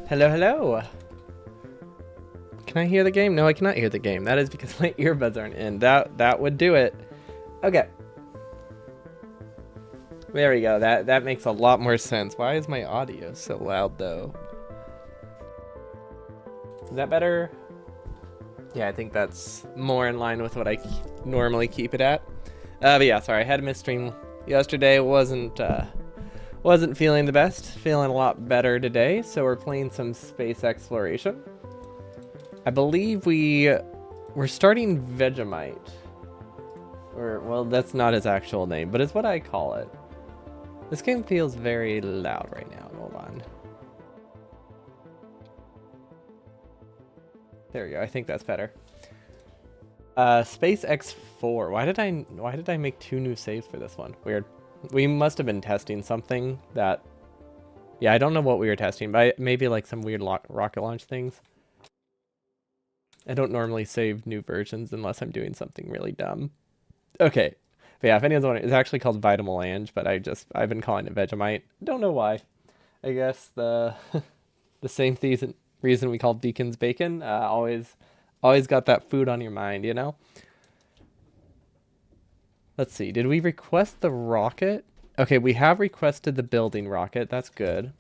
Hello, hello. Can I hear the game? No, I cannot hear the game. That is because my earbuds aren't in. That would do it. Okay. There we go. That makes a lot more sense. Why is my audio so loud though? Is that better? Yeah, I think that's more in line with what I normally keep it at. But yeah, sorry, I had a missed stream yesterday. Wasn't feeling the best. Feeling a lot better today. So we're playing some space exploration. I believe we're starting Vegemite. Or, well, that's not his actual name, but it's what I call it. This game feels very loud right now. Hold on. There we go. I think that's better. Space X4. Why did I make 2 new saves for this one? Weird. We must have been testing something that... Yeah, I don't know what we were testing, but maybe like some weird rocket launch things. I don't normally save new versions unless I'm doing something really dumb. Okay. But yeah, if anyone's wondering, it's actually called Vitamelange, but I've been calling it Vegemite. Don't know why. I guess the the same reason we call Deacon's Bacon. Always got that food on your mind, you know? Let's see. Did we request the rocket? Okay, we have requested the building rocket. That's good.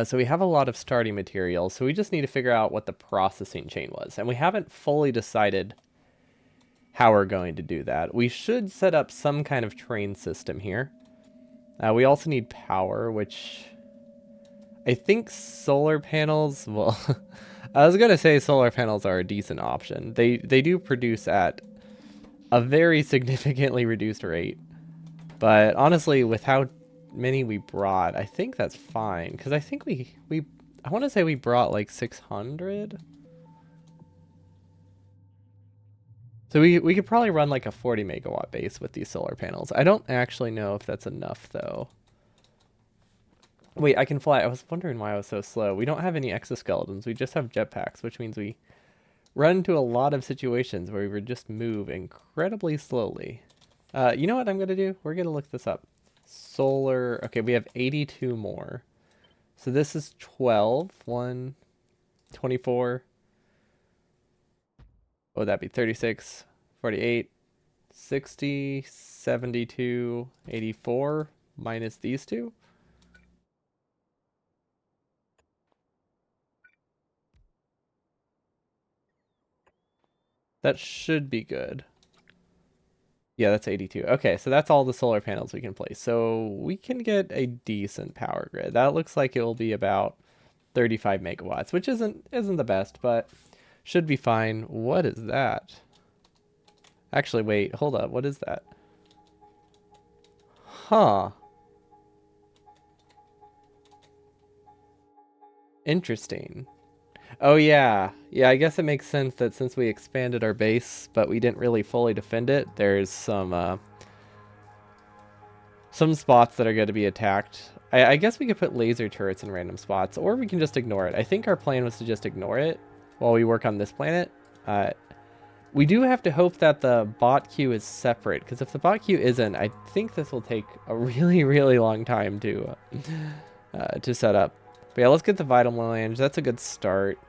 So we have a lot of starting materials. So we just need to figure out what the processing chain was. And we haven't fully decided how we're going to do that. We should set up some kind of train system here. We also need power, which I think solar panels, well, I was going to say solar panels are a decent option. They do produce at a very significantly reduced rate. But honestly, with how many we brought, I think that's fine. Because I think I want to say we brought like 600. So we could probably run like a 40 megawatt base with these solar panels. I don't actually know if that's enough though. Wait, I can fly. I was wondering why I was so slow. We don't have any exoskeletons. We just have jetpacks, which means we run into a lot of situations where we would just move incredibly slowly. You know what I'm going to do? We're going to look this up. Solar. Okay, we have 82 more. So this is 12. 1, 24. What would that be? 36, 48, 60, 72, 84 minus these two. That should be good. Yeah, that's 82. Okay, so that's all the solar panels we can place. So we can get a decent power grid. That looks like it will be about 35 megawatts, which isn't the best, but should be fine. What is that? Actually, wait, hold up. What is that? Huh. Interesting. Oh yeah. Yeah, I guess it makes sense that since we expanded our base, but we didn't really fully defend it, there's some spots that are going to be attacked. I guess we could put laser turrets in random spots, or we can just ignore it. I think our plan was to just ignore it while we work on this planet. We do have to hope that the bot queue is separate, because if the bot queue isn't, I think this will take a really, really long time to set up. But yeah, let's get the Vitamelange. That's a good start.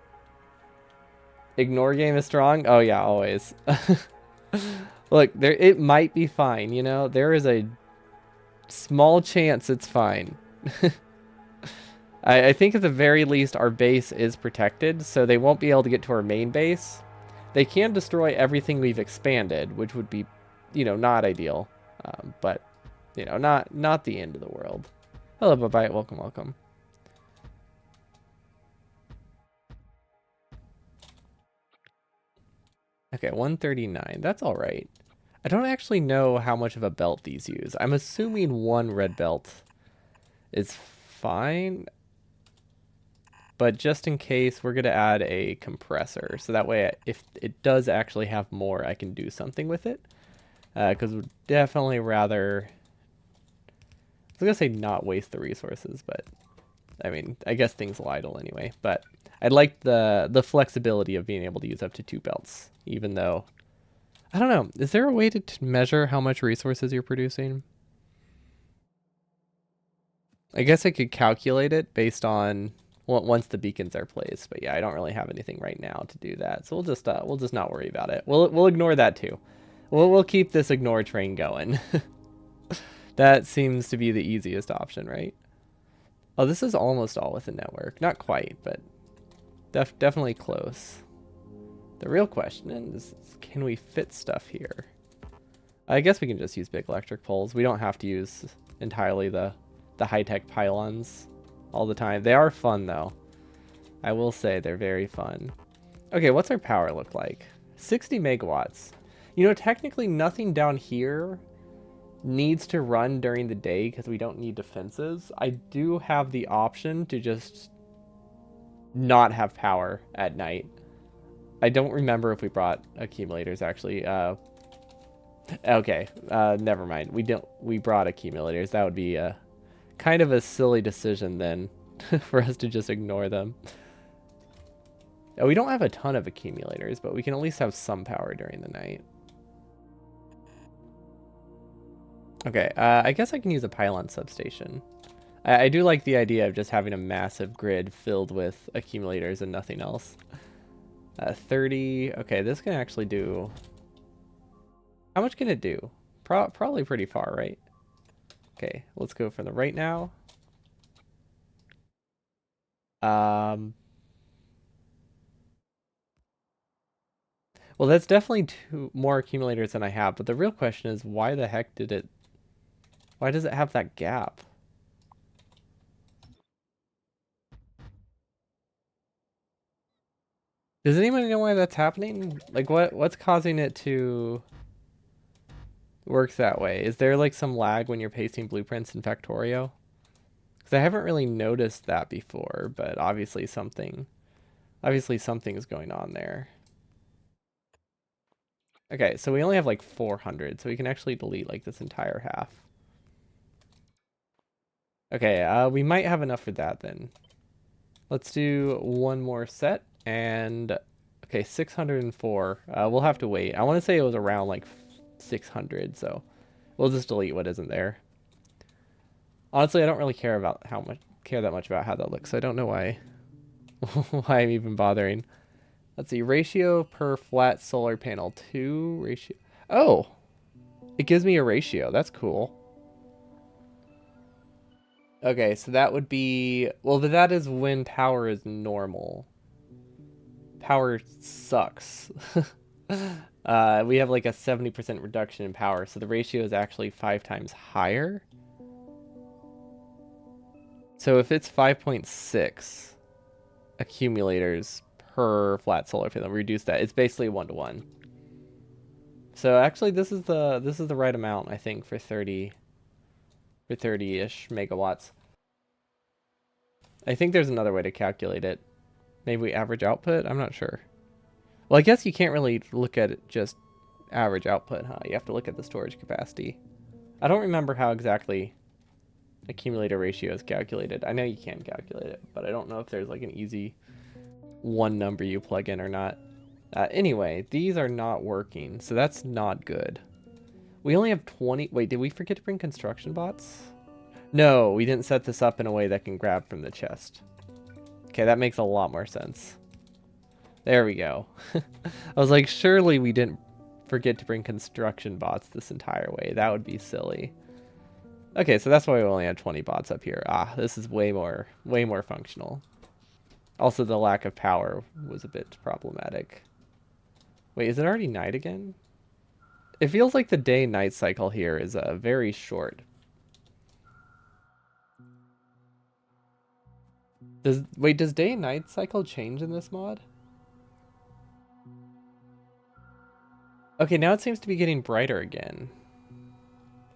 Ignore game is strong? Oh yeah, always. Look, it might be fine, you know? There is a small chance it's fine. I think at the very least our base is protected, so they won't be able to get to our main base. They can destroy everything we've expanded, which would be, you know, not ideal. But, you know, not the end of the world. Hello, bye-bye. Welcome, welcome. Okay, 139. That's all right. I don't actually know how much of a belt these use. I'm assuming 1 red belt is fine. But just in case, we're going to add a compressor. So that way, if it does actually have more, I can do something with it. Because we'd definitely rather... I was going to say not waste the resources, but... I mean, I guess things will idle anyway. But I'd like the flexibility of being able to use up to 2 belts. Even though... I don't know. Is there a way to measure how much resources you're producing? I guess I could calculate it based on once the beacons are placed. But yeah, I don't really have anything right now to do that. So we'll just not worry about it. We'll ignore that too. We'll keep this ignore train going. That seems to be the easiest option, right? Oh, this is almost all with the network. Not quite, but definitely close. The real question is, can we fit stuff here? I guess we can just use big electric poles. We don't have to use entirely the high-tech pylons all the time. They are fun, though. I will say they're very fun. Okay, what's our power look like? 60 megawatts. You know, technically nothing down here needs to run during the day because we don't need defenses. I do have the option to just not have power at night. I don't remember if we brought accumulators, actually. Okay, never mind. We brought accumulators. That would be kind of a silly decision then for us to just ignore them. We don't have a ton of accumulators, but we can at least have some power during the night. Okay, I guess I can use a pylon substation. I do like the idea of just having a massive grid filled with accumulators and nothing else. 30, okay, this can actually do... How much can it do? Probably pretty far, right? Okay, let's go for the right now. Well, that's definitely two more accumulators than I have, but the real question is, why the heck did it... Why does it have that gap? Does anybody know why that's happening? Like, what's causing it to work that way? Is there, like, some lag when you're pasting blueprints in Factorio? Because I haven't really noticed that before, but obviously something's going on there. Okay, so we only have, like, 400, so we can actually delete, like, this entire half. Okay, we might have enough for that, then. Let's do one more set, and... Okay, 604. We'll have to wait. I want to say it was around, like, 600, so... We'll just delete what isn't there. Honestly, I don't really care that much about how that looks. So I don't know why why I'm even bothering. Let's see, ratio per flat solar panel 2 ratio. Oh, it gives me a ratio. That's cool. Okay, so that would be, well, that is when power is normal. Power sucks. We have like a 70% reduction in power, so the ratio is actually 5 times higher. So if it's 5.6 accumulators per flat solar panel, reduce that. It's basically 1-to-1. So actually, this is the right amount, I think, for 30-ish megawatts. I think there's another way to calculate it. Maybe we average output. I'm not sure. Well, I guess you can't really look at it just average output, huh? You have to look at the storage capacity. I don't remember how exactly accumulator ratio is calculated. I know you can calculate it, but I don't know if there's like an easy one number you plug in or not. Anyway, these are not working, so that's not good. We only have 20... Wait, did we forget to bring construction bots? No, we didn't set this up in a way that can grab from the chest. Okay, that makes a lot more sense. There we go. I was like, surely we didn't forget to bring construction bots this entire way. That would be silly. Okay, so that's why we only had 20 bots up here. Ah, this is way more functional. Also, the lack of power was a bit problematic. Wait, is it already night again? It feels like the day-night cycle here is very short. Does day and night cycle change in this mod? Okay, now it seems to be getting brighter again.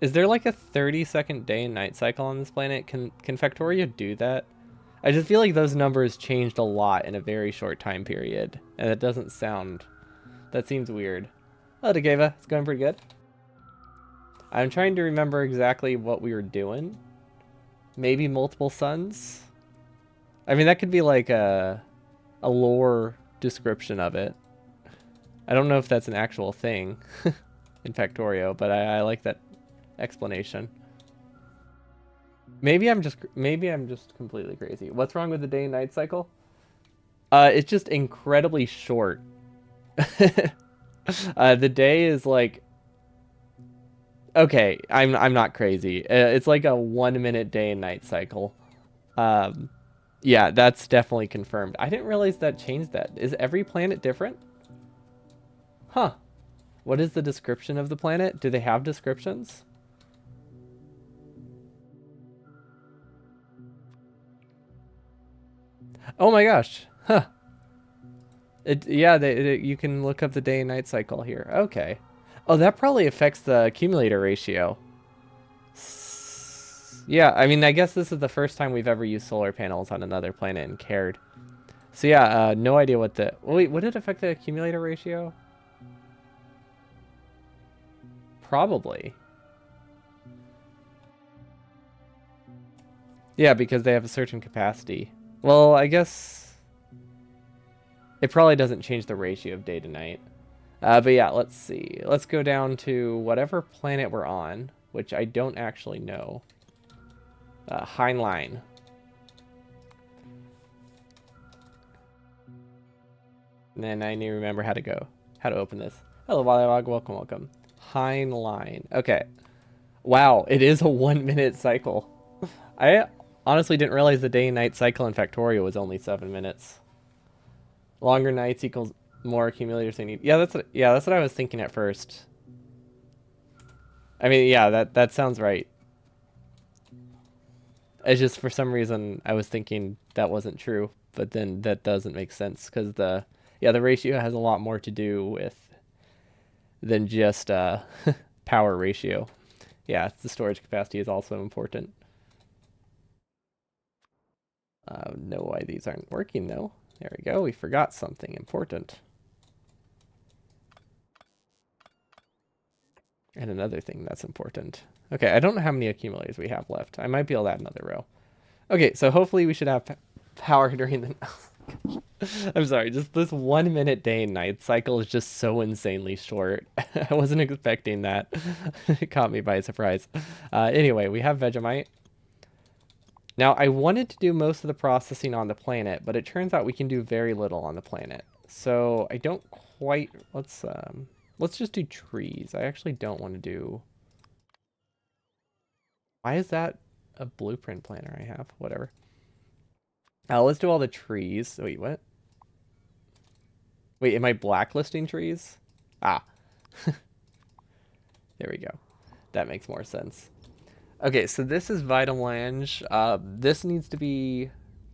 Is there like a 30-second day and night cycle on this planet? Can Factorio do that? I just feel like those numbers changed a lot in a very short time period, and that doesn't sound... That seems weird. Oh, Degeva, it's going pretty good. I'm trying to remember exactly what we were doing. Maybe multiple suns? I mean, that could be like a lore description of it. I don't know if that's an actual thing in Factorio, but I like that explanation. maybe I'm just completely crazy. What's wrong with the day and night cycle? It's just incredibly short. The day is like, okay, I'm not crazy. It's like a 1 minute day and night cycle. Um, yeah, that's definitely confirmed. I didn't realize that changed that. Is every planet different? Huh. What is the description of the planet? Do they have descriptions? Oh my gosh. Huh. Yeah, you can look up the day and night cycle here. Okay. Oh, that probably affects the accumulator ratio. Yeah, I mean, I guess this is the first time we've ever used solar panels on another planet and cared. So yeah, no idea what the... Wait, would it affect the accumulator ratio? Probably. Yeah, because they have a certain capacity. Well, I guess it probably doesn't change the ratio of day to night. But yeah, let's see. Let's go down to whatever planet we're on, which I don't actually know. Heinlein. And then I need to remember how to open this. Hello, Wallywog. Welcome, welcome. Heinlein. Okay. Wow, it is a 1 minute cycle. I honestly didn't realize the day and night cycle in Factorio was only 7 minutes. Longer nights equals more accumulators they need. Yeah, that's what I was thinking at first. I mean, yeah, that sounds right. It's just for some reason I was thinking that wasn't true, but then that doesn't make sense because the ratio has a lot more to do with than just power ratio. Yeah, the storage capacity is also important. Know why these aren't working though. There we go. We forgot something important. And another thing that's important. Okay, I don't know how many accumulators we have left. I might be able to add another row. Okay, so hopefully we should have power during the... I'm sorry, just this 1 minute day and night cycle is just so insanely short. I wasn't expecting that. It caught me by surprise. Anyway, we have Vegemite. Now, I wanted to do most of the processing on the planet, but it turns out we can do very little on the planet. So I don't quite... Let's just do trees. I actually don't want to do... Why is that a blueprint planner I have? Whatever. Let's do all the trees. Wait, what? Wait, am I blacklisting trees? Ah, there we go. That makes more sense. Okay, so this is Vitamelange. This needs to be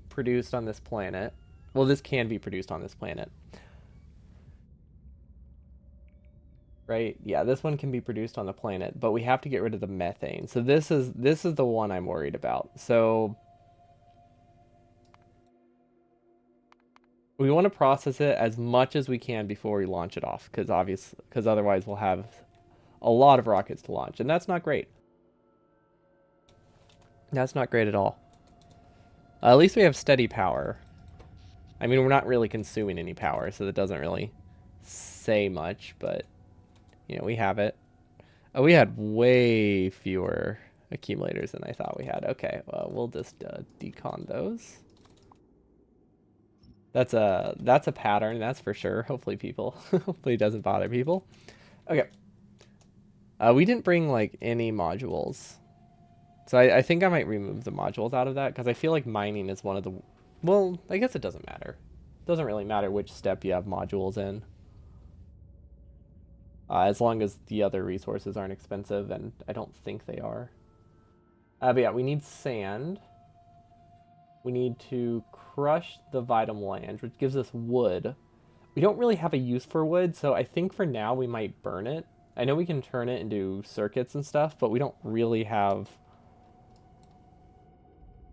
produced on this planet. Well, this can be produced on this planet. Right? Yeah, this one can be produced on the planet, but we have to get rid of the methane. So this is the one I'm worried about. So we want to process it as much as we can before we launch it off, because otherwise we'll have a lot of rockets to launch, and that's not great. That's not great at all. At least we have steady power. I mean, we're not really consuming any power, so that doesn't really say much, but, you know, we have it. Oh, we had way fewer accumulators than I thought we had. Okay, well, we'll just decon those. That's a pattern, that's for sure. Hopefully hopefully it doesn't bother people. Okay. We didn't bring, like, any modules. So I think I might remove the modules out of that, because I feel like mining is one of the... Well, I guess it doesn't matter. It doesn't really matter which step you have modules in. As long as the other resources aren't expensive, and I don't think they are. But yeah, we need sand. We need to crush the Vitamelange, which gives us wood. We don't really have a use for wood, so I think for now we might burn it. I know we can turn it into circuits and stuff, but we don't really have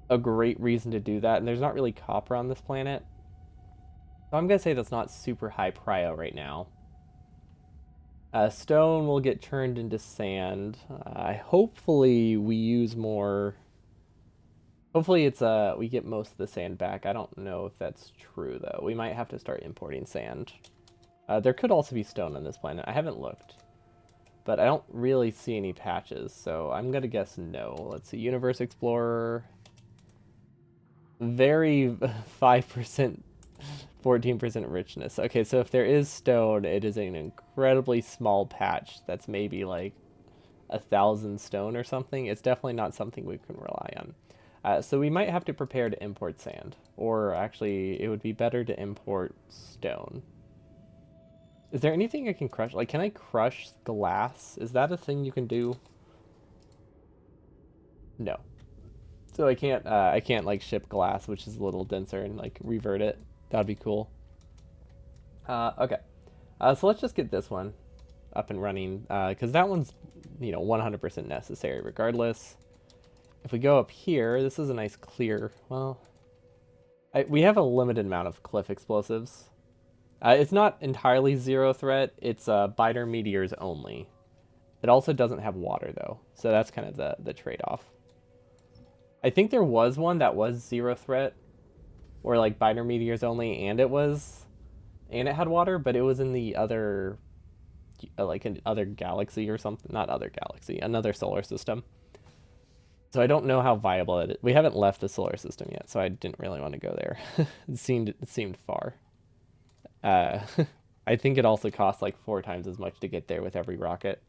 a great reason to do that, and there's not really copper on this planet. So I'm going to say that's not super high prio right now. Stone will get turned into sand. Hopefully we use more... Hopefully it's we get most of the sand back. I don't know if that's true, though. We might have to start importing sand. There could also be stone on this planet. I haven't looked. but I don't really see any patches, so I'm gonna guess no. Let's see, Universe Explorer, very 5%, 14% richness. Okay, so if there is stone, it is an incredibly small patch that's maybe like 1,000 stone or something. It's definitely not something we can rely on. So we might have to prepare to import sand, or actually it would be better to import stone. Is there anything I can crush? Like, can I crush glass? Is that a thing you can do? No. So I can't like ship glass, which is a little denser, and like revert it. That'd be cool. Okay. So let's just get this one up and running, because that one's, 100% necessary regardless. If we go up here, this is a nice clear, well, we have a limited amount of cliff explosives. It's not entirely zero threat, it's biter meteors only. It also doesn't have water though, so that's kind of the trade-off. I think there was one that was zero threat, or like biter meteors only, and it had water, but it was in the other, like another galaxy or something. Not other galaxy, another solar system. So I don't know how viable it is. We haven't left the solar system yet, so I didn't really want to go there. it seemed far. Uh, I think it also costs like 4 times as much to get there with every rocket,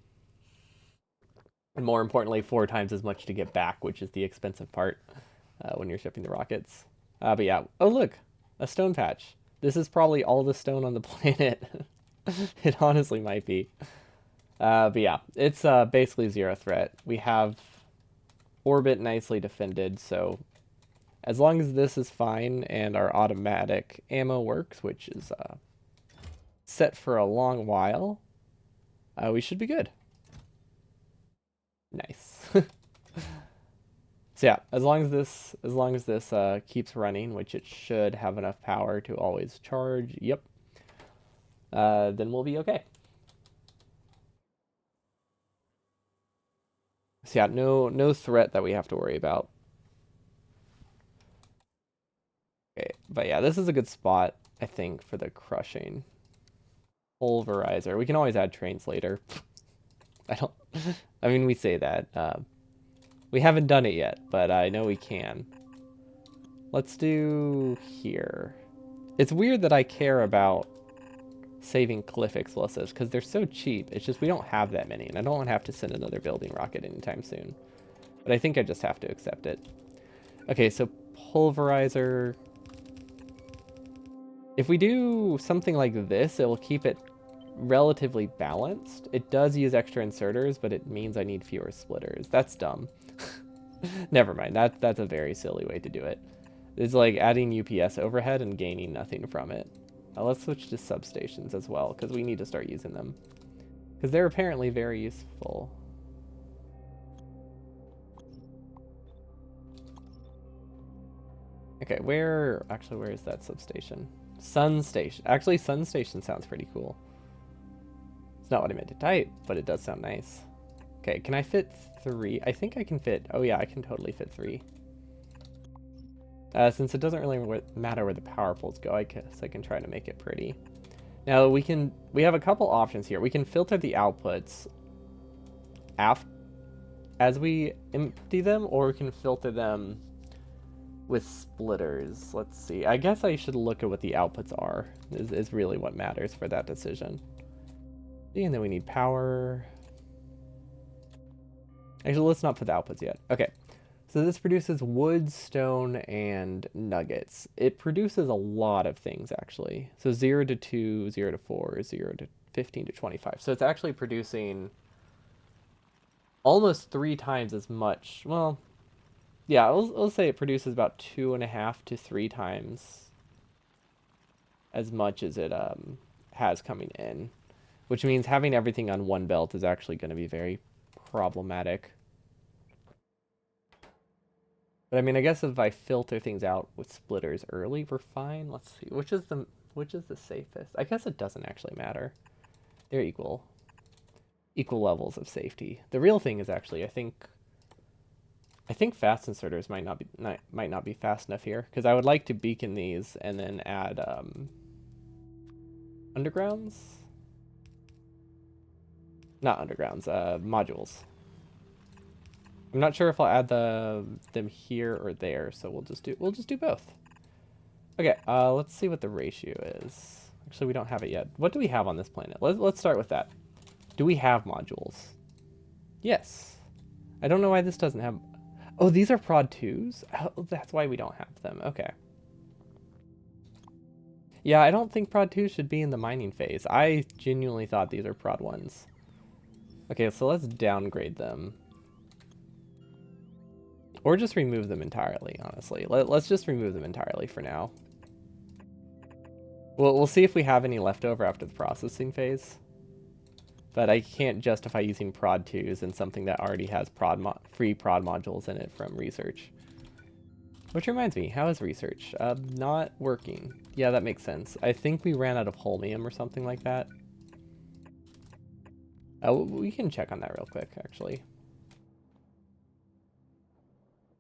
and more importantly, 4 times as much to get back, which is the expensive part when you're shipping the rockets. But yeah. Oh look, a stone patch. This is probably all the stone on the planet. It honestly might be. But yeah, it's basically zero threat. We have orbit nicely defended, so as long as this is fine and our automatic ammo works, which is set for a long while, we should be good. Nice. So yeah, as long as this keeps running, which it should have enough power to always charge, yep, then we'll be okay. So yeah, no threat that we have to worry about. Okay, but yeah, this is a good spot, I think, for the crushing. Pulverizer. We can always add trains later. I don't. I mean, we say that. We haven't done it yet, but I know we can. Let's do here. It's weird that I care about saving cliff explosives because they're so cheap. It's just we don't have that many, and I don't want to have to send another building rocket anytime soon. But I think I just have to accept it. Okay, so pulverizer. If we do something like this, it will keep it relatively balanced. It does use extra inserters, but it means I need fewer splitters. That's dumb. Never mind. That's a very silly way to do it. It's like adding UPS overhead and gaining nothing from it. Let's switch to substations as well, because we need to start using them. Because they're apparently very useful. Okay, where is that substation? Sun Station. Actually, Sun Station sounds pretty cool. It's not what I meant to type, but it does sound nice. Okay, can I fit 3? I think I can fit... Oh yeah, I can totally fit 3. Since it doesn't really matter where the power poles go, I guess I can try to make it pretty. Now, we have a couple options here. We can filter the outputs as we empty them, or we can filter them with splitters. Let's see. I guess I should look at what the outputs are, is really what matters for that decision. And then we need power. Actually, let's not put the outputs yet. Okay. So this produces wood, stone, and nuggets. It produces a lot of things, actually. So 0 to 2, 0 to 4, 0 to 15 to 25. So it's actually producing almost 3 times as much. Well, yeah, let's say it produces about 2.5 to 3 times as much as it has coming in. Which means having everything on one belt is actually going to be very problematic. But I mean, I guess if I filter things out with splitters early, we're fine. Let's see. Which is the safest? I guess it doesn't actually matter. They're equal levels of safety. The real thing is actually, I think fast inserters might not be fast enough here, because I would like to beacon these and then add undergrounds. Not undergrounds, modules. I'm not sure if I'll add them here or there, so we'll just do both. Okay, let's see what the ratio is. Actually, we don't have it yet. What do we have on this planet? Let's start with that. Do we have modules? Yes. I don't know why this doesn't have... Oh, these are prod 2s? Oh, that's why we don't have them. Okay. Yeah, I don't think prod 2s should be in the mining phase. I genuinely thought these are prod 1s. Okay, so let's downgrade them. Or just remove them entirely, honestly. Let's just remove them entirely for now. We'll see if we have any left over after the processing phase. But I can't justify using prod 2s in something that already has free prod modules in it from research. Which reminds me, how is research? Not working. Yeah, that makes sense. I think we ran out of holmium or something like that. We can check on that real quick, actually.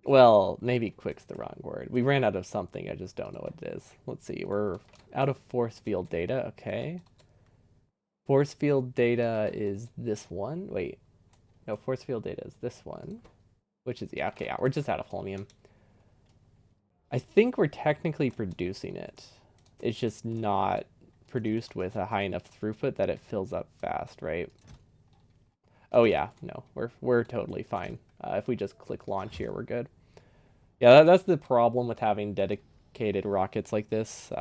Well, maybe quick's the wrong word. We ran out of something, I just don't know what it is. Let's see, we're out of force field data, okay. Force field data is this one. Wait, no, force field data is this one. Which is, yeah, okay, yeah, we're just out of holmium. I think we're technically producing it. It's just not produced with a high enough throughput that it fills up fast, right? Oh yeah, no, we're totally fine. If we just click launch here, we're good. Yeah, that's the problem with having dedicated rockets like this.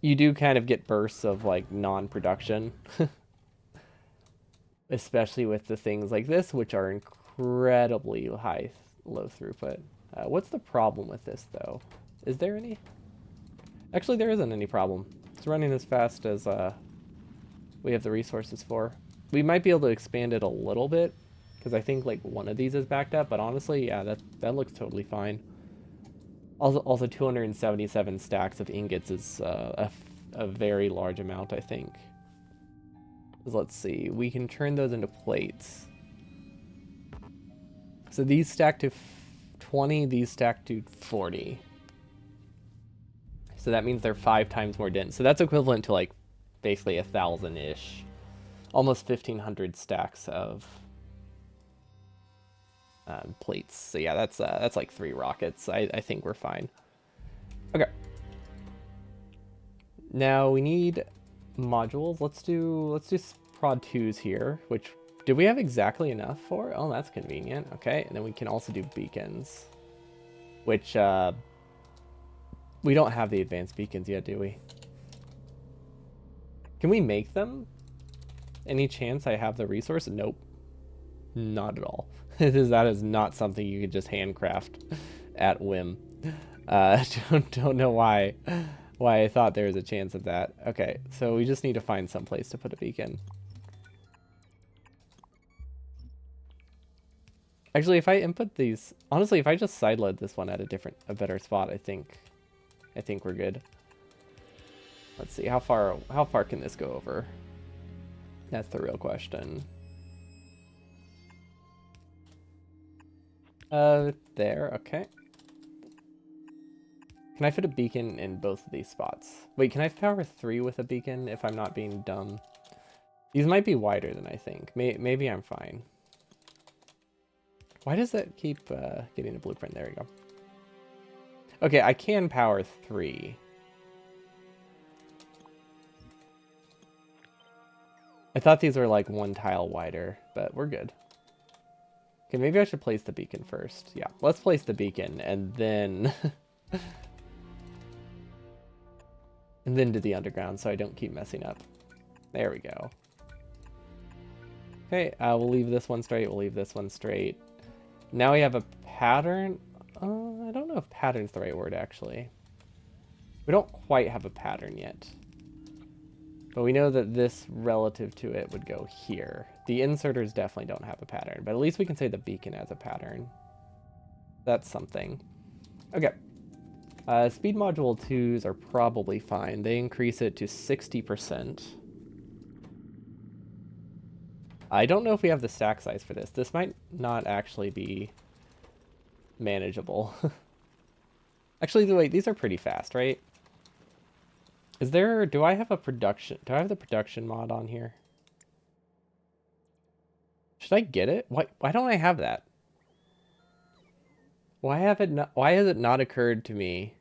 You do kind of get bursts of like non-production, especially with the things like this, which are incredibly low throughput. What's the problem with this though? Is there any? Actually, there isn't any problem. It's running as fast as we have the resources for. We might be able to expand it a little bit, because I think like one of these is backed up, but honestly, yeah, that looks totally fine. Also 277 stacks of ingots is a very large amount, I think. Let's see, we can turn those into plates. So these stack to 20, these stack to 40. So that means they're 5 times more dense. So that's equivalent to like basically 1,000-ish. Almost 1,500 stacks of plates. So yeah, that's like 3 rockets. I think we're fine. Okay. Now we need modules. Let's do prod 2s here, which did we have exactly enough for? Oh, that's convenient. Okay, and then we can also do beacons, which we don't have the advanced beacons yet, do we? Can we make them? Any chance I have the resource? Nope. Not at all. That is not something you could just handcraft at whim. Don't know why I thought there was a chance of that. Okay, so we just need to find some place to put a beacon. Actually, if I input these, honestly, if I just sideload this one at a better spot, I think we're good. Let's see, how far can this go over? That's the real question. There, okay. Can I fit a beacon in both of these spots? Wait, can I power 3 with a beacon if I'm not being dumb? These might be wider than I think. Maybe I'm fine. Why does that keep getting a blueprint? There we go. Okay, I can power 3. I thought these were like 1 tile wider, but we're good. Okay, maybe I should place the beacon first. Yeah, let's place the beacon and then... and then do the underground so I don't keep messing up. There we go. Okay, we'll leave this one straight, we'll leave this one straight. Now we have a pattern. I don't know if pattern's the right word, actually. We don't quite have a pattern yet. But we know that this relative to it would go here. The inserters definitely don't have a pattern, but at least we can say the beacon has a pattern. That's something. Okay. Speed module 2s are probably fine. They increase it to 60%. I don't know if we have the stack size for this. This might not actually be manageable. Actually, wait, these are pretty fast, right? Do I have the production mod on here? Should I get it? Why don't I have that? Why has it not occurred to me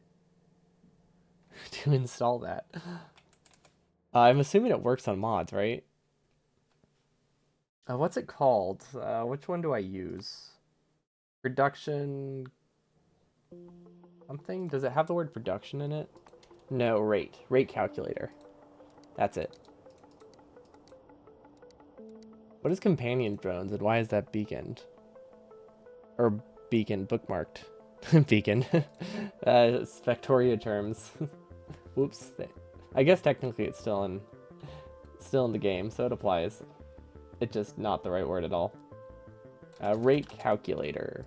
to install that? I'm assuming it works on mods, right? What's it called? Which one do I use? Production something? Does it have the word production in it? No, rate. Rate calculator. That's it. What is companion drones and why is that beaconed? Or beacon bookmarked? Beacon. Factorio terms. Whoops. I guess technically it's still in the game, so it applies. It's just not the right word at all. Rate calculator.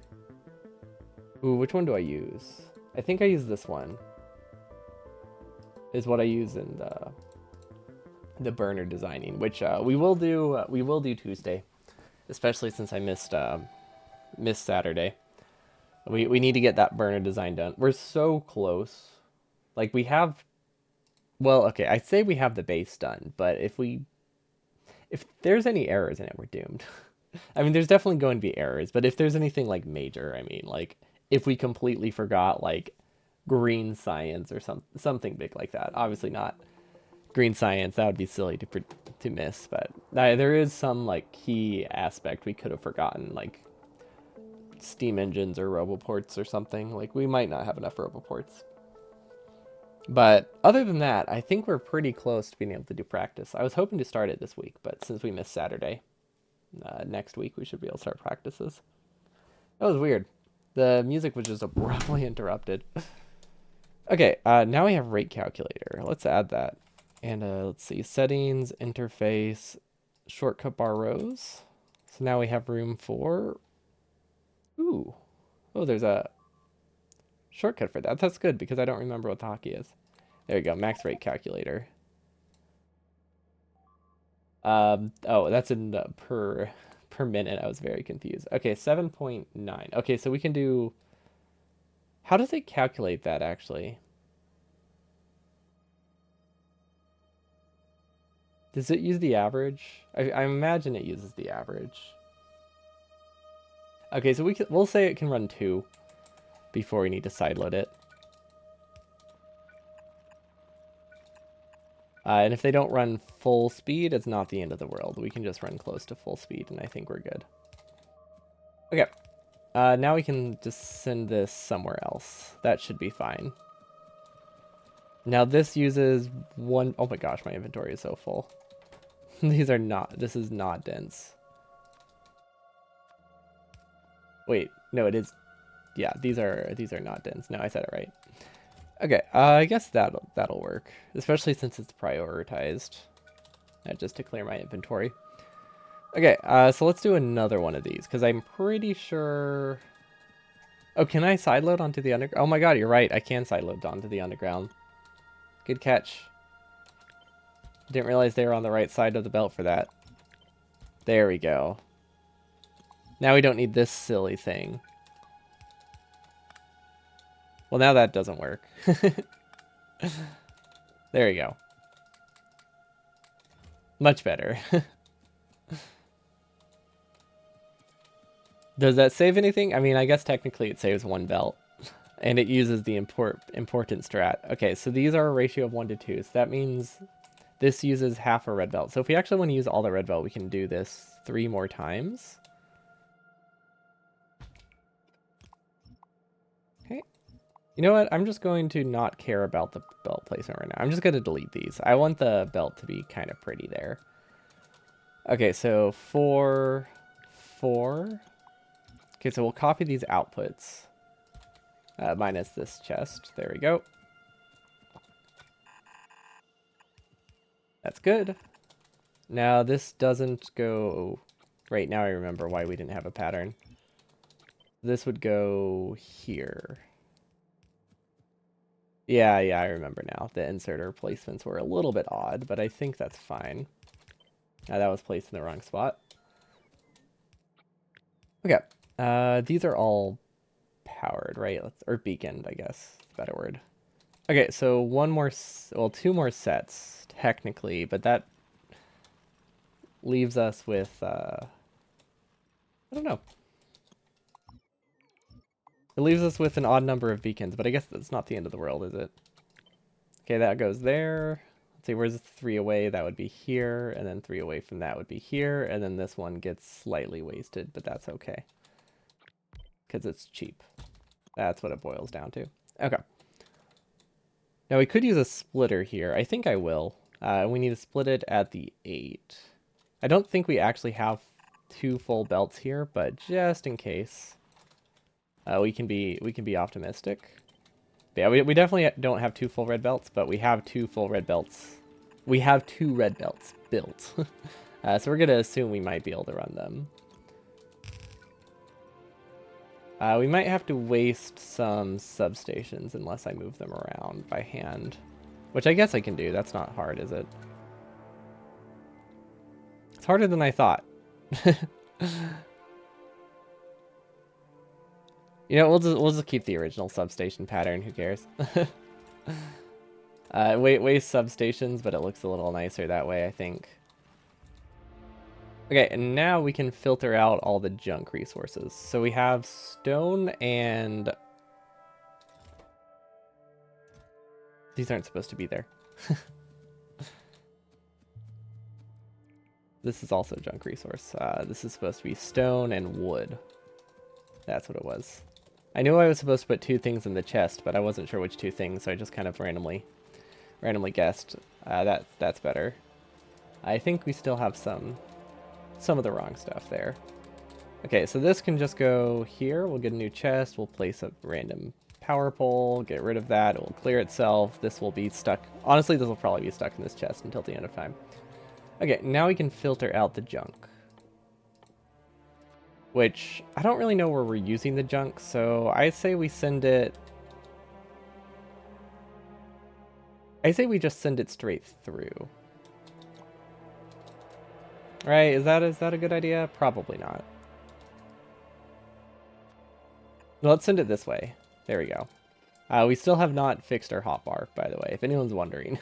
Ooh, which one do I use? I think I use this one. Is what I use in the burner designing, which we will do. We will do Tuesday, especially since I missed Saturday. We need to get that burner design done. We're so close. Like we have. Well, okay, I'd say we have the base done, but if there's any errors in it, we're doomed. I mean, there's definitely going to be errors, but if there's anything like major, I mean, like if we completely forgot like green science or something big like that, obviously not green science. That would be silly to miss, but there is some like key aspect we could have forgotten, like steam engines or roboports or something. Like we might not have enough roboports. But other than that, I think we're pretty close to being able to do practice. I was hoping to start it this week, but since we missed Saturday, next week we should be able to start practices. That was weird. The music was just abruptly interrupted. Okay, now we have rate calculator. Let's add that. And let's see, settings, interface, shortcut bar rows. So now we have room for, ooh, oh, there's a shortcut for that. That's good because I don't remember what the hotkey is. There we go, max rate calculator. Oh, that's in per minute. I was very confused. Okay, 7.9. Okay, so we can do. How does it calculate that actually? Does it use the average? I imagine it uses the average. Okay, so we'll say it can run 2 before we need to sideload it. And if they don't run full speed, it's not the end of the world. We can just run close to full speed, and I think we're good. Okay. Now we can just send this somewhere else. That should be fine. Now this uses one. Oh my gosh, my inventory is so full. These are not. This is not dense. Wait, no, it is. Yeah, these are not dense. No, I said it right. Okay, I guess that'll work, especially since it's prioritized. Just to clear my inventory. Okay, so let's do another one of these because I'm pretty sure. Oh, can I sideload onto the underground? Oh my god, you're right. I can sideload onto the underground. Good catch. Didn't realize they were on the right side of the belt for that. There we go. Now we don't need this silly thing. Well, now that doesn't work. There we go. Much better. Does that save anything? I mean, I guess technically it saves 1 belt. And it uses the important strat. Okay, so these are a ratio of 1 to 2. So that means this uses half a red belt. So if we actually want to use all the red belt, we can do this 3 more times. Okay. You know what? I'm just going to not care about the belt placement right now. I'm just going to delete these. I want the belt to be kind of pretty there. Okay, so 4, 4. Okay, so we'll copy these outputs. Minus this chest. There we go. That's good. Now this doesn't go... Right, now I remember why we didn't have a pattern. This would go here. Yeah, I remember now. The inserter placements were a little bit odd, but I think that's fine. Now that was placed in the wrong spot. Okay. These are all powered, right? Or beaconed, I guess. Is a better word. Okay, so one more... Well, 2 more sets, technically, but that leaves us with... don't know. It leaves us with an odd number of beacons, but I guess that's not the end of the world, is it? Okay, that goes there. Let's see, where's 3 away? That would be here, and then 3 away from that would be here, and then this one gets slightly wasted, but that's okay. Because it's cheap. That's what it boils down to. Okay. Now we could use a splitter here. I think I will. We need to split it at the 8. I don't think we actually have 2 full belts here, but just in case, we can be optimistic. But yeah, we definitely don't have 2 full red belts, but we have 2 full red belts. We have 2 red belts built. So we're gonna assume we might be able to run them. We might have to waste some substations unless I move them around by hand. Which I guess I can do. That's not hard, is it? It's harder than I thought. You know, we'll just keep the original substation pattern. Who cares? Waste substations, but it looks a little nicer that way, I think. Okay, and now we can filter out all the junk resources. So we have stone and... These aren't supposed to be there. This is also junk resource. This is supposed to be stone and wood. That's what it was. I knew I was supposed to put 2 things in the chest, but I wasn't sure which 2 things, so I just kind of randomly guessed. That's better. I think we still have some of the wrong stuff there. Okay, so this can just go here. We'll get a new chest. We'll place a random power pole. Get rid of that. It will clear itself. This will be stuck. Honestly, this will probably be stuck in this chest until the end of time. Okay, now we can filter out the junk. Which, I don't really know where we're using the junk, so I say we send it... I say we just send it straight through. Right, is that a good idea? Probably not. No, let's send it this way. There we go. We still have not fixed our hotbar, by the way, if anyone's wondering.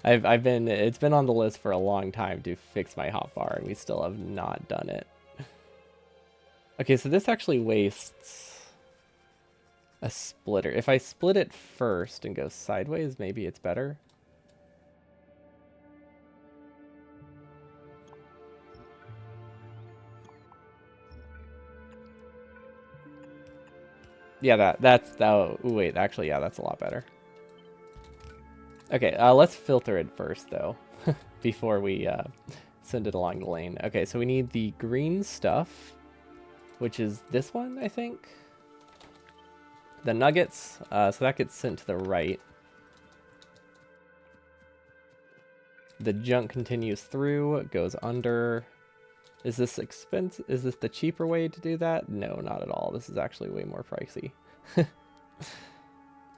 It's been on the list for a long time to fix my hotbar, and we still have not done it. Okay, so this actually wastes a splitter. If I split it first and go sideways, maybe it's better. Yeah, ooh, wait, actually, yeah, that's a lot better. Okay, let's filter it first, though, before we send it along the lane. Okay, so we need the green stuff, which is this one, I think. The nuggets, so that gets sent to the right. The junk continues through, it goes under. Is this expensive? Is this the cheaper way to do that? No, not at all. This is actually way more pricey.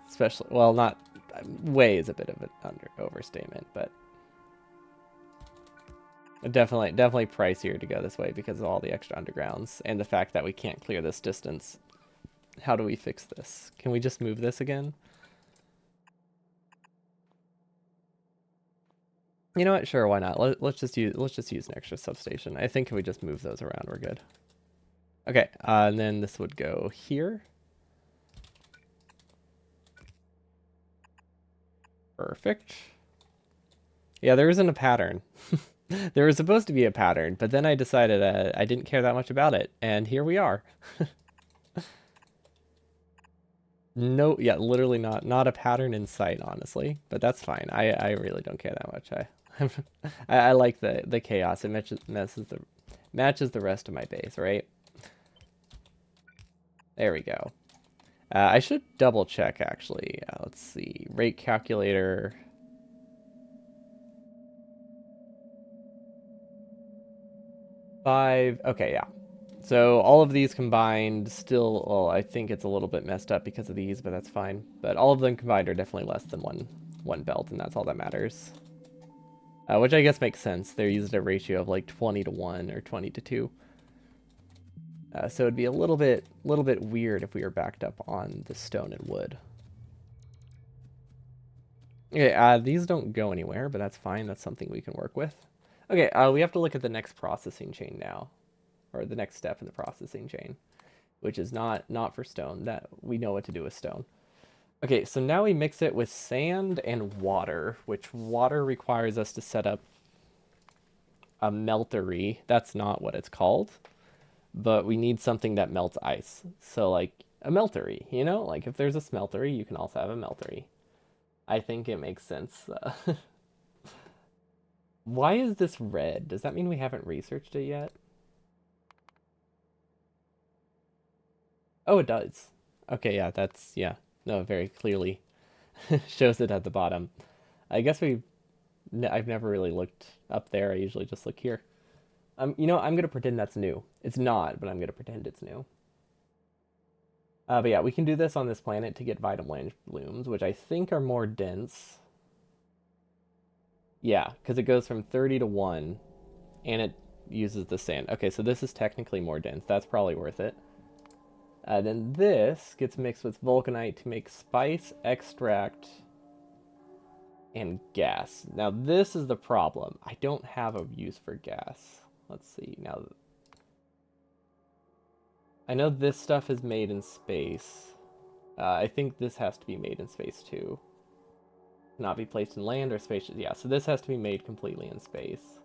Especially, well, not way is a bit of an overstatement, but definitely pricier to go this way because of all the extra undergrounds and the fact that we can't clear this distance. How do we fix this? Can we just move this again? You know what? Sure, why not? Let's just use an extra substation. I think if we just move those around, we're good. Okay, and then this would go here. Perfect. Yeah, there isn't a pattern. There was supposed to be a pattern, but then I decided I didn't care that much about it, and here we are. No, yeah, literally not a pattern in sight, honestly, but that's fine. I really don't care that much. I like the chaos. It matches the rest of my base, right? There we go. I should double check actually. Let's see, rate calculator. Five. Okay, yeah. So all of these combined still, well, I think it's a little bit messed up because of these, but that's fine. But all of them combined are definitely less than one belt, and that's all that matters. Which I guess makes sense. They're used at a ratio of like 20 to 1 or 20 to 2. So it'd be a little bit weird if we were backed up on the stone and wood. Okay, these don't go anywhere, but that's fine. That's something we can work with. Okay, we have to look at the next processing chain now. or the next step in the processing chain, which is not for stone. That we know what to do with stone. Okay, so now we mix it with sand and water, which water requires us to set up a meltery. That's not what it's called, but we need something that melts ice. So like a meltery, you know? Like if there's a smeltery, you can also have a meltery. I think it makes sense. Why is this red? Does that mean we haven't researched it yet? Oh, it does. Okay, yeah, that's, yeah. No, very clearly shows it at the bottom. I guess I've never really looked up there. I usually just look here. You know, I'm gonna pretend that's new. It's not, but I'm gonna pretend it's new. But yeah, we can do this on this planet to get vitamin blooms, which I think are more dense. Yeah, because it goes from 30 to 1, and it uses the sand. Okay, so this is technically more dense. That's probably worth it. Then this gets mixed with vulcanite to make spice, extract, and gas. Now this is the problem. I don't have a use for gas. Let's see. Now, I know this stuff is made in space. I think this has to be made in space too. Not be placed in land or space. Yeah, so this has to be made completely in space.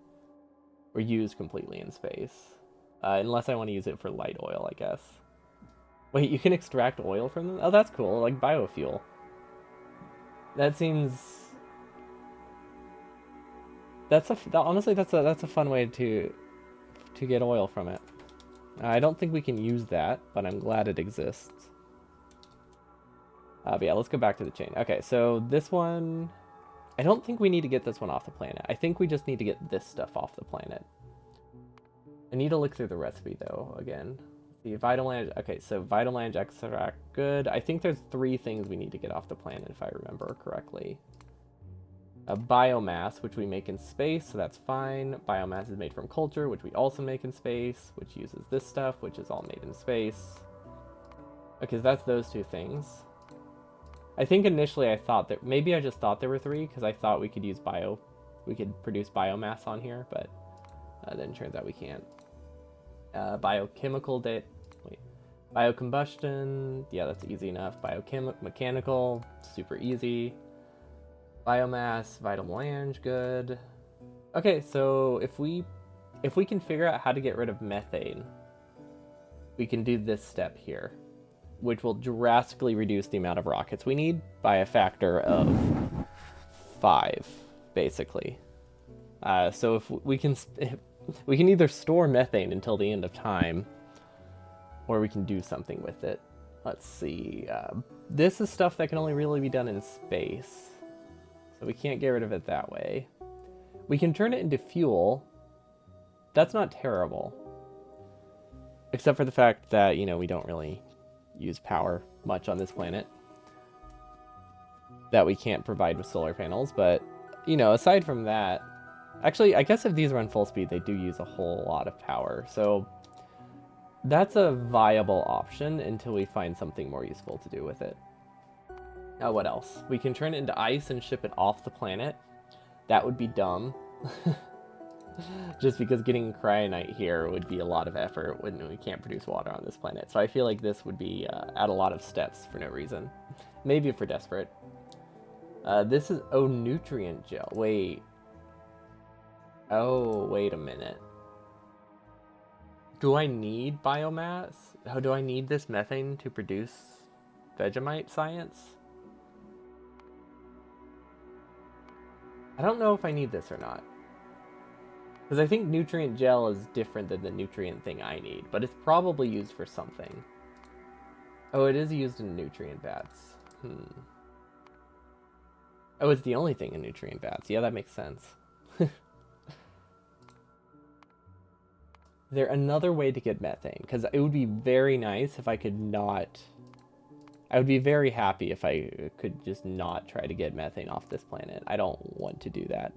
Or used completely in space. Unless I want to use it for light oil, I guess. Wait, you can extract oil from them? Oh, that's cool. Like biofuel. That seems... honestly, that's a fun way to get oil from it. I don't think we can use that, but I'm glad it exists. But yeah, let's go back to the chain. Okay, so this one... I don't think we need to get this one off the planet. I think we just need to get this stuff off the planet. I need to look through the recipe, though, again. The Vitalange... Okay, so Vitalange extract, good. I think there's 3 things we need to get off the planet, if I remember correctly. A biomass, which we make in space, so that's fine. Biomass is made from culture, which we also make in space, which uses this stuff, which is all made in space. Okay, so that's those 2 things. I think initially I thought that maybe I just thought there were 3 because I thought we could produce biomass on here, but then it turns out we can't. Biocombustion, yeah, that's easy enough. Mechanical, super easy. Biomass, Vitalange, good. Okay, so if we can figure out how to get rid of methane, we can do this step here, which will drastically reduce the amount of rockets we need by a factor of 5, basically. So if we can either store methane until the end of time, or we can do something with it. Let's see. This is stuff that can only really be done in space, so we can't get rid of it that way. We can turn it into fuel. That's not terrible, except for the fact that, you know, we don't really use power much on this planet that we can't provide with solar panels. But, you know, aside from that, actually, I guess if these run full speed, they do use a whole lot of power. So that's a viable option until we find something more useful to do with it. Now, what else? We can turn it into ice and ship it off the planet. That would be dumb. Just because getting cryonite here would be a lot of effort when we can't produce water on this planet. So I feel like this would be add a lot of steps for no reason. Maybe if we're desperate. This is... Oh, nutrient gel. Wait. Oh, wait a minute. Do I need biomass? Oh, do I need this methane to produce Vegemite science? I don't know if I need this or not. Because I think nutrient gel is different than the nutrient thing I need, but it's probably used for something. Oh, it is used in nutrient vats. Oh, it's the only thing in nutrient vats. Yeah, that makes sense. Is there another way to get methane? Because it would be very nice if I could not... I would be very happy if I could just not try to get methane off this planet. I don't want to do that.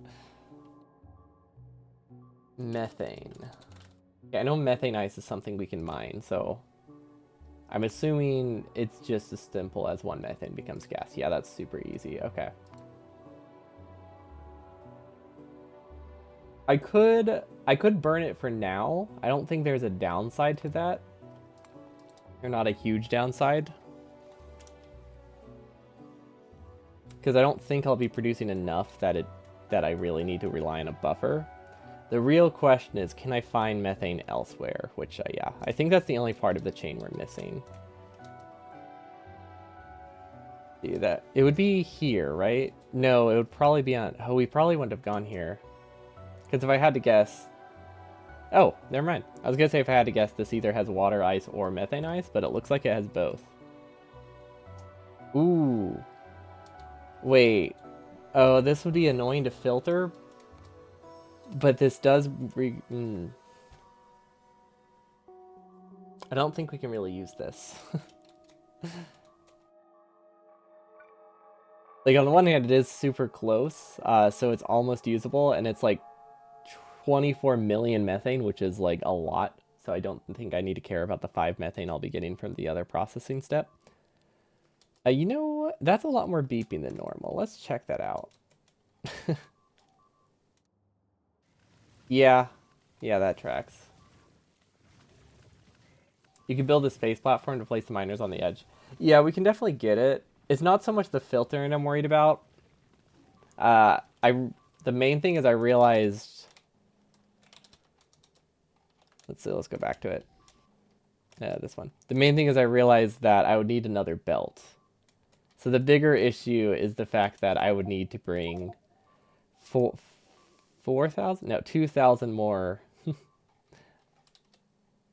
Methane. Yeah, I know methane ice is something we can mine, so I'm assuming it's just as simple as 1 methane becomes gas. Yeah, that's super easy. Okay. I could burn it for now. I don't think there's a downside to that. Or not a huge downside. Because I don't think I'll be producing enough that I really need to rely on a buffer. The real question is, can I find methane elsewhere? Which, yeah, I think that's the only part of the chain we're missing. See that? It would be here, right? No, it would probably be on... Oh, we probably wouldn't have gone here. Because if I had to guess... Oh, never mind. I was going to say if I had to guess, this either has water ice or methane ice, but it looks like it has both. Ooh. Wait. Oh, this would be annoying to filter, but this does... I don't think we can really use this. Like, on the one hand, it is super close, so it's almost usable, and it's like 24 million methane, which is like a lot. So I don't think I need to care about the 5 methane I'll be getting from the other processing step. You know, that's a lot more beeping than normal. Let's check that out. Yeah, that tracks. You can build a space platform to place the miners on the edge. Yeah, we can definitely get it. It's not so much the filtering I'm worried about. The main thing is I realized... Let's see, let's go back to it. This one. The main thing is I realized that I would need another belt. So the bigger issue is the fact that I would need to bring 4,000? No, 2,000 more.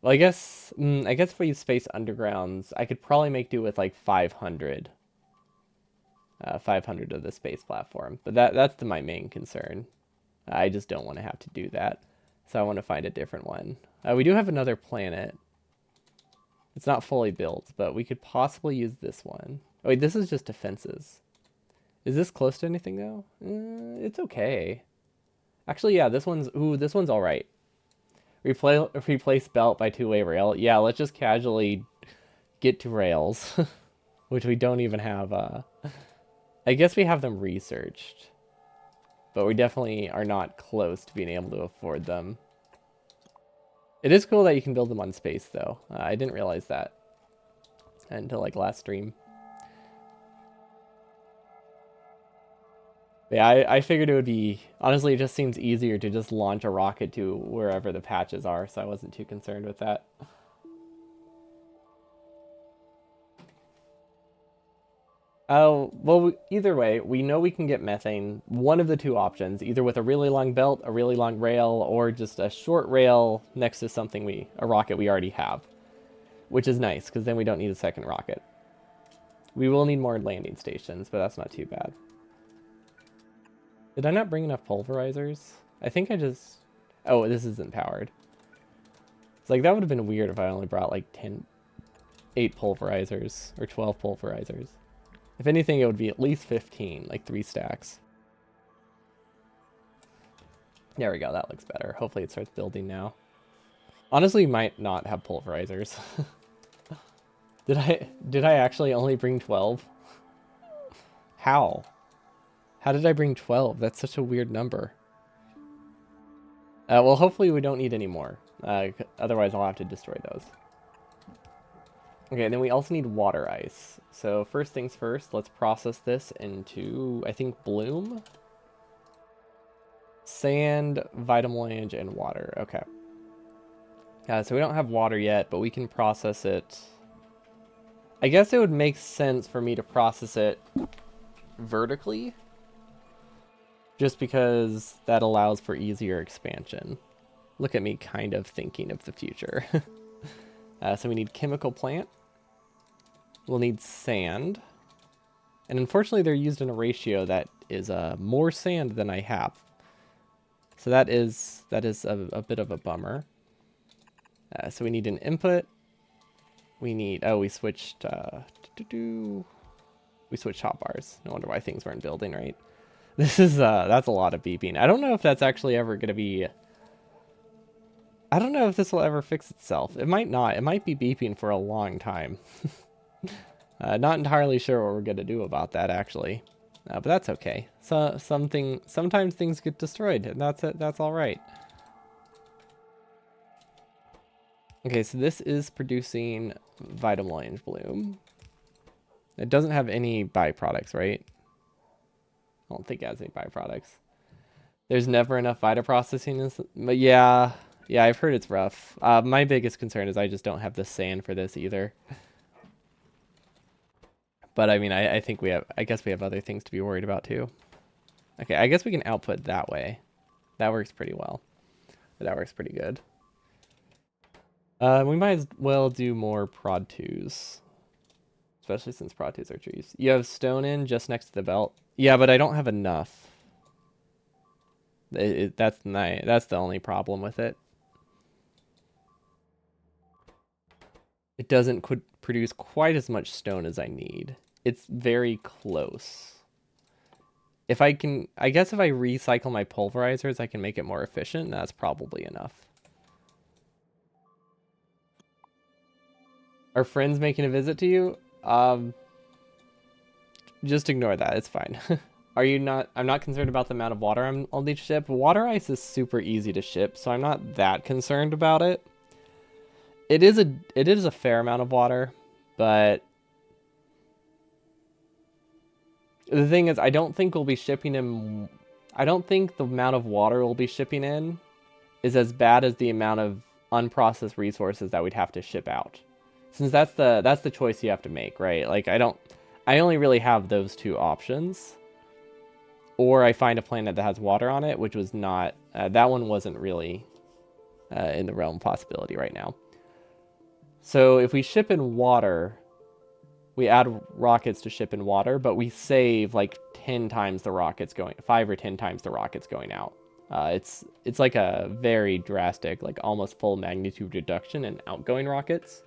Well, I guess if we use space undergrounds, I could probably make do with like 500. 500 of the space platform. But that's my main concern. I just don't want to have to do that. So I want to find a different one. We do have another planet. It's not fully built, but we could possibly use this one. Oh, wait, this is just defenses. Is this close to anything, though? It's okay. Actually, yeah, this one's all right. Replace belt by two-way rail. Yeah, let's just casually get to rails, which we don't even have. I guess we have them researched, but we definitely are not close to being able to afford them. It is cool that you can build them on space, though. I didn't realize that until like last stream. Yeah, I figured it would be... Honestly, it just seems easier to just launch a rocket to wherever the patches are, so I wasn't too concerned with that. Oh, well, either way, we know we can get methane. One of the two options, either with a really long belt, a really long rail, or just a short rail next to something a rocket we already have. Which is nice, because then we don't need a second rocket. We will need more landing stations, but that's not too bad. Did I not bring enough pulverizers? I think I just... Oh, this isn't powered. It's like, that would have been weird if I only brought like 8 pulverizers, or 12 pulverizers. If anything, it would be at least 15, like 3 stacks. There we go, that looks better. Hopefully it starts building now. Honestly, you might not have pulverizers. Did I actually only bring 12? How? How did I bring 12? That's such a weird number. Well, hopefully we don't need any more. Otherwise, I'll have to destroy those. Okay, and then we also need water ice. So first things first, let's process this into, I think, bloom? Sand, vitamelange, and water. Okay. So we don't have water yet, but we can process it. I guess it would make sense for me to process it vertically, just because that allows for easier expansion. Look at me kind of thinking of the future. So we need chemical plant. We'll need sand. And unfortunately, they're used in a ratio that is more sand than I have. So that is a bit of a bummer. So we need an input. We need... Oh, we switched... We switched hotbars. No wonder why things weren't building right. This is... that's a lot of beeping. I don't know if that's actually ever going to be... I don't know if this will ever fix itself. It might not. It might be beeping for a long time. Not entirely sure what we're going to do about that, actually. But that's okay. So sometimes things get destroyed, and that's it. That's all right. Okay, so this is producing vitamin orange bloom. It doesn't have any byproducts, right? I don't think it has any byproducts. There's never enough vita processing, but yeah, I've heard it's rough. My biggest concern is I just don't have the sand for this either. But I mean, I think I guess we have other things to be worried about too. Okay, I guess we can output that way. That works pretty well. That works pretty good. We might as well do more prod 2s. Especially since prod 2s are trees. You have stone in just next to the belt. Yeah, but I don't have enough. That's the only problem with it. It doesn't produce quite as much stone as I need. It's very close. I guess if I recycle my pulverizers, I can make it more efficient, and that's probably enough. Are friends making a visit to you? Just ignore that. It's fine. Are you not? I'm not concerned about the amount of water I'll need to ship. Water ice is super easy to ship, so I'm not that concerned about it. It is a fair amount of water, but the thing is, I don't think we'll be shipping in. I don't think the amount of water we'll be shipping in is as bad as the amount of unprocessed resources that we'd have to ship out. Since that's the choice you have to make, right? Like I only really have those two options. Or I find a planet that has water on it, which was not, that one wasn't really in the realm of possibility right now. So if we ship in water, we add rockets to ship in water, but we save like 10 times the rockets going, 5 or 10 times the rockets going out. It's like a very drastic, like almost full magnitude reduction in outgoing rockets.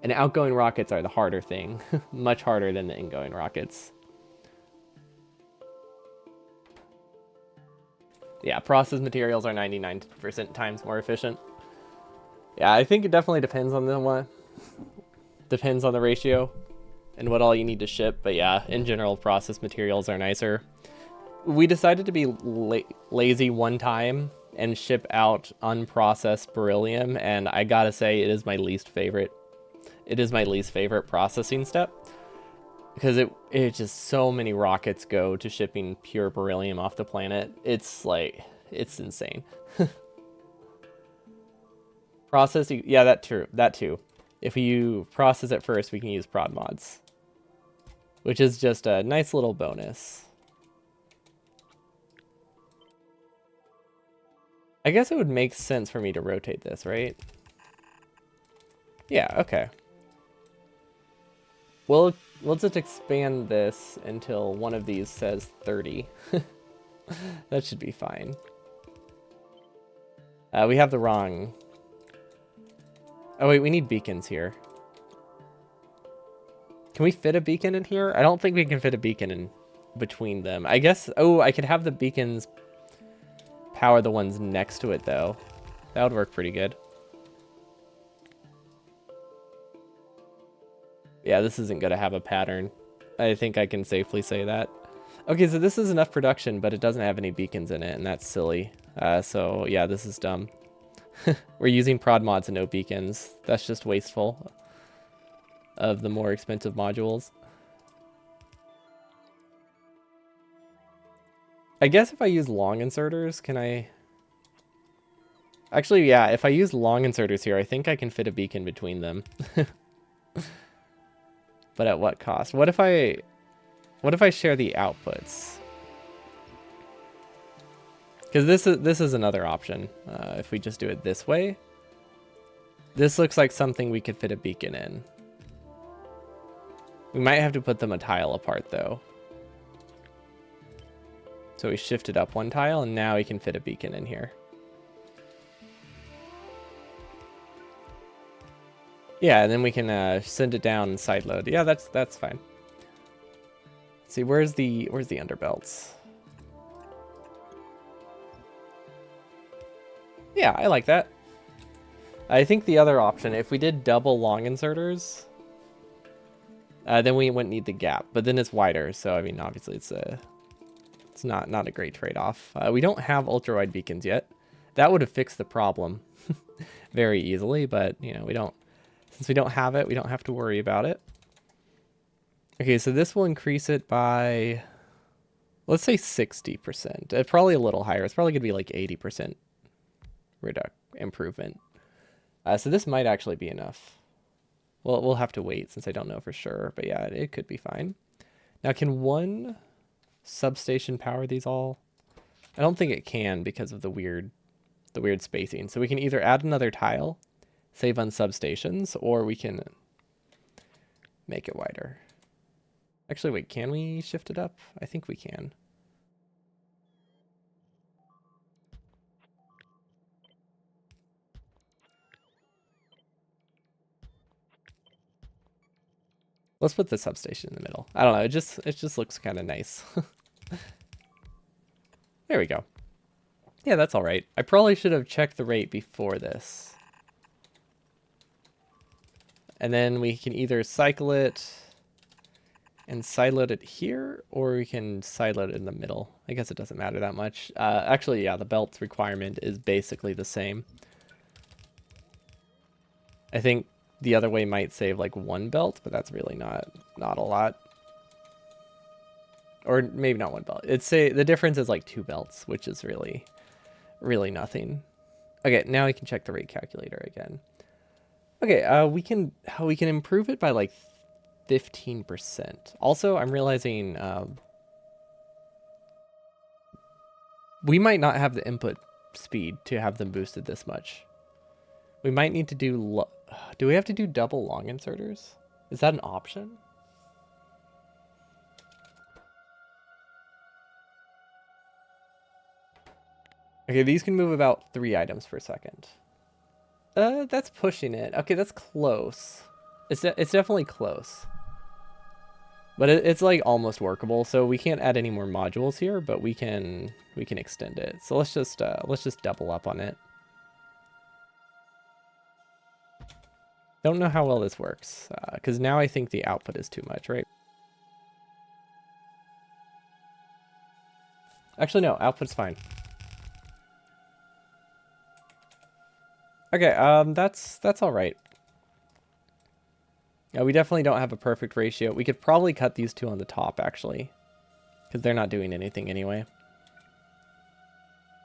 And outgoing rockets are the harder thing, much harder than the ingoing rockets. Yeah, processed materials are 99% times more efficient. Yeah, I think it definitely depends on the one. Depends on the ratio and what all you need to ship. But yeah, in general, processed materials are nicer. We decided to be lazy one time and ship out unprocessed beryllium, and I gotta say, it is my least favorite. It is my least favorite processing step. Because it just so many rockets go to shipping pure beryllium off the planet. It's like, it's insane. Processing, yeah, that too. If you process it first, we can use prod mods, which is just a nice little bonus. I guess it would make sense for me to rotate this, right? Yeah, okay. We'll just expand this until one of these says 30. That should be fine. We have the wrong... Oh wait, we need beacons here. Can we fit a beacon in here? I don't think we can fit a beacon in between them. I guess... Oh, I could have the beacons power the ones next to it, though. That would work pretty good. Yeah, this isn't going to have a pattern. I think I can safely say that. Okay, so this is enough production, but it doesn't have any beacons in it, and that's silly. So yeah, this is dumb. We're using prod mods and no beacons. That's just wasteful of the more expensive modules. I guess if I use long inserters, can I... Actually, yeah, if I use long inserters here, I think I can fit a beacon between them. But at what cost? What if I share the outputs? Because this is another option. If we just do it this way, this looks like something we could fit a beacon in. We might have to put them a tile apart though. So we shifted up one tile, and now we can fit a beacon in here. Yeah, and then we can send it down and sideload. Yeah, that's fine. Let's see, where's the underbelts? Yeah, I like that. I think the other option, if we did double long inserters, then we wouldn't need the gap, but then it's wider. So I mean, obviously it's not a great trade-off. We don't have ultra-wide beacons yet. That would have fixed the problem very easily, but you know, since we don't have it, we don't have to worry about it. Okay, so this will increase it by, let's say 60%. Probably a little higher. It's probably gonna be like 80% improvement. So this might actually be enough. Well, we'll have to wait since I don't know for sure, but yeah, it could be fine. Now, can one substation power these all? I don't think it can because of the weird spacing. So we can either add another tile, save on substations, or we can make it wider. Actually, wait, can we shift it up? I think we can. Let's put the substation in the middle. I don't know, it just looks kind of nice. There we go. Yeah, that's all right. I probably should have checked the rate before this. And then we can either cycle it and sideload it here, or we can sideload it in the middle. I guess it doesn't matter that much. Actually, yeah, the belt requirement is basically the same. I think the other way might save like one belt, but that's really not a lot. Or maybe not one belt. The difference is like 2 belts, which is really nothing. Okay, now we can check the rate calculator again. Okay, we can improve it by like 15%. Also, I'm realizing we might not have the input speed to have them boosted this much. We might need to do we have to do double long inserters? Is that an option? Okay, these can move about 3 items per second. That's pushing it. Okay, that's close. It's definitely close. But it's like almost workable, so we can't add any more modules here, but we can extend it. So let's just double up on it. Don't know how well this works, because now I think the output is too much, right? Actually, no, output's fine. Okay, that's all right. Yeah, we definitely don't have a perfect ratio. We could probably cut these 2 on the top, actually, because they're not doing anything anyway.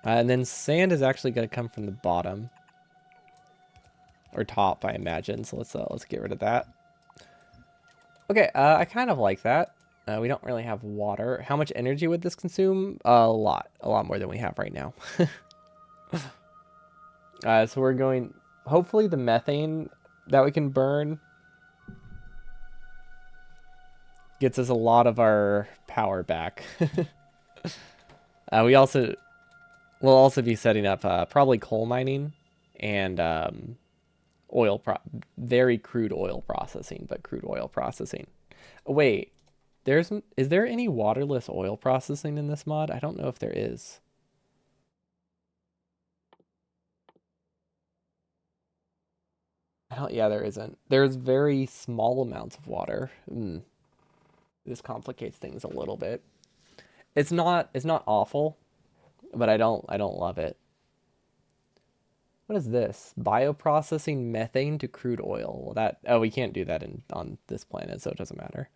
And then sand is actually going to come from the bottom. Or top, I imagine. So let's get rid of that. Okay, I kind of like that. We don't really have water. How much energy would this consume? A lot more than we have right now. So we're going, hopefully the methane that we can burn gets us a lot of our power back. We'll also be setting up probably coal mining and very crude oil processing, but crude oil processing. Wait, is there any waterless oil processing in this mod? I don't know if there is. Yeah, there isn't. There's very small amounts of water. This complicates things a little bit. It's not awful, but I don't love it. What is this? Bioprocessing methane to crude oil. We can't do that on this planet, so it doesn't matter.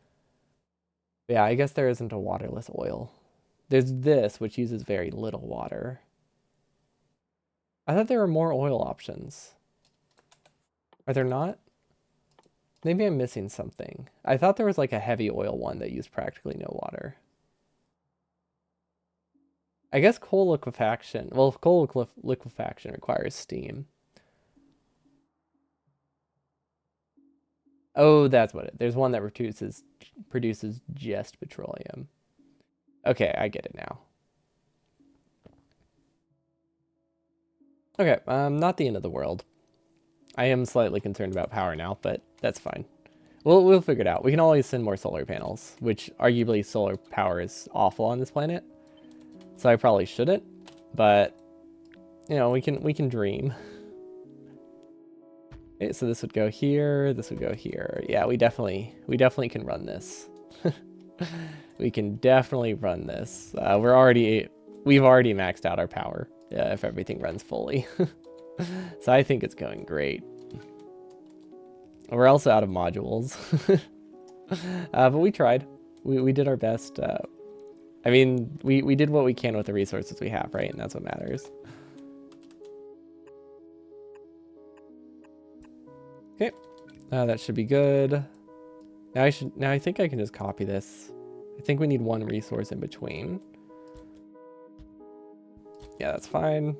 Yeah, I guess there isn't a waterless oil. There's this, which uses very little water. I thought there were more oil options. Are there not? Maybe I'm missing something. I thought there was like a heavy oil one that used practically no water. I guess coal liquefaction. Well, coal liquefaction requires steam. Oh, that's what there's one that produces just petroleum. Okay, I get it now. Okay, not the end of the world. I am slightly concerned about power now, but that's fine. We'll figure it out. We can always send more solar panels, which arguably solar power is awful on this planet. So I probably shouldn't, but you know, we can dream. Okay, so this would go here, this would go here. Yeah, we definitely can run this. We can definitely run this. We've already maxed out our power if everything runs fully. So I think it's going great. We're also out of modules. But we tried. We did our best. I mean, we did what we can with the resources we have, right? And that's what matters. Okay. That should be good. Now I think I can just copy this. I think we need one resource in between. Yeah, that's fine.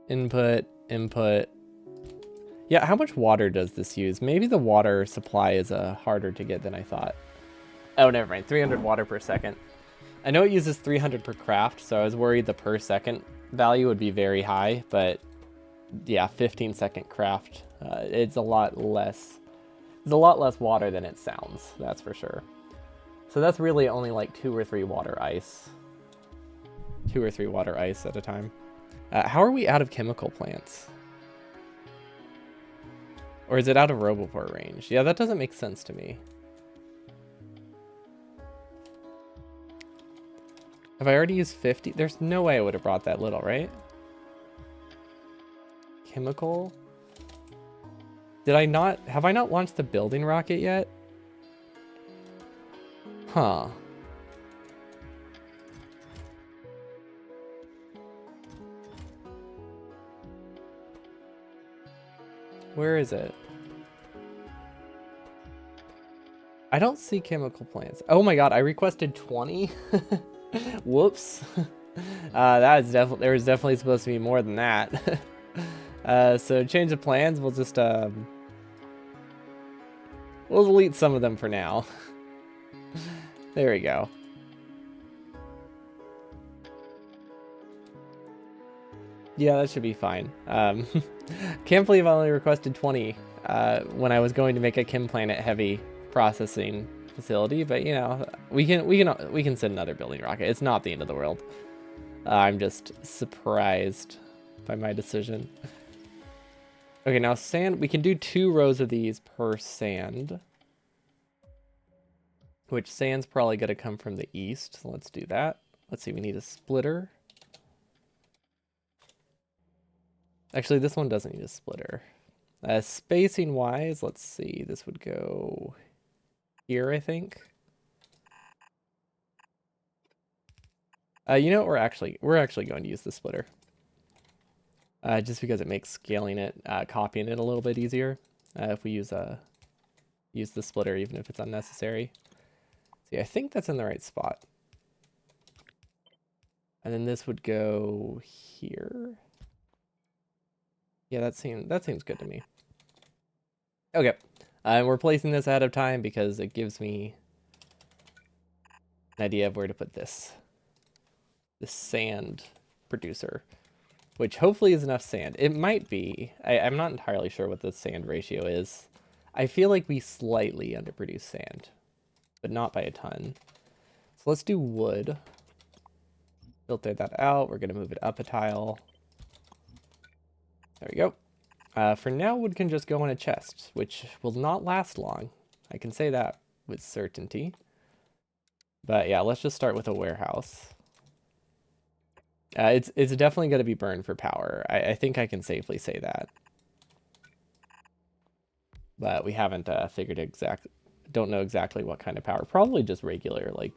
Input, input. Yeah, how much water does this use? Maybe the water supply is harder to get than I thought. Oh, never mind. 300 water per second. I know it uses 300 per craft, so I was worried the per second value would be very high, but yeah, 15-second craft. It's a lot less. It's a lot less water than it sounds. That's for sure. So that's really only like 2 or 3 water ice. 2 or 3 water ice at a time. How are we out of chemical plants? Or is it out of Roboport range? Yeah, that doesn't make sense to me. Have I already used 50? There's no way I would have brought that little, right? Chemical? Have I not launched the building rocket yet? Huh. Where is it? I don't see chemical plants. Oh my god, I requested 20? Whoops. There was definitely supposed to be more than that. So change of plans, we'll just we'll delete some of them for now. There we go. Yeah, that should be fine. Can't believe I only requested 20 when I was going to make a Chem Planet heavy processing facility, but you know, we can send another building rocket. It's not the end of the world. I'm just surprised by my decision. Okay, now sand, we can do 2 rows of these per sand. Which sand's probably gonna come from the east, so let's do that. Let's see, we need a splitter. Actually, this one doesn't need a splitter. Spacing wise, let's see, this would go here, I think. You know what, we're actually going to use the splitter. Just because it makes scaling it, copying it a little bit easier. If we use the splitter, even if it's unnecessary. See, I think that's in the right spot. And then this would go here. Yeah, that seems good to me. Okay, we're placing this ahead of time because it gives me an idea of where to put this sand producer, which hopefully is enough sand. It might be. I'm not entirely sure what the sand ratio is. I feel like we slightly underproduce sand, but not by a ton. So let's do wood. Filter that out. We're going to move it up a tile. There we go. For now, wood can just go in a chest, which will not last long. I can say that with certainty. But yeah, let's just start with a warehouse. It's definitely going to be burned for power. I think I can safely say that. But we haven't don't know exactly what kind of power. Probably just regular, like,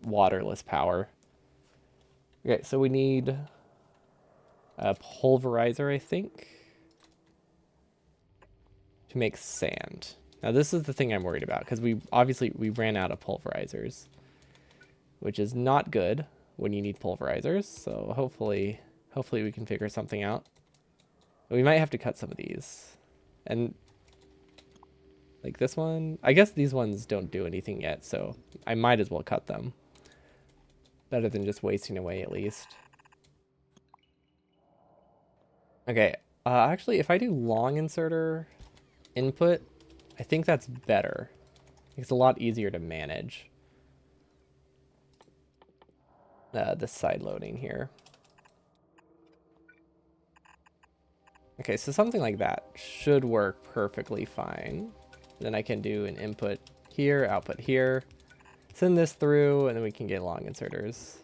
waterless power. Okay, so we need a pulverizer, I think, to make sand. Now this is the thing I'm worried about, because we ran out of pulverizers, which is not good when you need pulverizers. So hopefully we can figure something out. We might have to cut some of these. And like this one, I guess these ones don't do anything yet, so I might as well cut them. Better than just wasting away, at least. Okay, actually, if I do long inserter input, I think that's better. It's a lot easier to manage the side loading here. Okay, so something like that should work perfectly fine. Then I can do an input here, output here, send this through, and then we can get long inserters.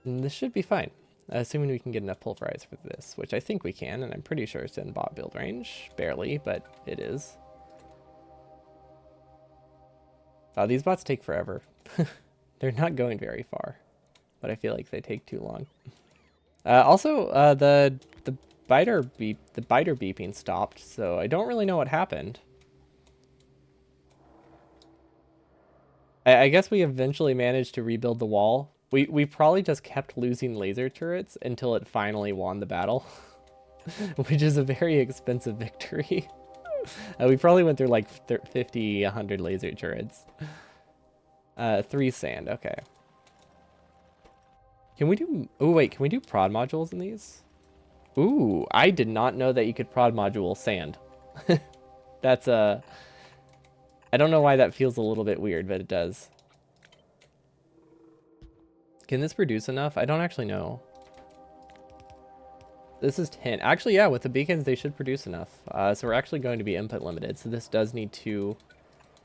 And this should be fine, assuming we can get enough pulverize for this, which I think we can, and I'm pretty sure it's in bot build range. Barely, but it is. Oh, these bots take forever. They're not going very far, but I feel like they take too long. The biter beeping stopped, so I don't really know what happened. I guess we eventually managed to rebuild the wall. We probably just kept losing laser turrets until it finally won the battle, which is a very expensive victory. We probably went through like 50, 100 laser turrets. 3 sand, okay. Can we do... Oh, wait, can we do prod modules in these? Ooh, I did not know that you could prod module sand. That's I don't know why that feels a little bit weird, but it does. Can this produce enough? I don't actually know. This is 10. Actually, yeah, with the beacons, they should produce enough. So we're actually going to be input limited. So this does need 2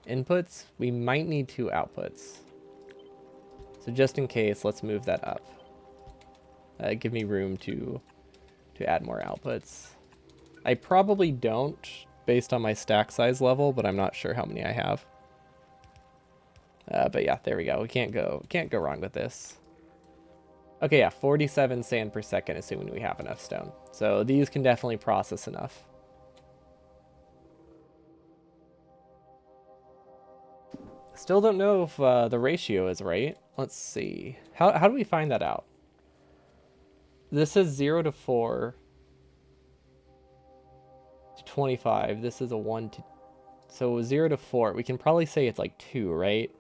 inputs. We might need 2 outputs. So just in case, let's move that up. Give me room to add more outputs. I probably don't, based on my stack size level, but I'm not sure how many I have. But yeah, there we go. We can't go wrong with this. Okay, yeah, 47 sand per second, assuming we have enough stone. So these can definitely process enough. Still don't know if the ratio is right. Let's see. How do we find that out? This is 0 to 4 to 25. This is a 1 to... So 0 to 4. We can probably say it's like 2, right?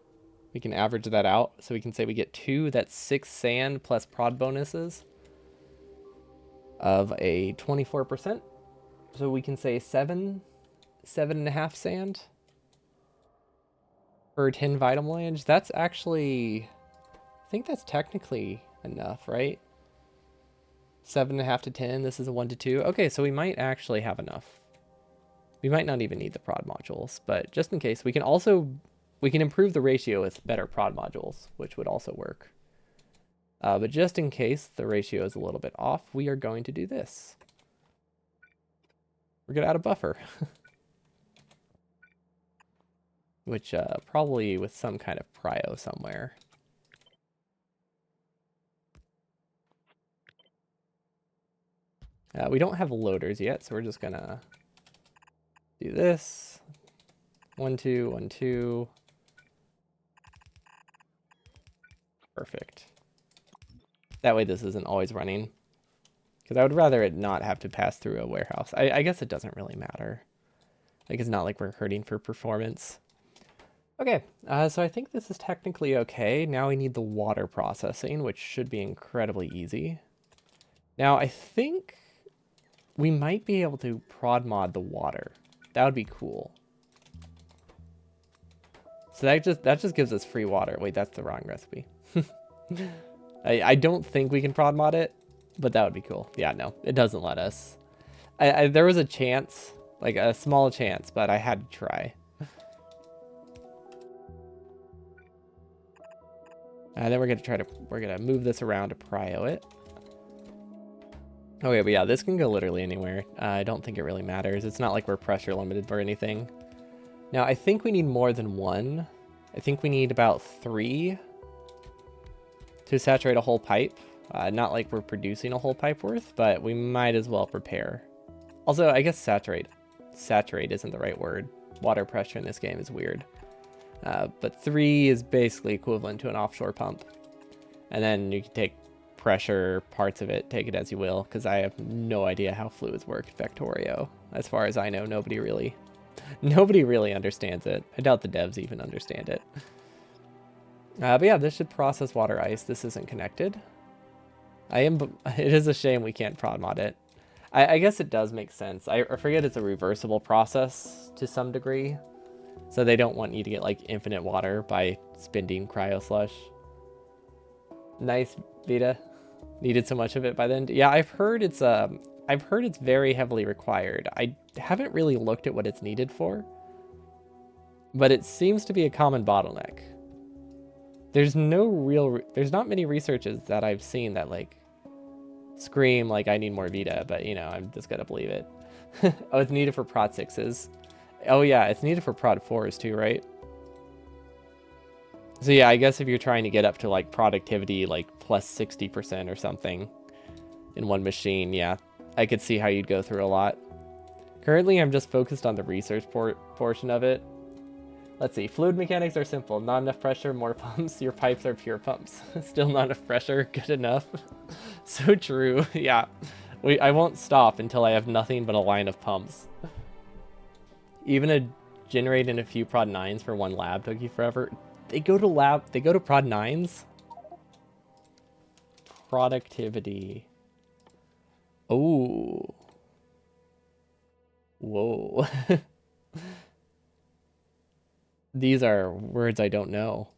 We can average that out. So we can say we get 2. That's 6 sand plus prod bonuses of a 24%. So we can say 7.5 sand per 10 vitamin. That's actually... I think that's technically enough, right? 7.5 to 10. This is a 1 to 2. Okay, so we might actually have enough. We might not even need the prod modules, but just in case, we can improve the ratio with better prod modules, which would also work. But just in case the ratio is a little bit off, we are going to do this. We're going to add a buffer. Which probably with some kind of prio somewhere. We don't have loaders yet, so we're just going to do this. 1, 2, 1, 2. Perfect. That way this isn't always running. Because I would rather it not have to pass through a warehouse. I guess it doesn't really matter. Like, it's not like we're hurting for performance. Okay, so I think this is technically okay. Now we need the water processing, which should be incredibly easy. Now, I think we might be able to prod mod the water. That would be cool. So that just gives us free water. Wait, that's the wrong recipe. I don't think we can prod mod it, but that would be cool. Yeah, no, it doesn't let us. There was a chance, like a small chance, but I had to try. And then we're gonna move this around to prio it. Okay, but yeah, this can go literally anywhere. I don't think it really matters. It's not like we're pressure limited or anything. Now, I think we need more than 1. I think we need about 3 to saturate a whole pipe. Not like we're producing a whole pipe worth, but we might as well prepare. Also, I guess saturate isn't the right word. Water pressure in this game is weird. But 3 is basically equivalent to an offshore pump. And then you can take pressure parts of it, take it as you will, because I have no idea how fluids work in Factorio. As far as I know, nobody really understands it. I doubt the devs even understand it. But yeah, this should process water ice. This isn't connected. It is a shame we can't prod mod it. I guess it does make sense. I forget it's a reversible process to some degree. So they don't want you to get like infinite water by spending cryo slush. Nice, Vita. Needed so much of it by then. Yeah, I've heard it's I've heard it's very heavily required. I haven't really looked at what it's needed for, but it seems to be a common bottleneck. There's not many researches that I've seen that like scream like I need more Vita, but you know, I'm just gonna believe it. Oh, it's needed for prod 6s. Oh yeah, it's needed for prod 4s too, right? So yeah, I guess if you're trying to get up to like productivity like plus 60% or something in one machine, yeah, I could see how you'd go through a lot. Currently, I'm just focused on the research portion of it. Let's see, fluid mechanics are simple. Not enough pressure, more pumps. Your pipes are pure pumps. Still not enough pressure, good enough. So true, yeah. I won't stop until I have nothing but a line of pumps. Even generating a few prod 9s for one lab took you forever. They go to prod 9s? Productivity. Oh. Whoa. These are words I don't know.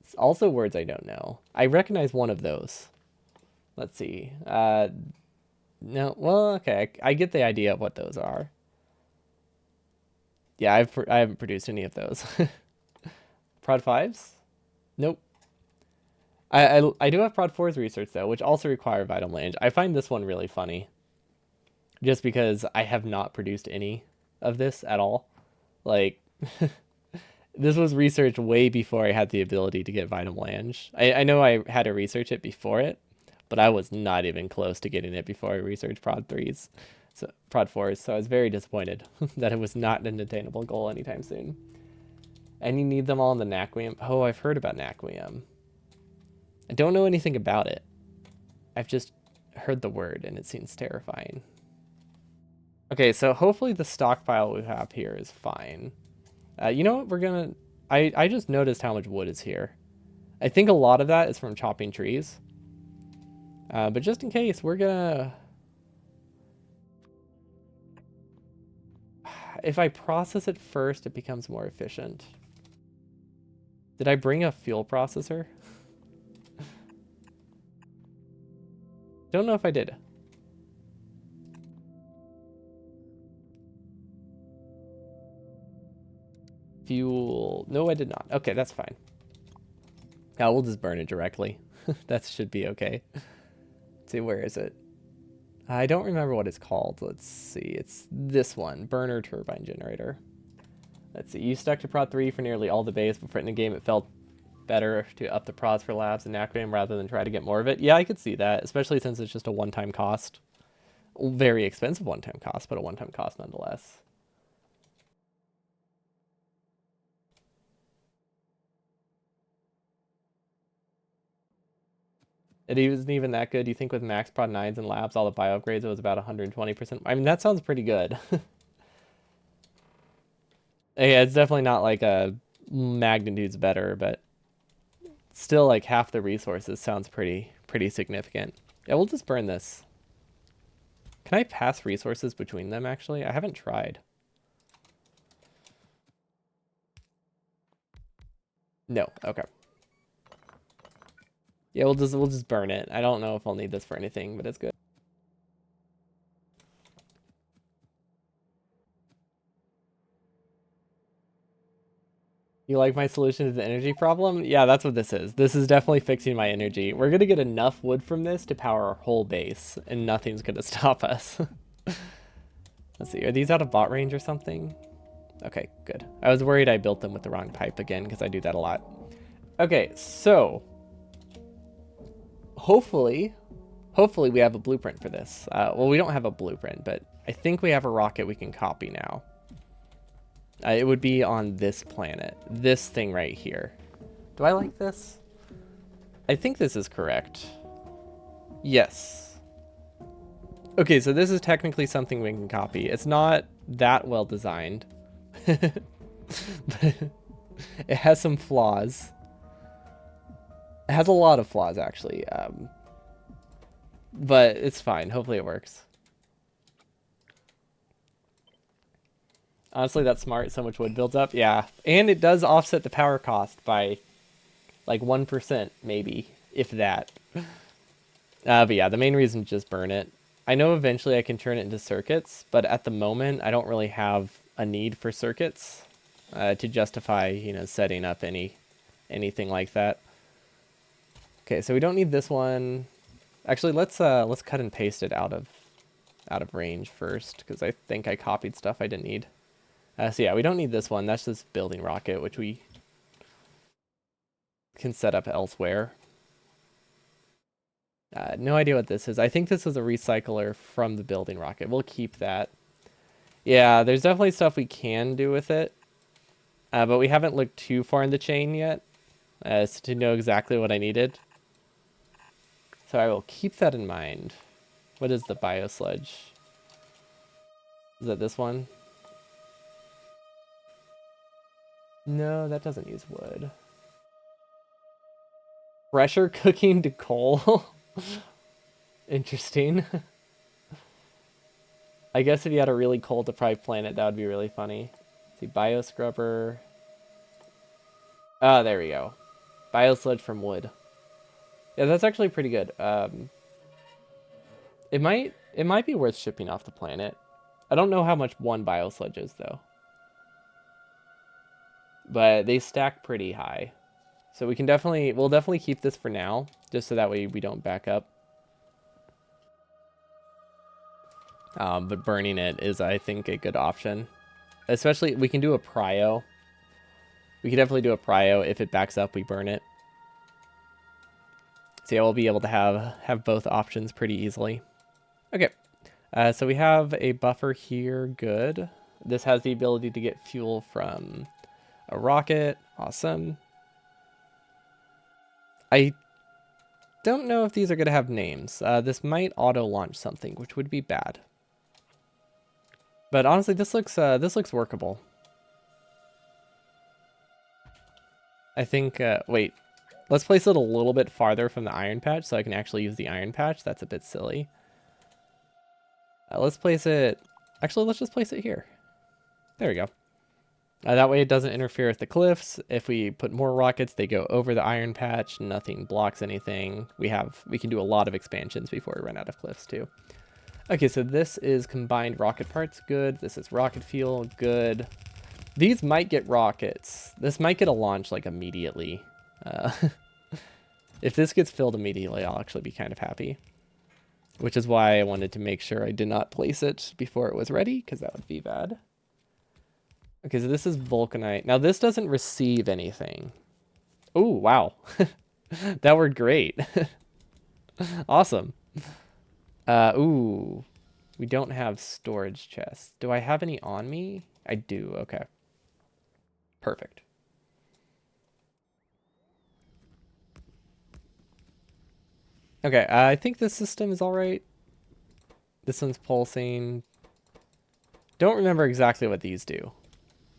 It's also words I don't know. I recognize one of those. Let's see. No, well, okay. I get the idea of what those are. Yeah, I haven't produced any of those. Prod 5s? Nope. I do have Prod 4's research, though, which also require Vital Lange. I find this one really funny. Just because I have not produced any of this at all. Like, this was researched way before I had the ability to get Vital Lange. I know I had to research it before it, but I was not even close to getting it before I researched Prod 3s. So, Prod 4s, so I was very disappointed that it was not an attainable goal anytime soon. And you need them all in the Naquium. Oh, I've heard about Naquium. I don't know anything about it. I've just heard the word and it seems terrifying. Okay, so hopefully the stockpile we have here is fine. You know what, I just noticed how much wood is here. I think a lot of that is from chopping trees. But just in case, we're gonna... If I process it first, it becomes more efficient. Did I bring a fuel processor? Don't know if I did. Fuel. No, I did not. Okay, that's fine. We'll just burn it directly. That should be okay. Let's see, where is it? I don't remember what it's called. Let's see. It's this one. Burner turbine generator. Let's see. You stuck to Prod 3 for nearly all the base, but in the game it felt better to up the prods for labs and Naquium rather than try to get more of it. Yeah, I could see that, especially since it's just a one-time cost. Very expensive one-time cost, but a one-time cost nonetheless. It isn't even that good. You think with max prod 9s and labs, all the bio upgrades, it was about 120%. I mean, that sounds pretty good. Yeah, it's definitely not like a magnitudes better, but still like half the resources sounds pretty significant. Yeah, we'll just burn this. Can I pass resources between them, actually? I haven't tried. No, okay. Yeah, we'll just burn it. I don't know if I'll need this for anything, but it's good. You like my solution to the energy problem? Yeah, that's what this is. This is definitely fixing my energy. We're gonna get enough wood from this to power our whole base, and nothing's gonna stop us. Let's see, are these out of bot range or something? Okay, good. I was worried I built them with the wrong pipe again, because I do that a lot. Okay, so... Hopefully we have a blueprint for this. Well, we don't have a blueprint, but I think we have a rocket we can copy now. It would be on this planet. This thing right here. Do I like this? I think this is correct. Yes. Okay, so this is technically something we can copy. It's not that well designed. But it has some flaws. It has a lot of flaws, actually. But it's fine. Hopefully it works. Honestly, that's smart. So much wood builds up. Yeah. And it does offset the power cost by like 1%, maybe, if that. But yeah, the main reason is just burn it. I know eventually I can turn it into circuits, but at the moment I don't really have a need for circuits to justify, setting up anything like that. Okay, so we don't need this one. Actually, let's cut and paste it out of range first, because I think I copied stuff I didn't need. So yeah, we don't need this one. That's this building rocket, which we can set up elsewhere. No idea what this is. I think this is a recycler from the building rocket. We'll keep that. Yeah, there's definitely stuff we can do with it, but we haven't looked too far in the chain yet to know exactly what I needed. So I will keep that in mind. What is the biosludge? Is that this one? No, that doesn't use wood. Pressure cooking to coal? Interesting. I guess if you had a really coal deprived planet, that would be really funny. Let's see, bioscrubber. Oh, there we go. Biosludge from wood. Yeah, that's actually pretty good. It might be worth shipping off the planet. I don't know how much one biosludge is though, but they stack pretty high. So we'll definitely keep this for now, just so that way we don't back up. But burning it is, I think, a good option. Especially, we can do a prio. We can definitely do a prio. If it backs up, we burn it. So yeah, we'll be able to have both options pretty easily. Okay, so we have a buffer here. Good. This has the ability to get fuel from a rocket. Awesome. I don't know if these are going to have names. This might auto-launch something, which would be bad. But honestly, this looks workable. I think, wait, let's place it a little bit farther from the iron patch so I can actually use the iron patch. That's a bit silly. Let's place it, actually, let's just place it here. There we go. That way it doesn't interfere with the cliffs. If we put more rockets, they go over the iron patch. Nothing blocks anything. We can do a lot of expansions before we run out of cliffs too. Okay, so this is combined rocket parts. Good. This is rocket fuel. Good. These might get rockets. This might get a launch like immediately. If this gets filled immediately, I'll actually be kind of happy. Which is why I wanted to make sure I did not place it before it was ready, because that would be bad. Okay, so this is vulcanite. Now this doesn't receive anything. Oh, wow. That worked great. Awesome. Ooh. We don't have storage chests. Do I have any on me? I do, okay. Perfect. Okay, I think this system is all right. This one's pulsing. Don't remember exactly what these do.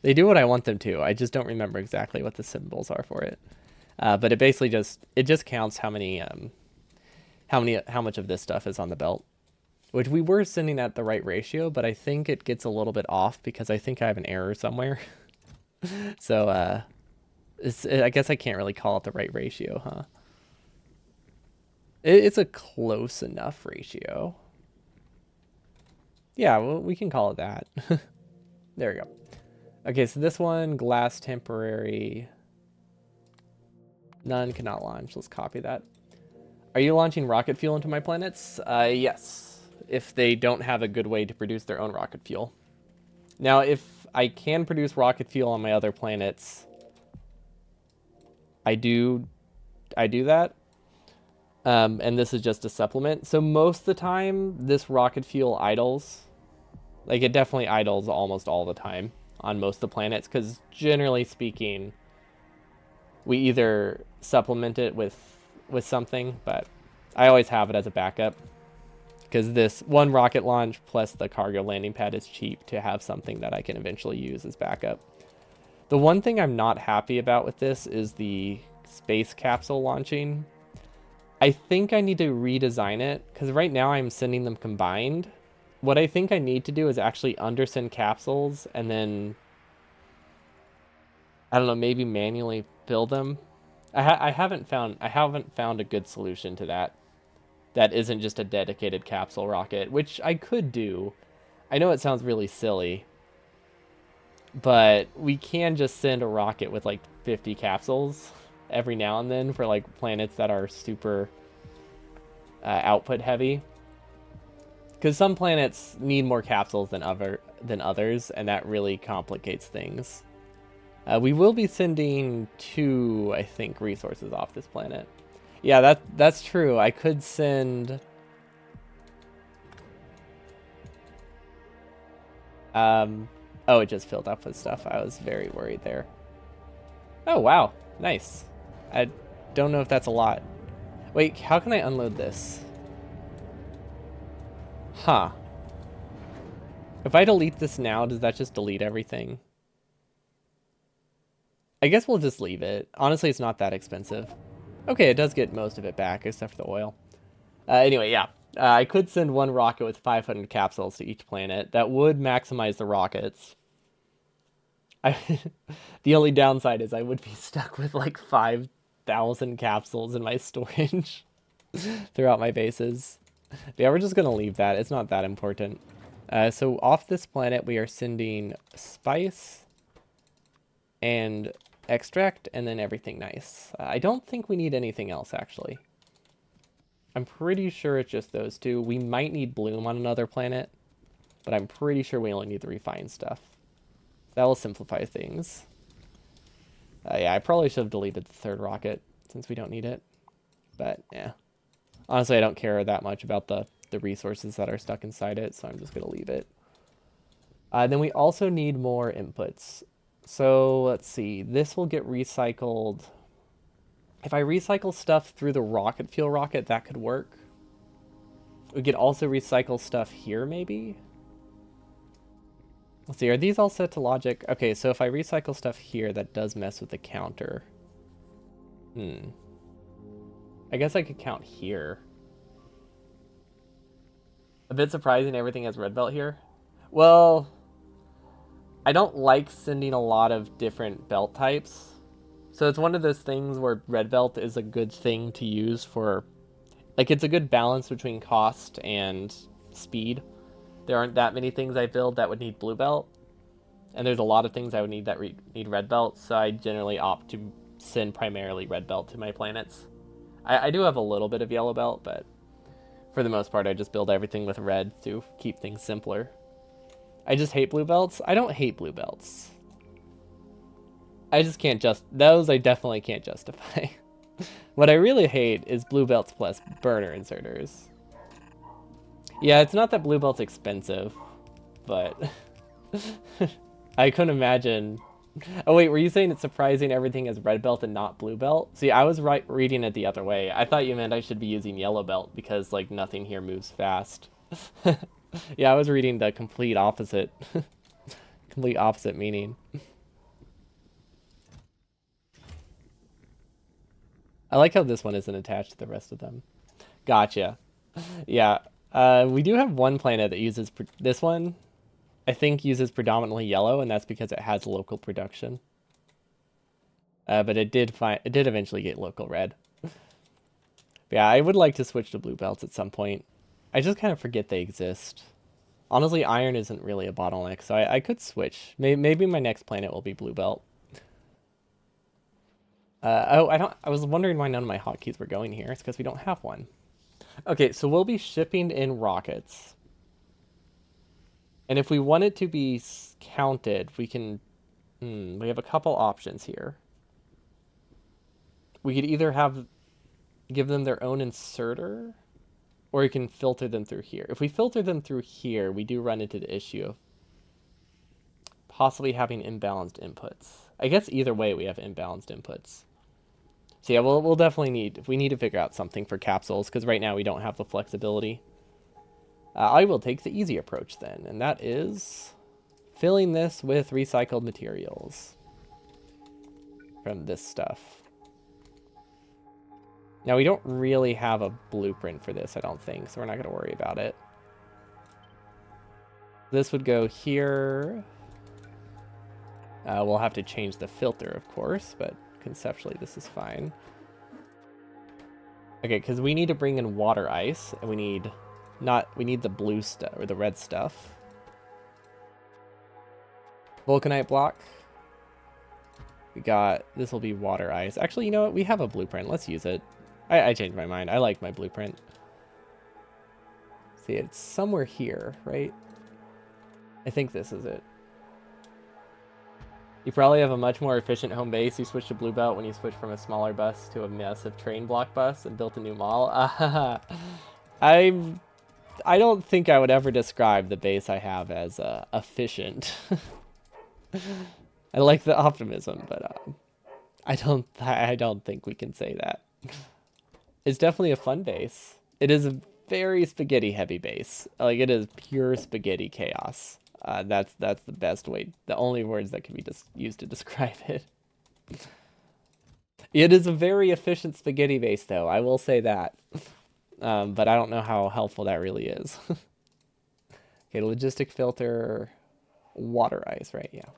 They do what I want them to. I just don't remember exactly what the symbols are for it. But it basically just counts how much of this stuff is on the belt, which we were sending at the right ratio, but I think it gets a little bit off because I think I have an error somewhere. So I guess I can't really call it the right ratio, huh? It's a close enough ratio. Yeah, well, we can call it that. There we go. Okay, so this one, glass temporary. None cannot launch. Let's copy that. Are you launching rocket fuel into my planets? Yes. If they don't have a good way to produce their own rocket fuel. Now, if I can produce rocket fuel on my other planets, I do that. And this is just a supplement. So most of the time, this rocket fuel idles. Like, it definitely idles almost all the time on most of the planets, because generally speaking, we either supplement it with something, but I always have it as a backup, because this one rocket launch plus the cargo landing pad is cheap to have something that I can eventually use as backup. The one thing I'm not happy about with this is the space capsule launching. I think I need to redesign it, because right now I'm sending them combined. What I think I need to do is actually undersend capsules and then, I don't know, maybe manually fill them. I haven't found a good solution to that. that isn't just a dedicated capsule rocket, which I could do. I know it sounds really silly, but we can just send a rocket with like 50 capsules every now and then for like planets that are super output heavy. Because some planets need more capsules than others, and that really complicates things. We will be sending 2, I think, resources off this planet. Yeah, that's true. I could send... oh, it just filled up with stuff. I was very worried there. Oh, wow. Nice. I don't know if that's a lot. Wait, how can I unload this? Huh. If I delete this now, does that just delete everything? I guess we'll just leave it. Honestly, it's not that expensive. Okay, it does get most of it back, except for the oil. Anyway, yeah. I could send one rocket with 500 capsules to each planet. That would maximize the rockets. The only downside is I would be stuck with like 5,000 capsules in my storage throughout my bases. But yeah, we're just going to leave that. It's not that important. So off this planet, we are sending spice and extract and then everything nice. I don't think we need anything else, actually. I'm pretty sure it's just those two. We might need bloom on another planet, but I'm pretty sure we only need the refined stuff. That will simplify things. Yeah, I probably should have deleted the third rocket since we don't need it. But, yeah. Honestly, I don't care that much about the resources that are stuck inside it, so I'm just going to leave it. Then we also need more inputs. So, let's see. This will get recycled. If I recycle stuff through the rocket fuel rocket, that could work. We could also recycle stuff here, maybe? Let's see, are these all set to logic? Okay, so if I recycle stuff here, that does mess with the counter. I guess I could count here. A bit surprising everything has red belt here. Well, I don't like sending a lot of different belt types. So it's one of those things where red belt is a good thing to use for... Like, it's a good balance between cost and speed. There aren't that many things I build that would need blue belt. And there's a lot of things I would need that need red belt, so I generally opt to send primarily red belt to my planets. I do have a little bit of yellow belt, but for the most part I just build everything with red to keep things simpler. I just hate blue belts. I don't hate blue belts. I just can't those I definitely can't justify. What I really hate is blue belts plus burner inserters. Yeah, it's not that blue belt's expensive, but I couldn't imagine. Oh wait, were you saying it's surprising everything is red belt and not blue belt? See, I was reading it the other way. I thought you meant I should be using yellow belt because like nothing here moves fast. Yeah, I was reading the complete opposite. Complete opposite meaning. I like how this one isn't attached to the rest of them. Gotcha. Yeah. We do have one planet that uses this one. I think uses predominantly yellow, and that's because it has local production. But it did eventually get local red. Yeah, I would like to switch to blue belts at some point. I just kind of forget they exist. Honestly, iron isn't really a bottleneck, so I could switch. Maybe my next planet will be blue belt. Oh, I was wondering why none of my hotkeys were going here. It's because we don't have one. Okay, so we'll be shipping in rockets. And if we want it to be counted, we can... we have a couple options here. We could either give them their own inserter, or you can filter them through here. If we filter them through here, we do run into the issue of possibly having imbalanced inputs. I guess either way we have imbalanced inputs. So yeah, we'll definitely we need to figure out something for capsules, because right now we don't have the flexibility. I will take the easy approach then, and that is filling this with recycled materials from this stuff. Now, we don't really have a blueprint for this, I don't think, so we're not going to worry about it. This would go here. We'll have to change the filter, of course, but conceptually this is fine. Okay, because we need to bring in water ice, and we need the blue stuff or the red stuff. Vulcanite block. We got, this will be water ice. Actually, you know what? We have a blueprint. Let's use it. I changed my mind. I like my blueprint. See, it's somewhere here, right? I think this is it. You probably have a much more efficient home base. You switched to Blue Belt when you switched from a smaller bus to a massive train block bus and built a new mall. I don't think I would ever describe the base I have as efficient. I like the optimism, but I don't think we can say that. It's definitely a fun base. It is a very spaghetti heavy base. Like, it is pure spaghetti chaos. That's the best way, the only words that can be used to describe it. It is a very efficient spaghetti base, though. I will say that. But I don't know how helpful that really is. Okay, logistic filter, water ice, right? Yeah.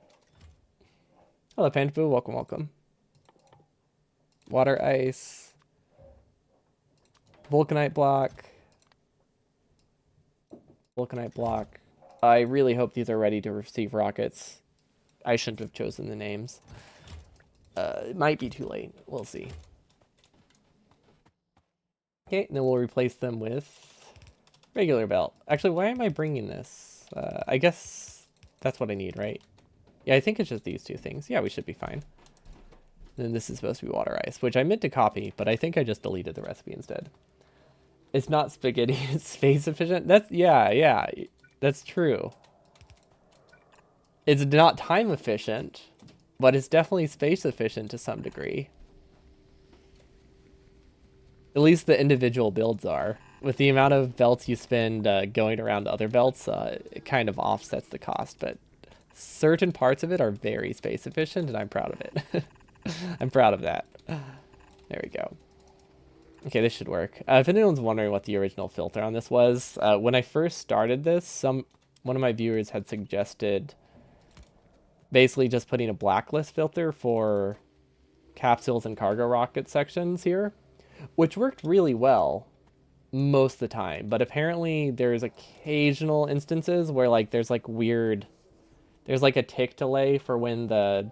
Hello, Pantaboo. Welcome, welcome. Water ice, vulcanite block, vulcanite block. I really hope these are ready to receive rockets. I shouldn't have chosen the names. It might be too late. We'll see. Okay, and then we'll replace them with regular belt. Actually, why am I bringing this? I guess that's what I need, right? Yeah, I think it's just these two things. Yeah, we should be fine. Then this is supposed to be water ice, which I meant to copy, but I think I just deleted the recipe instead. It's not spaghetti, it's space efficient. Yeah, that's true. It's not time efficient, but it's definitely space efficient to some degree. At least the individual builds are. With the amount of belts you spend going around other belts, it kind of offsets the cost, but certain parts of it are very space efficient, and I'm proud of it. I'm proud of that. There we go. Okay, this should work. If anyone's wondering what the original filter on this was, when I first started this, one of my viewers had suggested basically just putting a blacklist filter for capsules and cargo rocket sections here, which worked really well most of the time. But apparently there's occasional instances where like there's like a tick delay for when the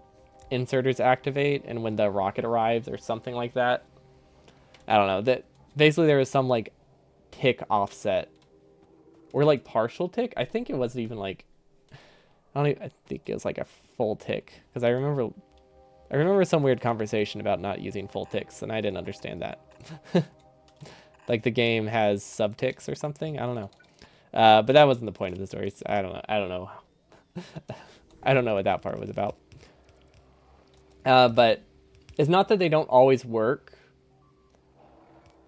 inserters activate and when the rocket arrives or something like that. I don't know. That basically there was some like tick offset or like partial tick. I think it wasn't even like I think it was like a full tick, because I remember some weird conversation about not using full ticks, and I didn't understand that. Like the game has subticks or something. I don't know. But that wasn't the point of the story. I don't know. I don't know what that part was about. But it's not that they don't always work.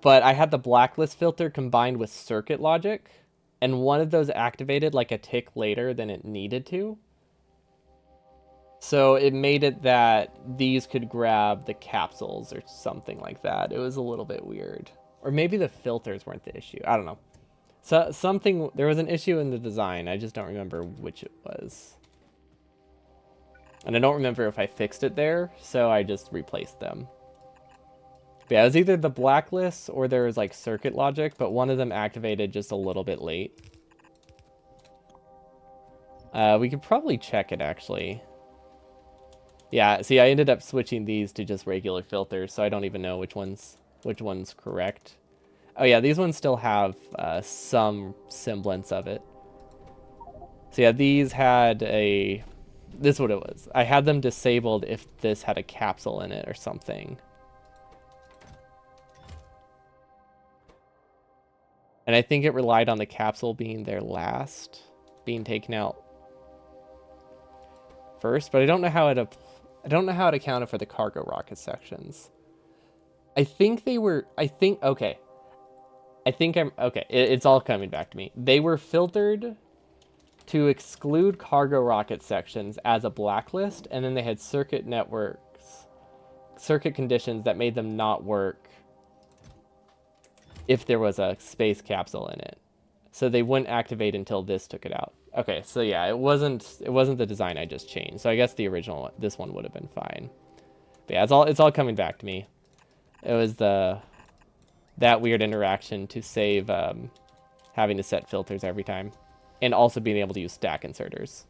But I had the blacklist filter combined with circuit logic, and one of those activated like a tick later than it needed to. So it made it that these could grab the capsules or something like that. It was a little bit weird. Or maybe the filters weren't the issue. I don't know. So there was an issue in the design. I just don't remember which it was. And I don't remember if I fixed it there, so I just replaced them. But yeah, it was either the blacklist or there was like circuit logic, but one of them activated just a little bit late. We could probably check it actually. Yeah, see, I ended up switching these to just regular filters, so I don't even know which one's correct. Oh yeah, these ones still have some semblance of it. So yeah, these had this is what it was. I had them disabled if this had a capsule in it or something. And I think it relied on the capsule being there last, being taken out first, but I don't know how it accounted for the cargo rocket sections. Okay. It's all coming back to me. They were filtered to exclude cargo rocket sections as a blacklist, and then they had circuit conditions that made them not work if there was a space capsule in it. So they wouldn't activate until this took it out. Okay, so yeah, it wasn't the design I just changed. So I guess the original one, this one would have been fine. But yeah, it's all coming back to me. It was the that weird interaction to save having to set filters every time. And also being able to use stack inserters.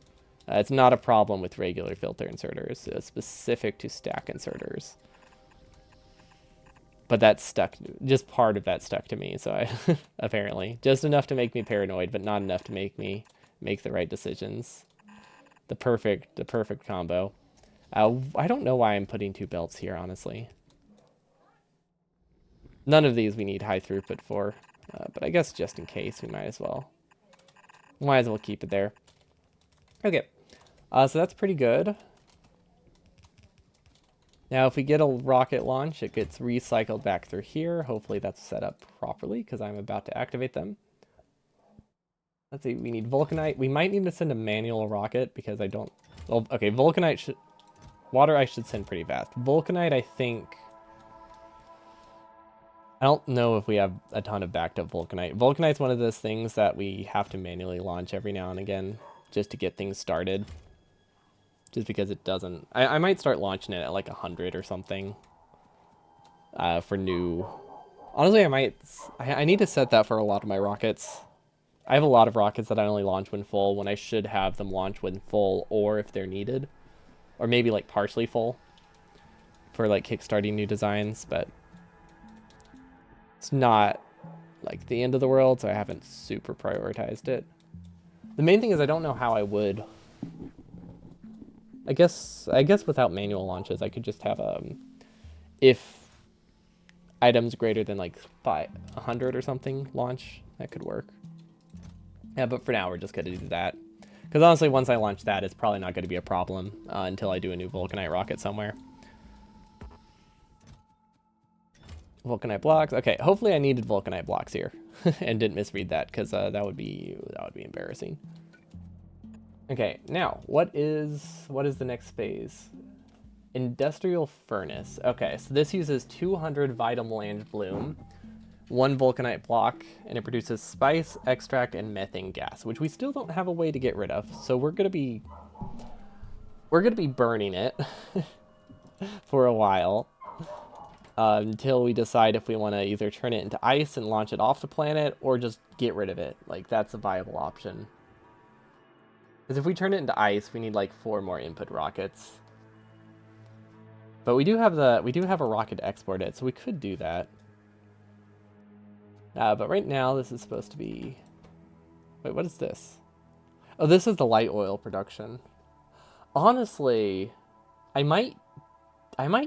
It's not a problem with regular filter inserters. It's specific to stack inserters. But that stuck, just part of that stuck to me, so I, apparently. Just enough to make me paranoid, but not enough to make me make the right decisions. The perfect combo. I don't know why I'm putting 2 belts here, honestly. None of these we need high throughput for, but I guess just in case, we might as well. Might as well keep it there. Okay, so that's pretty good. Now, if we get a rocket launch, it gets recycled back through here. Hopefully that's set up properly, because I'm about to activate them. Let's see, we need vulcanite. We might need to send a manual rocket, because I don't... Well, okay, vulcanite should... Water ice should send pretty fast. Vulcanite, I think... I don't know if we have a ton of backed up vulcanite. Vulcanite's one of those things that we have to manually launch every now and again, just to get things started. Just because it doesn't... I might start launching it at like 100 or something. For new... Honestly, I need to set that for a lot of my rockets. I have a lot of rockets that I only launch when full, when I should have them launch when full, or if they're needed. Or maybe like partially full. For like kickstarting new designs, but... It's not like the end of the world, so I haven't super prioritized it. The main thing is I don't know how I would... I guess without manual launches, I could just have if items greater than like 100 or something launch, that could work. Yeah, but for now we're just gonna do that, because honestly, once I launch that, it's probably not going to be a problem until I do a new vulcanite rocket somewhere. Vulcanite blocks. Okay, hopefully I needed vulcanite blocks here and didn't misread that, because that would be embarrassing. Okay, now what is the next phase? Industrial furnace. Okay, so this uses 200 vital melange bloom, 1 vulcanite block, and it produces spice, extract, and methane gas, which we still don't have a way to get rid of. So we're gonna be burning it for a while until we decide if we want to either turn it into ice and launch it off the planet, or just get rid of it. Like, that's a viable option. Because if we turn it into ice, we need like 4 more input rockets. But we do have a rocket to export it, so we could do that. But right now, this is supposed to be... Wait, what is this? Oh, this is the light oil production. Honestly, I might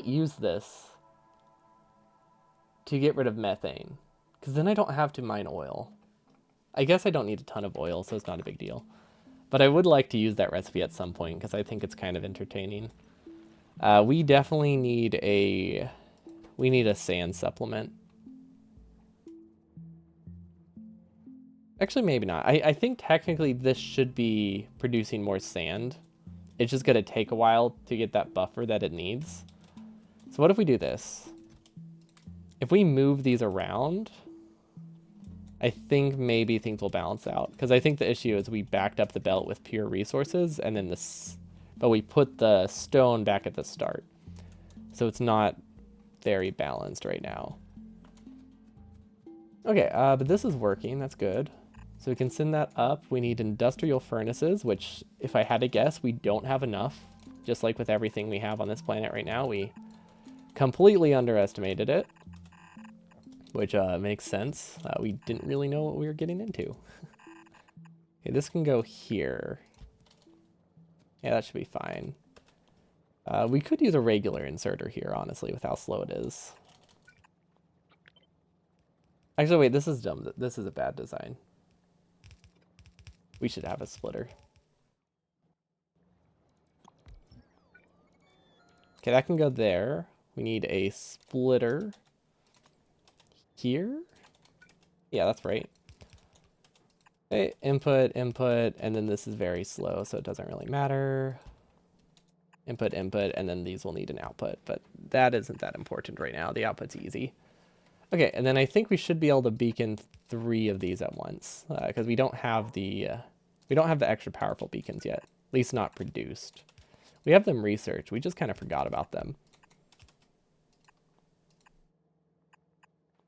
use this to get rid of methane, because then I don't have to mine oil. I guess I don't need a ton of oil, so it's not a big deal. But I would like to use that recipe at some point, because I think it's kind of entertaining. We definitely need a sand supplement. Actually, maybe not. I think technically this should be producing more sand. It's just going to take a while to get that buffer that it needs. So what if we do this? If we move these around, I think maybe things will balance out. Because I think the issue is we backed up the belt with pure resources, and then but we put the stone back at the start. So it's not very balanced right now. Okay, but this is working. That's good. So we can send that up. We need industrial furnaces, which, if I had to guess, we don't have enough. Just like with everything we have on this planet right now, we completely underestimated it. Which makes sense. We didn't really know what we were getting into. Okay, this can go here. Yeah, that should be fine. We could use a regular inserter here, honestly, with how slow it is. Actually, wait, this is dumb. This is a bad design. We should have a splitter. Okay, that can go there. We need a splitter here. Yeah, that's right. Okay, input, and then this is very slow, so it doesn't really matter. Input, and then these will need an output, but that isn't that important right now. The output's easy. Okay, and then I think we should be able to beacon 3 of these at once, because we don't have the extra powerful beacons yet, at least not produced. We have them researched. We just kind of forgot about them.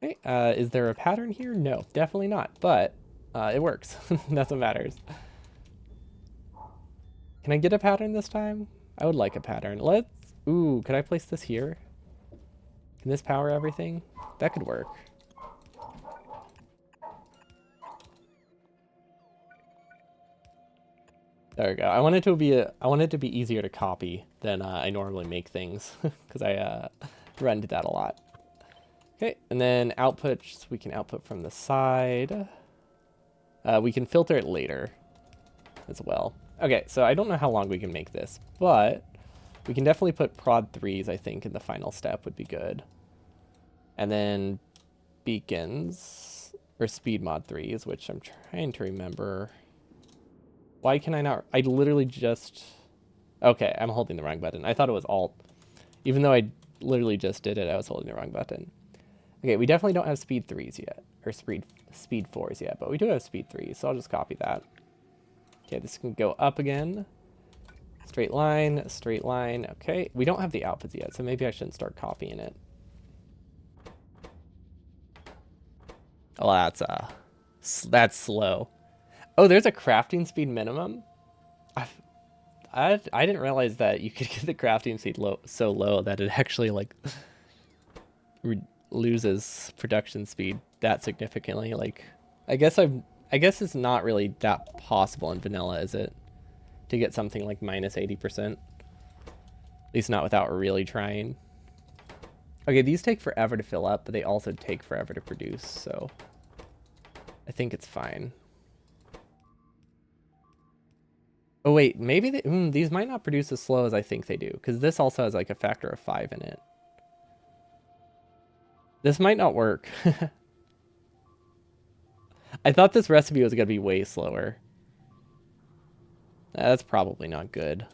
Okay, is there a pattern here? No, definitely not, but it works. That's what matters. Can I get a pattern this time? I would like a pattern. Let's... Ooh, could I place this here? Can this power everything? That could work. There we go. I want it to be easier to copy than I normally make things because I run into that a lot. Okay, and then outputs we can output from the side. We can filter it later as well. Okay, so I don't know how long we can make this, but we can definitely put prod 3s, I think, in the final step would be good. And then beacons, or speed mod 3s, which I'm trying to remember. Why can I not? I literally just... Okay, I'm holding the wrong button. I thought it was Alt. Even though I literally just did it, I was holding the wrong button. Okay, we definitely don't have speed 3s yet, or speed 4s yet, but we do have speed 3s, so I'll just copy that. Okay, this can go up again. Straight line, straight line. Okay, we don't have the outputs yet, so maybe I shouldn't start copying it. Oh, that's slow. Oh, there's a crafting speed minimum? I didn't realize that you could get the crafting speed so low that it actually, like, loses production speed that significantly. Like, I guess it's not really that possible in vanilla, is it? To get something like minus 80%. At least not without really trying. Okay, these take forever to fill up, but they also take forever to produce, so I think it's fine. Oh wait, maybe these might not produce as slow as I think they do, because this also has like a factor of 5 in it. This might not work. I thought this recipe was going to be way slower. That's probably not good.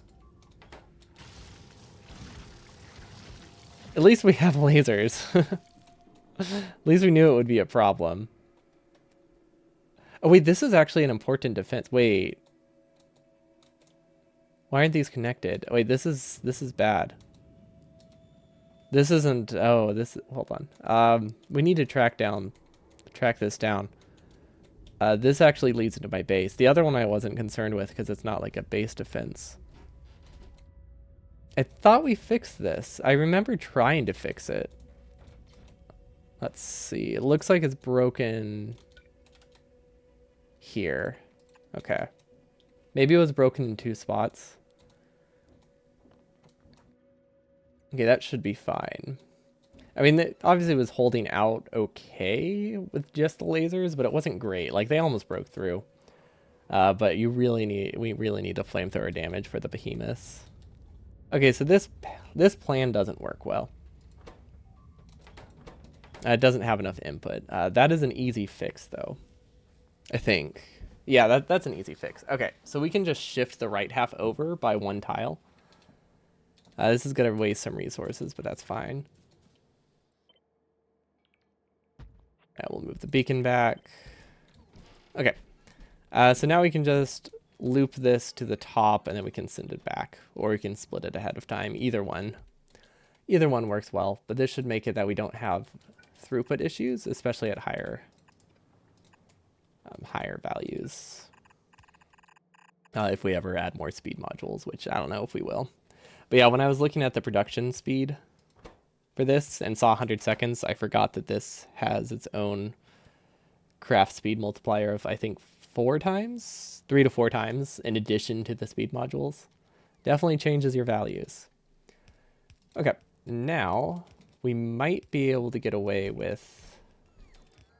At least we have lasers. At least we knew it would be a problem. Oh wait, this is actually an important defense. Wait. Why aren't these connected? Oh, wait, this is bad. This isn't... Oh, this... Hold on. We need to track this down. This actually leads into my base. The other one I wasn't concerned with because it's not like a base defense. I thought we fixed this. I remember trying to fix it. Let's see. It looks like it's broken here. Okay. Maybe it was broken in 2 spots. Okay, that should be fine. I mean, it obviously was holding out okay with just the lasers, but it wasn't great. Like, they almost broke through. But we really need the flamethrower damage for the behemoths. Okay, so this plan doesn't work well. It doesn't have enough input. That is an easy fix, though. I think. Yeah, that's an easy fix. Okay, so we can just shift the right half over by 1 tile. This is going to waste some resources, but that's fine. We'll move the beacon back. Okay. So now we can just loop this to the top, and then we can send it back. Or we can split it ahead of time. Either one. Either one works well, but this should make it that we don't have throughput issues, especially at higher values. If we ever add more speed modules, which I don't know if we will. But yeah, when I was looking at the production speed for this and saw 100 seconds, I forgot that this has its own craft speed multiplier of, I think, 3 to 4 times in addition to the speed modules. Definitely changes your values. Okay, now we might be able to get away with,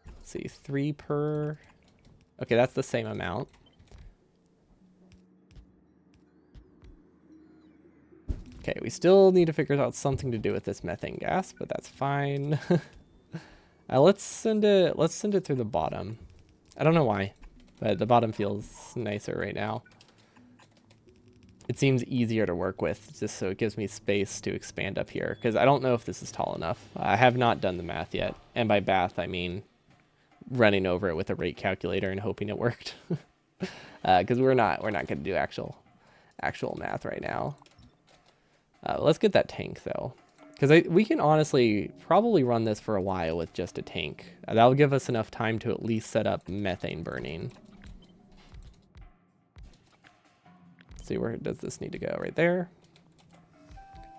let's see, 3 per. Okay, that's the same amount. Okay, we still need to figure out something to do with this methane gas, but that's fine. Let's send it through the bottom. I don't know why, but the bottom feels nicer right now. It seems easier to work with, just so it gives me space to expand up here, because I don't know if this is tall enough. I have not done the math yet, and by math I mean running over it with a rate calculator and hoping it worked. Because we're not going to do actual math right now. Let's get that tank though. Because we can honestly probably run this for a while with just a tank. That'll give us enough time to at least set up methane burning. Let's see, where does this need to go? Right there.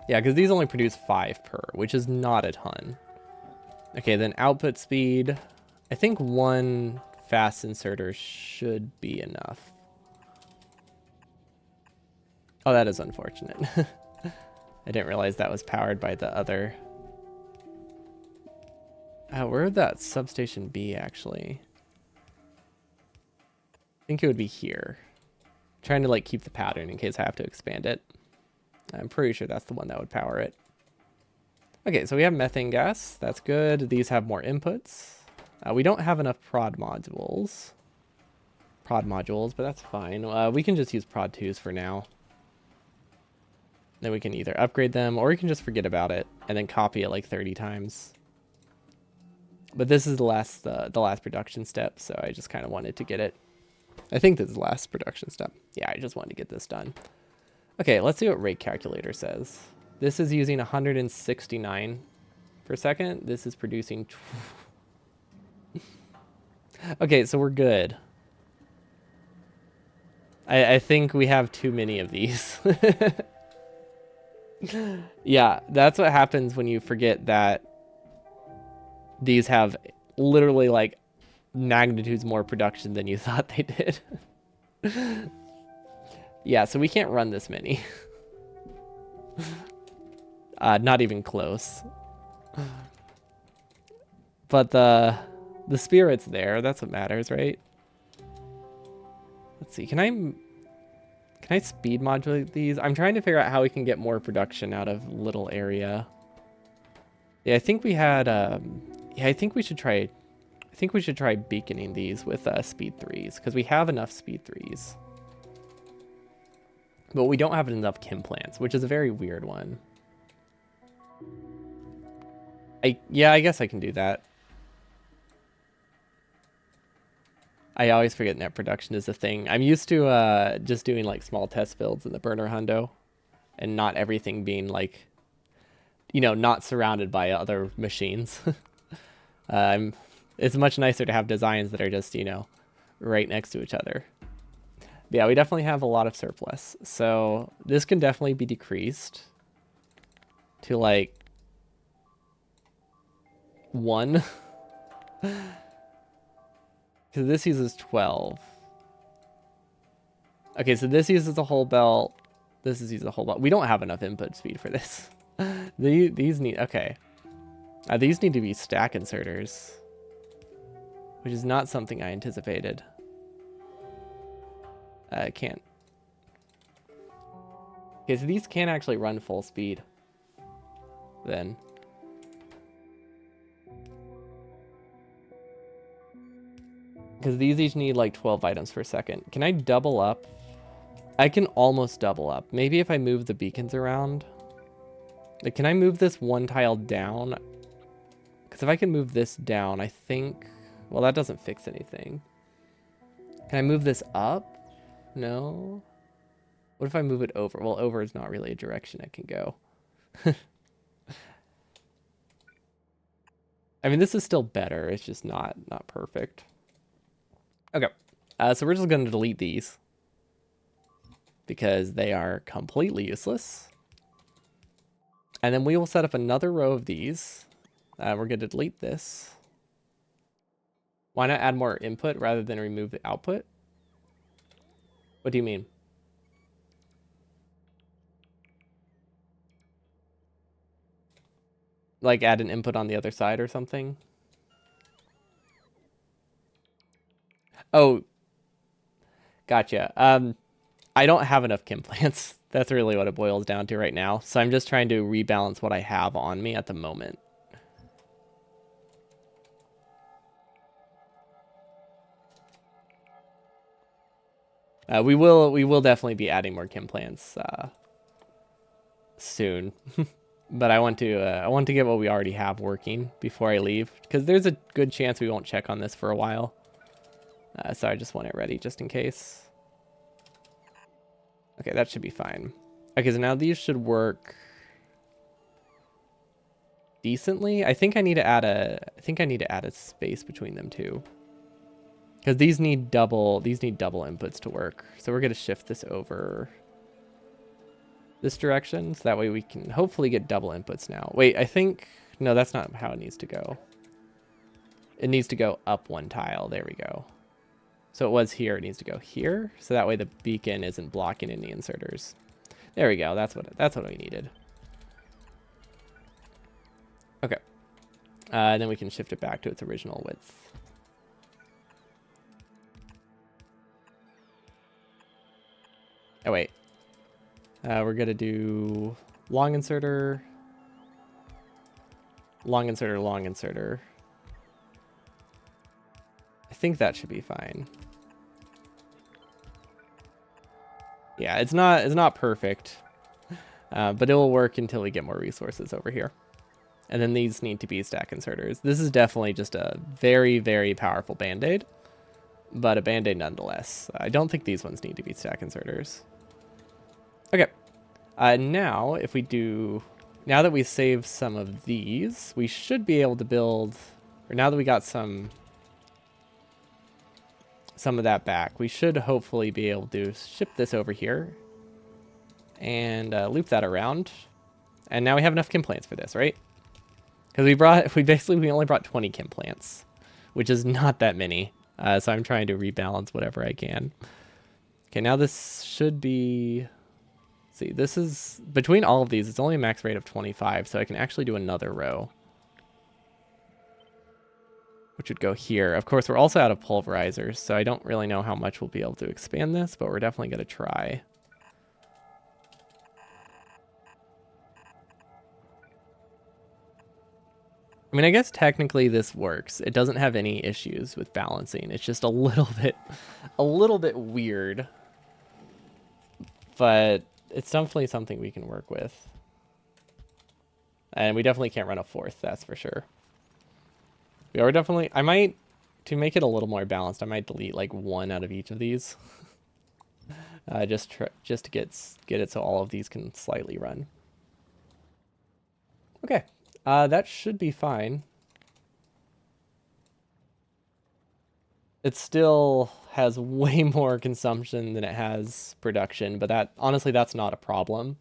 Yeah, because these only produce 5 per, which is not a ton. Okay, then output speed. I think 1 fast inserter should be enough. Oh, that is unfortunate. I didn't realize that was powered by the other. Where would that substation be, actually? I think it would be here. Trying to like keep the pattern in case I have to expand it. I'm pretty sure that's the one that would power it. Okay, so we have methane gas. That's good. These have more inputs. We don't have enough prod modules. But that's fine. We can just use prod 2s for now. Then we can either upgrade them or we can just forget about it and then copy it like 30 times. But this is the last production step, so I just kind of wanted to get it. I think this is the last production step. Yeah, I just wanted to get this done. Okay, let's see what rate calculator says. This is using 169 per second. This is producing... Okay, so we're good. I think we have too many of these. Yeah, that's what happens when you forget that these have literally like magnitudes more production than you thought they did. Yeah, so we can't run this many. Not even close. But the spirit's there. That's what matters, right? Let's see. Can I speed modulate these? I'm trying to figure out how we can get more production out of little area. Yeah, I think we had yeah, I think we should try beaconing these with speed 3s because we have enough speed 3s. But we don't have enough chem plants, which is a very weird one. Yeah, I guess I can do that. I always forget net production is a thing. I'm used to just doing like small test builds in the burner hundo and not everything being like, you know, not surrounded by other machines. It's much nicer to have designs that are just, you know, right next to each other. But yeah, we definitely have a lot of surplus. So this can definitely be decreased to like 1. Because this uses 12. Okay, so this uses a whole belt. This uses a whole belt. We don't have enough input speed for this. These need... Okay. These need to be stack inserters. Which is not something I anticipated. I can't. Okay, so these can actually run full speed. Then. Because these each need like 12 items per second. Can I double up? I can almost double up. Maybe if I move the beacons around. Like, can I move this one tile down? Because if I can move this down, I think... Well, that doesn't fix anything. Can I move this up? No. What if I move it over? Well, over is not really a direction it can go. I mean, this is still better. It's just not perfect. Okay, so we're just going to delete these because they are completely useless. And then we will set up another row of these. We're going to delete this. Why not add more input rather than remove the output? What do you mean? Like add an input on the other side or something? Oh, gotcha. I don't have enough chem plants. That's really what it boils down to right now. So I'm just trying to rebalance what I have on me at the moment. We will definitely be adding more chem plants soon. But I want to get what we already have working before I leave, because there's a good chance we won't check on this for a while. So I just want it ready just in case. Okay, that should be fine. Okay, so now these should work. decently. I think I need to add a space between them too. Because these need double inputs to work. So we're gonna shift this over this direction, so that way we can hopefully get double inputs now. Wait, I think, no, that's not how it needs to go. It needs to go up one tile. There we go. So it was here, it needs to go here. So that way the beacon isn't blocking any inserters. There we go, that's what we needed. Okay. And then we can shift it back to its original width. Oh, wait. We're going to do long inserter, long inserter, long inserter. I think that should be fine. Yeah, it's not perfect, but it will work until we get more resources over here. And then these need to be stack inserters. This is definitely just a very, very powerful band-aid, but a band-aid nonetheless. I don't think these ones need to be stack inserters. Okay. Now, if we do... Now that we saved some of these, we should be able to build... Or now that we got some of that back, we should hopefully be able to ship this over here and loop that around. And now we have enough chem plants for this, right? Because we only brought 20 chem plants, which is not that many. So I'm trying to rebalance whatever I can. Okay, now this should be... See, this is... Between all of these, it's only a max rate of 25, so I can actually do another row, which would go here. Of course, we're also out of pulverizers, so I don't really know how much we'll be able to expand this, but we're definitely going to try. I mean, I guess technically this works. It doesn't have any issues with balancing. It's just a little bit weird, but it's definitely something we can work with. And we definitely can't run a fourth, that's for sure. We are definitely... I might... To make it a little more balanced, I might delete like one out of each of these. Just to get it so all of these can slightly run. Okay. That should be fine. It still has way more consumption than it has production, but that honestly, that's not a problem.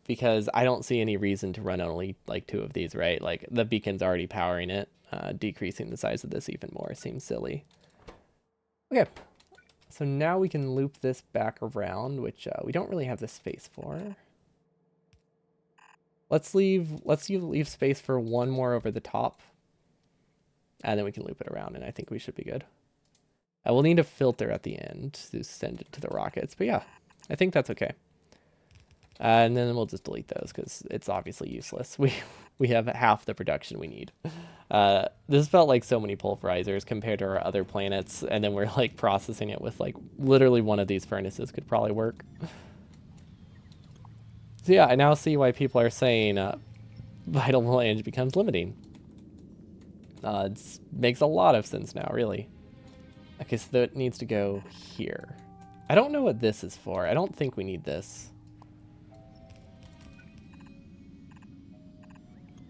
Because I don't see any reason to run only like 2 of these, right? Like the beacon's already powering it. Decreasing the size of this even more seems silly. Okay, so now we can loop this back around, which we don't really have the space for. Let's leave space for one more over the top, and then we can loop it around, and I think we should be good. We'll need a filter at the end to send it to the rockets, but yeah, I think that's okay. And then we'll just delete those because it's obviously useless. We have half the production we need. This felt like so many pulverizers compared to our other planets, and then we're like processing it with like literally one of these furnaces could probably work. So yeah, I now see why people are saying vital flange becomes limiting. It makes a lot of sense now, really. Okay, so it needs to go here. I don't know what this is for. I don't think we need this.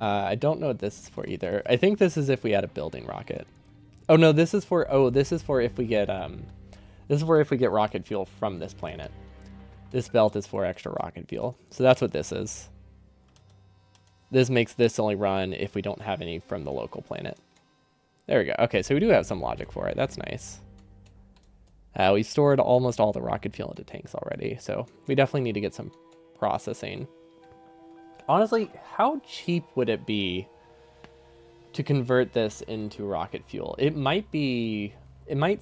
I don't know what this is for either. I think this is if we had a building rocket. Oh no, this is for if we get rocket fuel from this planet. This belt is for extra rocket fuel. So that's what this is. This makes this only run if we don't have any from the local planet. There we go. Okay, so we do have some logic for it. That's nice. We've stored almost all the rocket fuel into tanks already, so we definitely need to get some processing. Honestly, how cheap would it be to convert this into rocket fuel? It might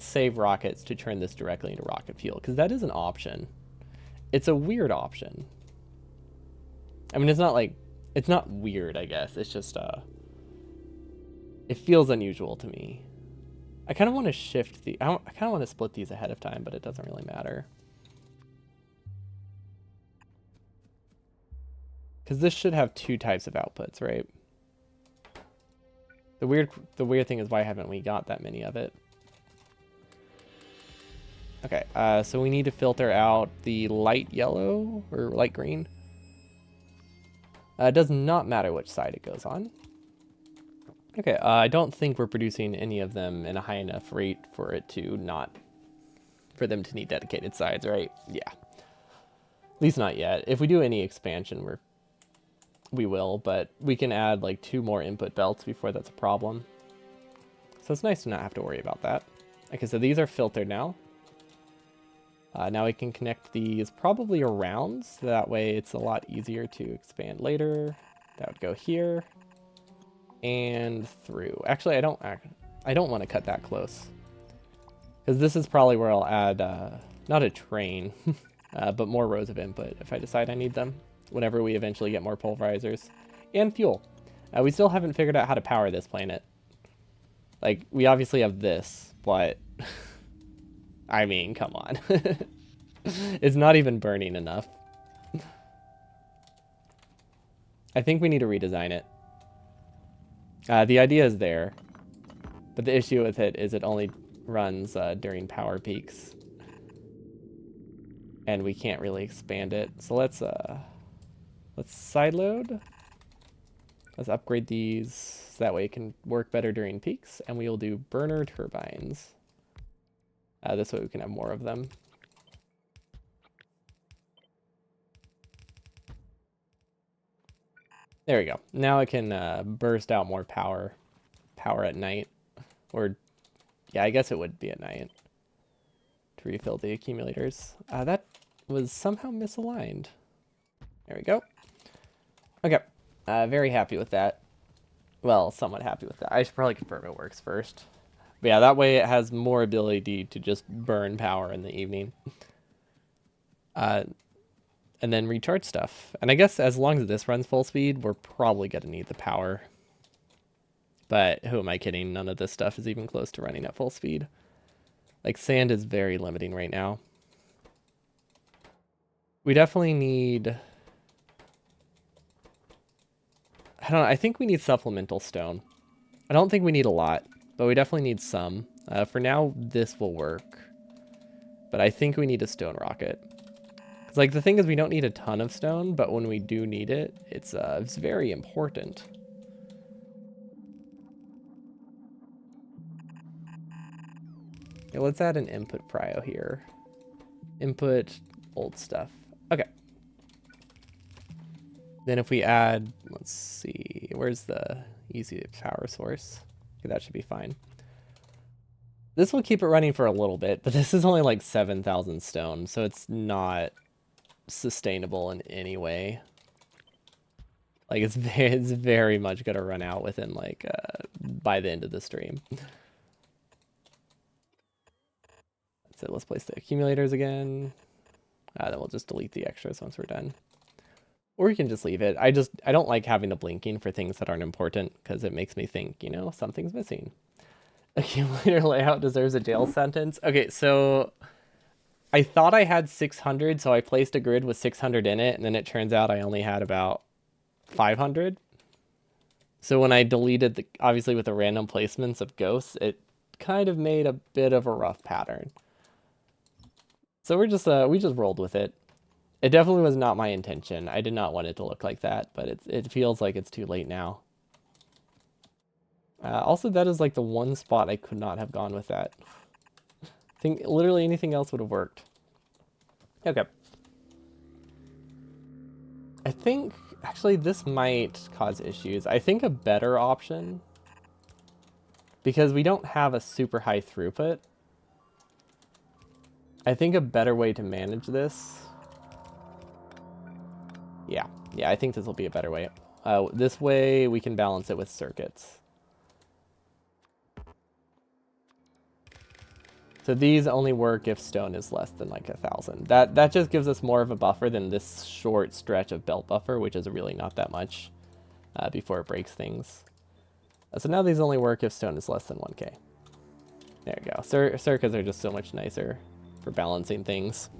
save rockets to turn this directly into rocket fuel, because that is an option. It's a weird option. I mean, it's not weird, I guess. It's just, it feels unusual to me. I kind of want to I kind of want to split these ahead of time, but it doesn't really matter. Because this should have 2 types of outputs, right? The weird thing is, why haven't we got that many of it? Okay, so we need to filter out the light yellow or light green. It does not matter which side it goes on. Okay, I don't think we're producing any of them in a high enough rate for it to not, for them to need dedicated sides, right? Yeah. At least not yet. If we do any expansion, we will, but we can add like 2 more input belts before that's a problem. So it's nice to not have to worry about that. Okay, so these are filtered now. Now we can connect these probably around, so that way it's a lot easier to expand later. That would go here and through. Actually, I don't want to cut that close, because this is probably where I'll add not a train, but more rows of input if I decide I need them. Whenever we eventually get more pulverizers and fuel. We still haven't figured out how to power this planet. Like, we obviously have this, but I mean, come on. It's not even burning enough. I think we need to redesign it. The idea is there, but the issue with it is it only runs during power peaks, and we can't really expand it. So let's sideload. Let's upgrade these so that way it can work better during peaks, and we will do burner turbines. This way we can have more of them. There we go. Now it can burst out more power at night. Or, yeah, I guess it would be at night to refill the accumulators. That was somehow misaligned. There we go. Okay. Very happy with that. Well, somewhat happy with that. I should probably confirm it works first. But yeah, that way it has more ability to just burn power in the evening. And then recharge stuff. And I guess as long as this runs full speed, we're probably going to need the power. But who am I kidding? None of this stuff is even close to running at full speed. Like, sand is very limiting right now. We definitely need... I don't know, I think we need supplemental stone. I don't think we need a lot, but we definitely need some. For now, this will work. But I think we need a stone rocket. Like, the thing is, we don't need a ton of stone, but when we do need it, it's very important. Okay, let's add an input prio here. Input old stuff. Okay. Then if we add, let's see, where's the easy power source? Okay, that should be fine. This will keep it running for a little bit, but this is only like 7,000 stone, so it's not sustainable in any way. Like, it's very much gonna run out within like by the end of the stream. So let's place the accumulators again. Then we'll just delete the extras once we're done. Or you can just leave it. I don't like having the blinking for things that aren't important, because it makes me think, you know, something's missing. Accumulator layout deserves a jail sentence. Okay, so I thought I had 600, so I placed a grid with 600 in it, and then it turns out I only had about 500. So when I deleted the, obviously with the random placements of ghosts, it kind of made a bit of a rough pattern. So we just rolled with it. It definitely was not my intention. I did not want it to look like that, but it feels like it's too late now. Also, that is like the one spot I could not have gone with that. I think literally anything else would have worked. Okay. I think, actually, this might cause issues. I think a better option, because we don't have a super high throughput, I think a better way to manage this... Yeah, I think this will be a better way. This way we can balance it with circuits. So these only work if stone is less than like 1,000. That just gives us more of a buffer than this short stretch of belt buffer, which is really not that much before it breaks things. So now these only work if stone is less than 1K. There you go. Circuits are just so much nicer for balancing things.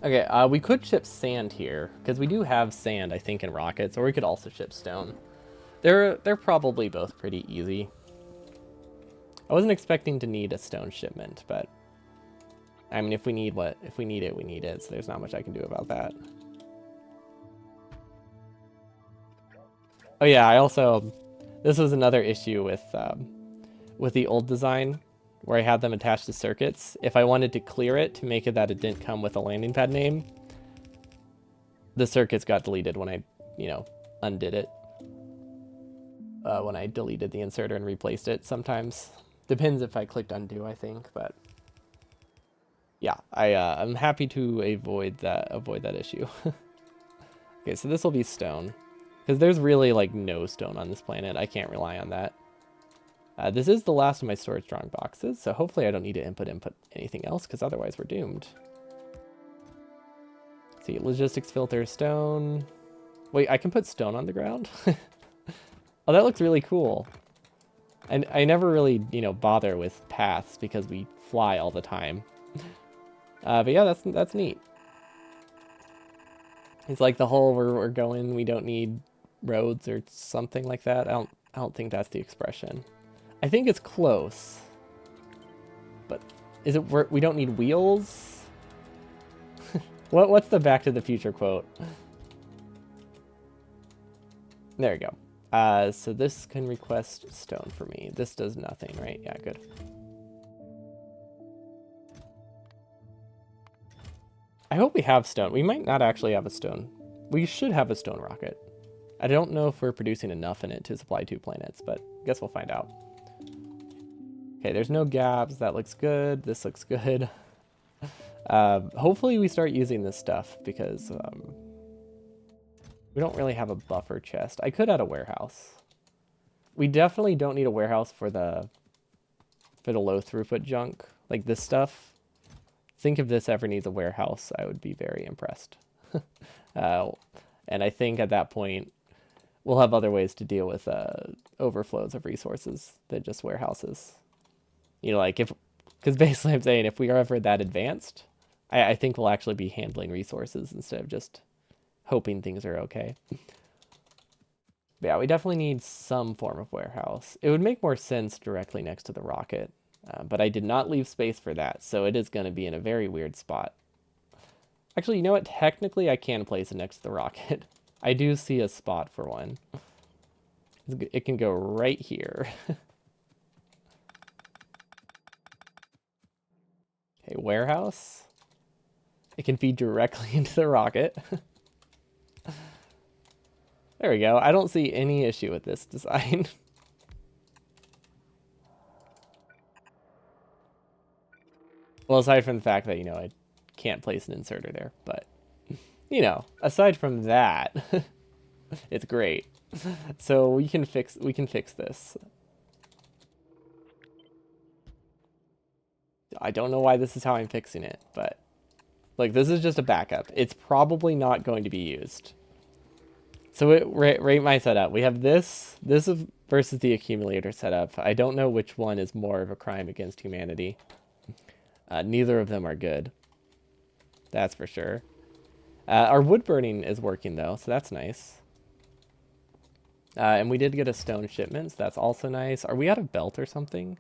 Okay, we could ship sand here, because we do have sand, I think, in rockets, or we could also ship stone. They're probably both pretty easy. I wasn't expecting to need a stone shipment, but I mean, if we need it, we need it, so there's not much I can do about that. Oh yeah, I also, this was another issue with the old design where I had them attached to circuits. If I wanted to clear it to make it that it didn't come with a landing pad name, the circuits got deleted when I, undid it. When I deleted the inserter and replaced it sometimes. Depends if I clicked undo, I think, but yeah, I'm happy to avoid that issue. Okay, so this will be stone. Because there's really like no stone on this planet. I can't rely on that. This is the last of my storage drawing boxes, so hopefully I don't need to input anything else, because otherwise we're doomed. See, logistics filter, stone. Wait, I can put stone on the ground? Oh, that looks really cool. And I never really, bother with paths because we fly all the time. But yeah, that's neat. It's like the whole we're going, we don't need roads or something like that. I don't think that's the expression. I think it's close. But is it we don't need wheels? What's the Back to the Future quote? There we go. So this can request stone for me. This does nothing, right? Yeah, good. I hope we have stone. We might not actually have a stone. We should have a stone rocket. I don't know if we're producing enough in it to supply 2 planets, but I guess we'll find out. Okay, there's no gaps. That looks good. This looks good. Hopefully we start using this stuff because we don't really have a buffer chest. I could add a warehouse. We definitely don't need a warehouse for the low throughput junk, like this stuff. Think if this ever needs a warehouse, I would be very impressed. And I think at that point, we'll have other ways to deal with overflows of resources than just warehouses. Because basically I'm saying if we are ever that advanced, I think we'll actually be handling resources instead of just hoping things are okay. But yeah, we definitely need some form of warehouse. It would make more sense directly next to the rocket, but I did not leave space for that, so it is going to be in a very weird spot. Actually, you know what? Technically, I can place it next to the rocket. I do see a spot for one. It can go right here. Okay, warehouse. It can feed directly into the rocket. There we go. I don't see any issue with this design. Well, aside from the fact that, I can't place an inserter there, but, aside from that, it's great. So we can fix this. I don't know why this is how I'm fixing it, but like this is just a backup. It's probably not going to be used. So rate my setup. We have this versus the accumulator setup. I don't know which one is more of a crime against humanity. Neither of them are good. That's for sure. Our wood burning is working though, so that's nice. And we did get a stone shipment, so that's also nice. Are we out of belt or something?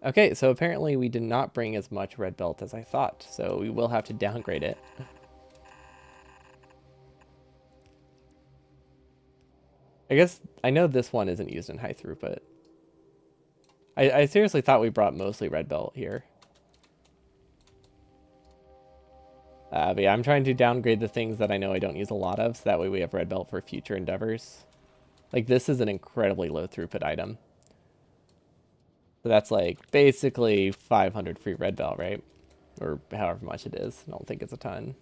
Okay, so apparently we did not bring as much red belt as I thought, so we will have to downgrade it. I guess I know this one isn't used in high throughput. I seriously thought we brought mostly red belt here. But yeah, I'm trying to downgrade the things that I know I don't use a lot of, so that way we have red belt for future endeavors. Like this is an incredibly low throughput item. So that's like basically 500 free red belt, right? Or however much it is. I don't think it's a ton.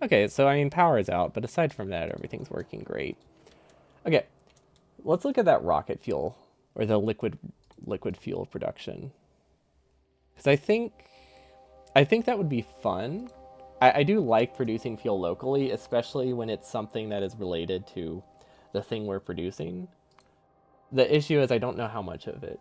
Okay, so I mean power is out, but aside from that, everything's working great. Okay, let's look at that rocket fuel or the liquid fuel production. Because I think that would be fun. I do like producing fuel locally, especially when it's something that is related to the thing we're producing. The issue is I don't know how much of it.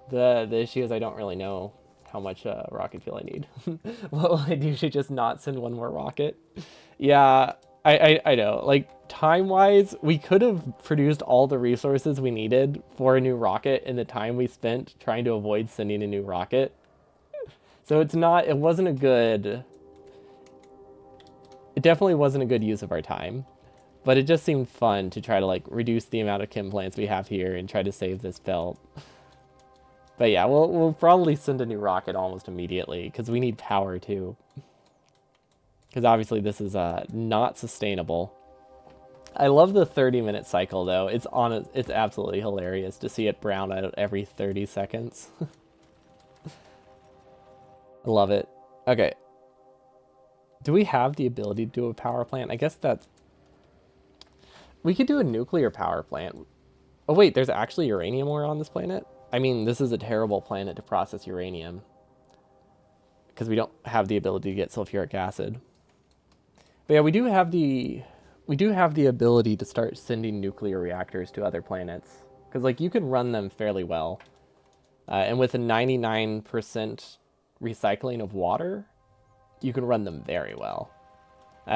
The issue is I don't really know how much rocket fuel I need. What will I do? Should just not send one more rocket? Yeah, I know. Like, time-wise, we could have produced all the resources we needed for a new rocket in the time we spent trying to avoid sending a new rocket. So it's not, it wasn't a good, it definitely wasn't a good use of our time. But it just seemed fun to try to like reduce the amount of chem plants we have here and try to save this belt. But yeah, we'll probably send a new rocket almost immediately because we need power too. Because obviously this is not sustainable. I love the 30-minute cycle though. It's absolutely hilarious to see it brown out every 30 seconds. I love it. Okay. Do we have the ability to do a power plant? I guess that's... We could do a nuclear power plant. Oh wait, there's actually uranium ore on this planet? I mean, this is a terrible planet to process uranium. Because we don't have the ability to get sulfuric acid. But yeah, we do have the ability to start sending nuclear reactors to other planets. Because like you can run them fairly well. And with a 99% recycling of water, you can run them very well.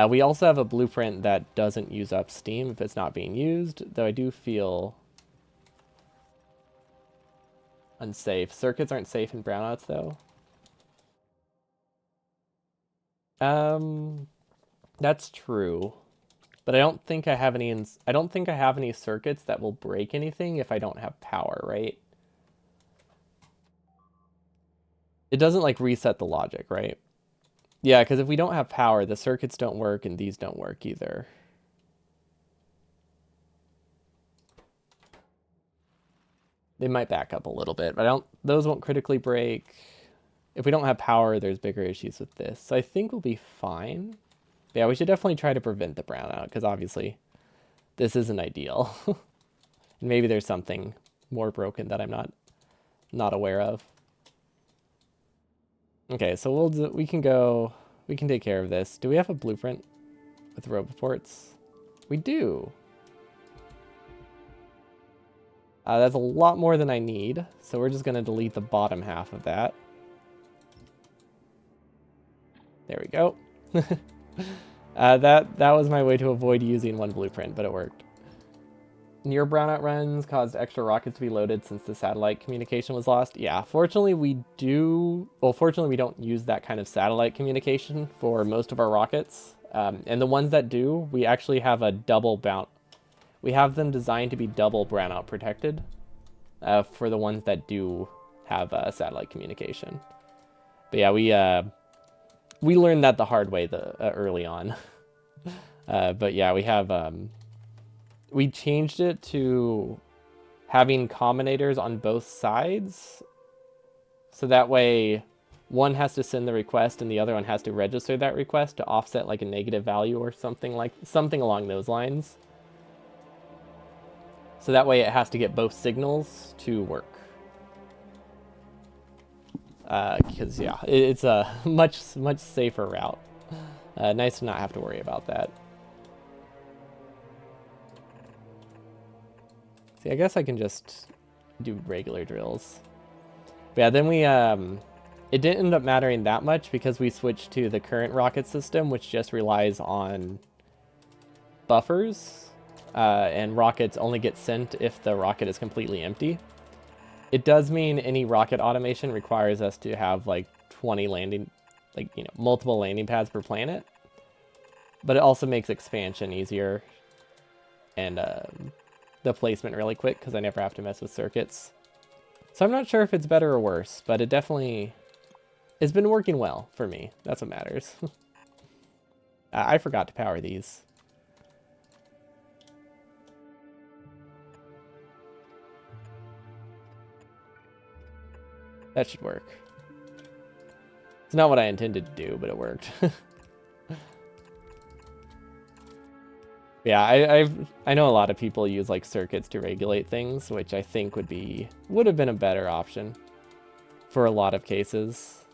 We also have a blueprint that doesn't use up steam if it's not being used, though I do feel unsafe. Circuits aren't safe in brownouts, though. That's true, but I don't think I have any. I don't think I have any circuits that will break anything if I don't have power, right? It doesn't like reset the logic, right? Yeah, because if we don't have power, the circuits don't work and these don't work either. They might back up a little bit, but I don't. Those won't critically break. If we don't have power, there's bigger issues with this. So I think we'll be fine. Yeah, we should definitely try to prevent the brownout because obviously this isn't ideal. And maybe there's something more broken that I'm not aware of. Okay, so we can take care of this. Do we have a blueprint with roboports? We do. That's a lot more than I need, so we're just gonna delete the bottom half of that. There we go. That was my way to avoid using one blueprint, but it worked. Near brownout runs caused extra rockets to be loaded since the satellite communication was lost. Yeah, fortunately we don't use that kind of satellite communication for most of our rockets. And the ones that do, we actually have a double bound. We have them designed to be double brownout protected for the ones that do have satellite communication. But yeah, we learned that the hard way early on. But yeah, we changed it to having combinators on both sides. So that way one has to send the request and the other one has to register that request to offset like a negative value or something along those lines. So that way it has to get both signals to work. Because yeah, it's a much safer route. Nice to not have to worry about that. See, I guess I can just do regular drills. But yeah, then it didn't end up mattering that much because we switched to the current rocket system, which just relies on buffers, and rockets only get sent if the rocket is completely empty. It does mean any rocket automation requires us to have like 20 multiple landing pads per planet. But it also makes expansion easier and the placement really quick because I never have to mess with circuits. So I'm not sure if it's better or worse, but it's been working well for me. That's what matters. I forgot to power these. That should work. It's not what I intended to do, but it worked. Yeah, I know a lot of people use like circuits to regulate things, which I think would have been a better option for a lot of cases.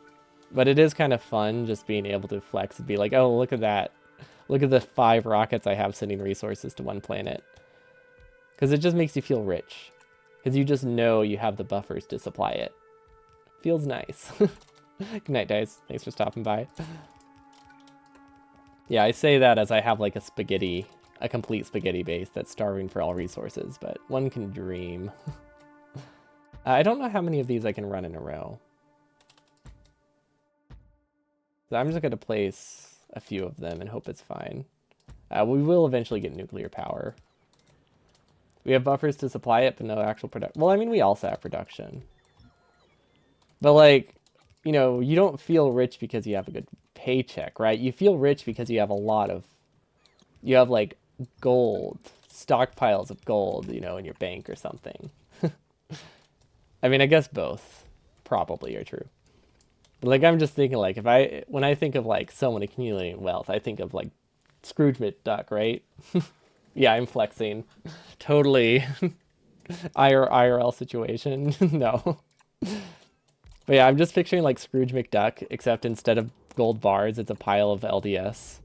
But it is kind of fun just being able to flex and be like, oh, look at that. Look at the 5 rockets I have sending resources to one planet. Because it just makes you feel rich. Because you just know you have the buffers to supply it. Feels nice. Good night, guys. Thanks for stopping by. Yeah, I say that as I have like a complete spaghetti base that's starving for all resources, but one can dream. I don't know how many of these I can run in a row. So I'm just going to place a few of them and hope it's fine. We will eventually get nuclear power. We have buffers to supply it, but no actual production. Well, I mean, we also have production. But, like, you know, you don't feel rich because you have a good paycheck, right? You feel rich because you have a lot of... You have, like, gold. Stockpiles of gold, you know, in your bank or something. I mean, I guess both probably are true. But, like, I'm just thinking, like, when I think of, like, someone accumulating wealth, I think of, like, Scrooge McDuck, right? Yeah, I'm flexing. Totally IRL situation. No. But yeah, I'm just picturing like Scrooge McDuck, except instead of gold bars, it's a pile of LDS.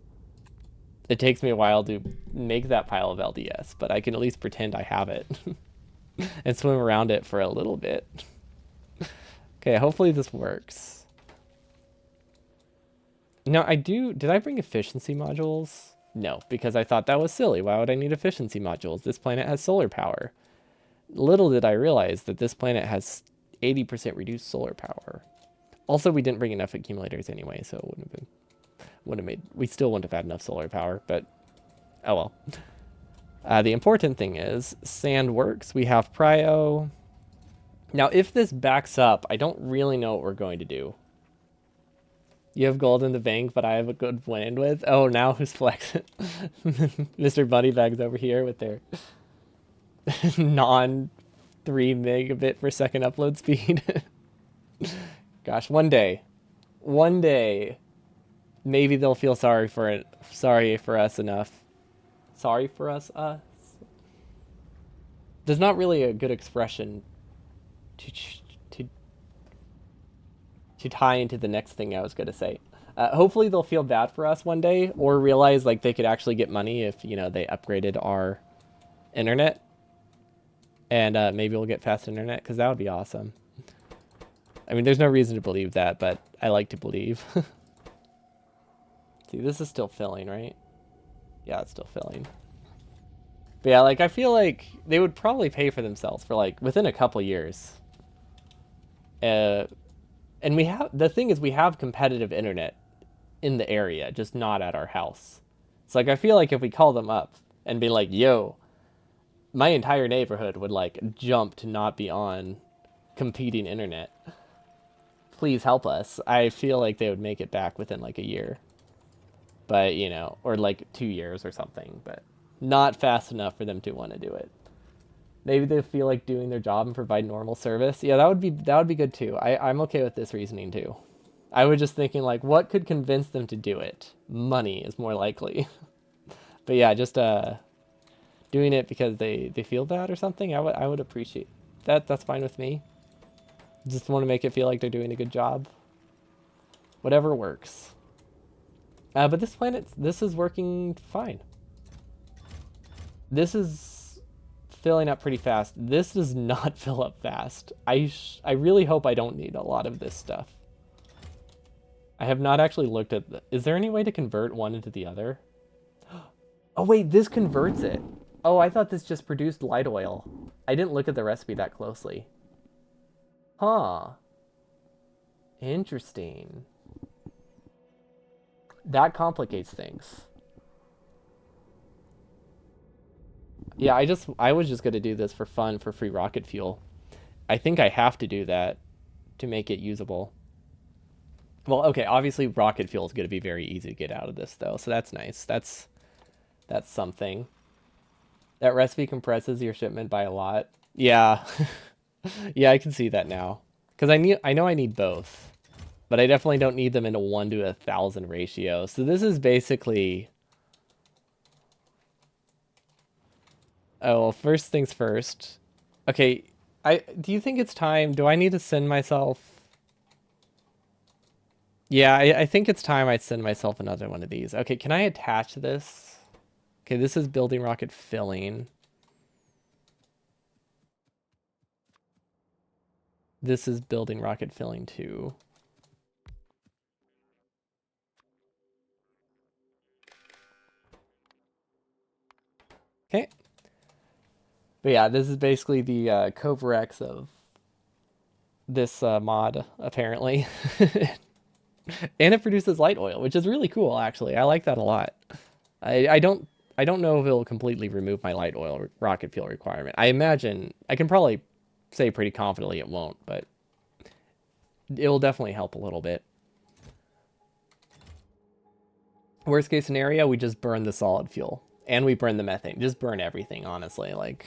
It takes me a while to make that pile of LDS, but I can at least pretend I have it and swim around it for a little bit. Okay, hopefully this works. Now, did I bring efficiency modules? No, because I thought that was silly. Why would I need efficiency modules? This planet has solar power. Little did I realize that this planet has 80% reduced solar power. Also, we didn't bring enough accumulators anyway, so it we still wouldn't have had enough solar power, but oh well. The important thing is sand works. We have prio. Now, if this backs up, I don't really know what we're going to do. You have gold in the bank, but I have a good bandwidth. Oh, now who's flexing? Mr. Bunnybags over here with their non 3 megabit per second upload speed. Gosh, one day, maybe they'll feel sorry for us enough. Sorry for us. There's not really a good expression to to to tie into the next thing I was going to say. Hopefully they'll feel bad for us one day, or realize like they could actually get money if they upgraded our internet, and maybe we'll get fast internet, because that would be awesome. I mean, there's no reason to believe that, but I like to believe. See, this is still filling, right? Yeah, it's still filling. But yeah, like, I feel like they would probably pay for themselves for, like, within a couple years. And the thing is, we have competitive internet in the area, just not at our house. So, like, I feel like if we call them up and be like, yo, my entire neighborhood would, like, jump to not be on competing internet. Please help us. I feel like they would make it back within, like, a year. But, or, like, 2 years or something, but not fast enough for them to want to do it. Maybe they feel like doing their job and provide normal service. Yeah, that would be good too. I'm okay with this reasoning too. I was just thinking, like, what could convince them to do it? Money is more likely. But yeah, just doing it because they feel bad or something. I would appreciate that. That's fine with me. Just want to make it feel like they're doing a good job. Whatever works. But this is working fine. This is filling up pretty fast. This does not fill up fast. I really hope I don't need a lot of this stuff. I have not actually looked at is there any way to convert one into the other? Oh wait, this converts it. Oh, I thought this just produced light oil. I didn't look at the recipe that closely. Huh. Interesting. That complicates things. Yeah, I was just gonna do this for fun for free rocket fuel. I think I have to do that to make it usable. Well, okay, obviously rocket fuel is gonna be very easy to get out of this though, so that's nice. That's something. That recipe compresses your shipment by a lot. Yeah. Yeah, I can see that now. Because I know I need both. But I definitely don't need them in a 1 to 1,000 ratio. So this is basically... Oh, well, first things first. Okay, do you think it's time? Do I need to send myself... Yeah, I think it's time I send myself another one of these. Okay, can I attach this? Okay, this is building rocket filling. This is building rocket filling too. Okay. But yeah, this is basically the Covarex of this mod, apparently. And it produces light oil, which is really cool, actually. I like that a lot. I don't know if it'll completely remove my light oil rocket fuel requirement. I imagine I can probably say pretty confidently it won't, but it will definitely help a little bit. Worst case scenario, we just burn the solid fuel and we burn the methane. Just burn everything, honestly. Like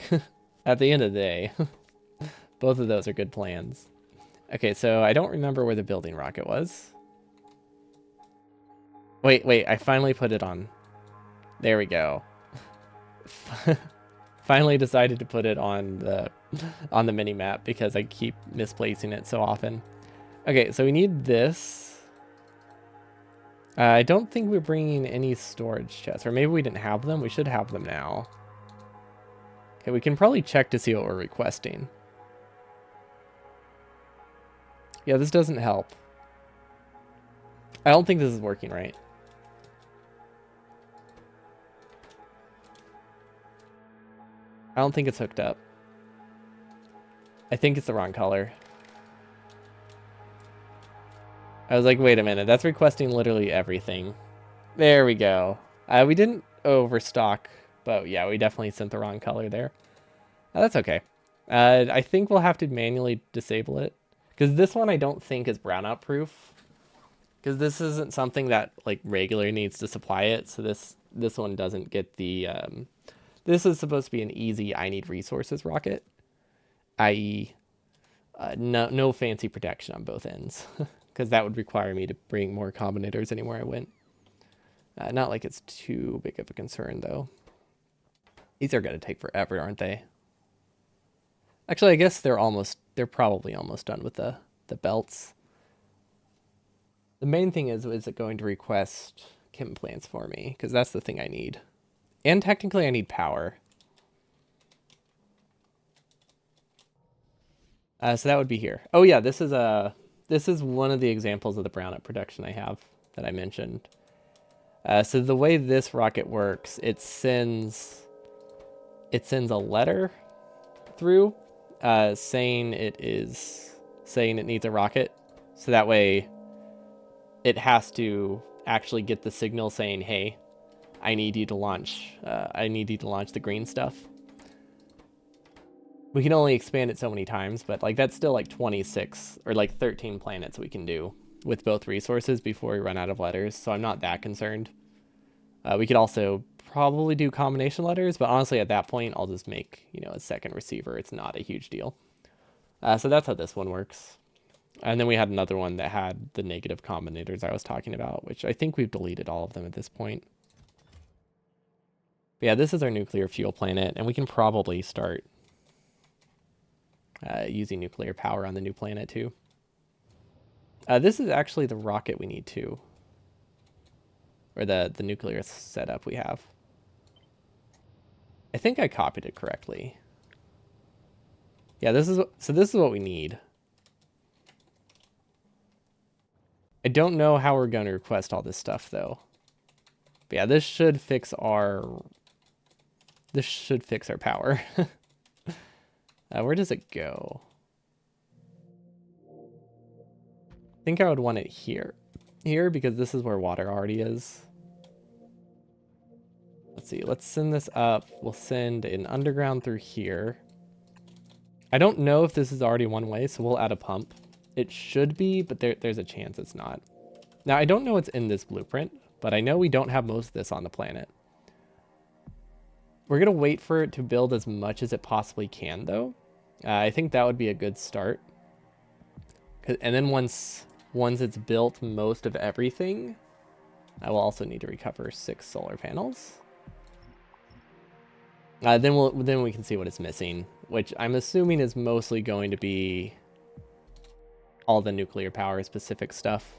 at the end of the day, both of those are good plans. Okay, so I don't remember where the building rocket was. Wait, I finally put it on. There we go. Finally decided to put it on the mini map because I keep misplacing it so often. Okay, so we need this. I don't think we're bringing any storage chests, or maybe we didn't have them. We should have them now. Okay, we can probably check to see what we're requesting. Yeah, this doesn't help. I don't think this is working right. I don't think it's hooked up. I think it's the wrong color. I was like, wait a minute, that's requesting literally everything. There we go. We didn't overstock, but yeah, we definitely sent the wrong color there. That's okay. I think we'll have to manually disable it. Because this one I don't think is brownout proof. Because this isn't something that like regularly needs to supply it. So this one doesn't get the... this is supposed to be an easy I need resources rocket. I.e. No fancy protection on both ends. Because that would require me to bring more combinators anywhere I went. Not like it's too big of a concern, though. These are going to take forever, aren't they? Actually, I guess they're probably almost done with the belts. The main thing is it going to request chem plants for me? Because that's the thing I need. And technically I need power. So that would be here. Oh yeah, this is one of the examples of the brownout production I have that I mentioned. So the way this rocket works, it sends a letter through saying it needs a rocket. So that way it has to actually get the signal saying, hey, I need you to launch the green stuff. We can only expand it so many times, but like that's still like 26 or like 13 planets we can do with both resources before we run out of letters. So I'm not that concerned. We could also probably do combination letters, but honestly at that point I'll just make, a second receiver. It's not a huge deal. So that's how this one works. And then we had another one that had the negative combinators I was talking about, which I think we've deleted all of them at this point. But yeah, this is our nuclear fuel planet, and we can probably start using nuclear power on the new planet too. This is actually the rocket we need too. Or the nuclear setup we have. I think I copied it correctly. Yeah, this is what we need. I don't know how we're going to request all this stuff though. But yeah, this should fix our power. Where does it go? I think I would want it here. Here, because this is where water already is. Let's see, let's send this up. We'll send an underground through here. I don't know if this is already one way, so we'll add a pump. It should be, but there's a chance it's not. Now, I don't know what's in this blueprint, but I know we don't have most of this on the planet. We're going to wait for it to build as much as it possibly can, though. I think that would be a good start. And then once it's built most of everything, I will also need to recover 6 solar panels. Then we can see what it's missing, which I'm assuming is mostly going to be all the nuclear power specific stuff.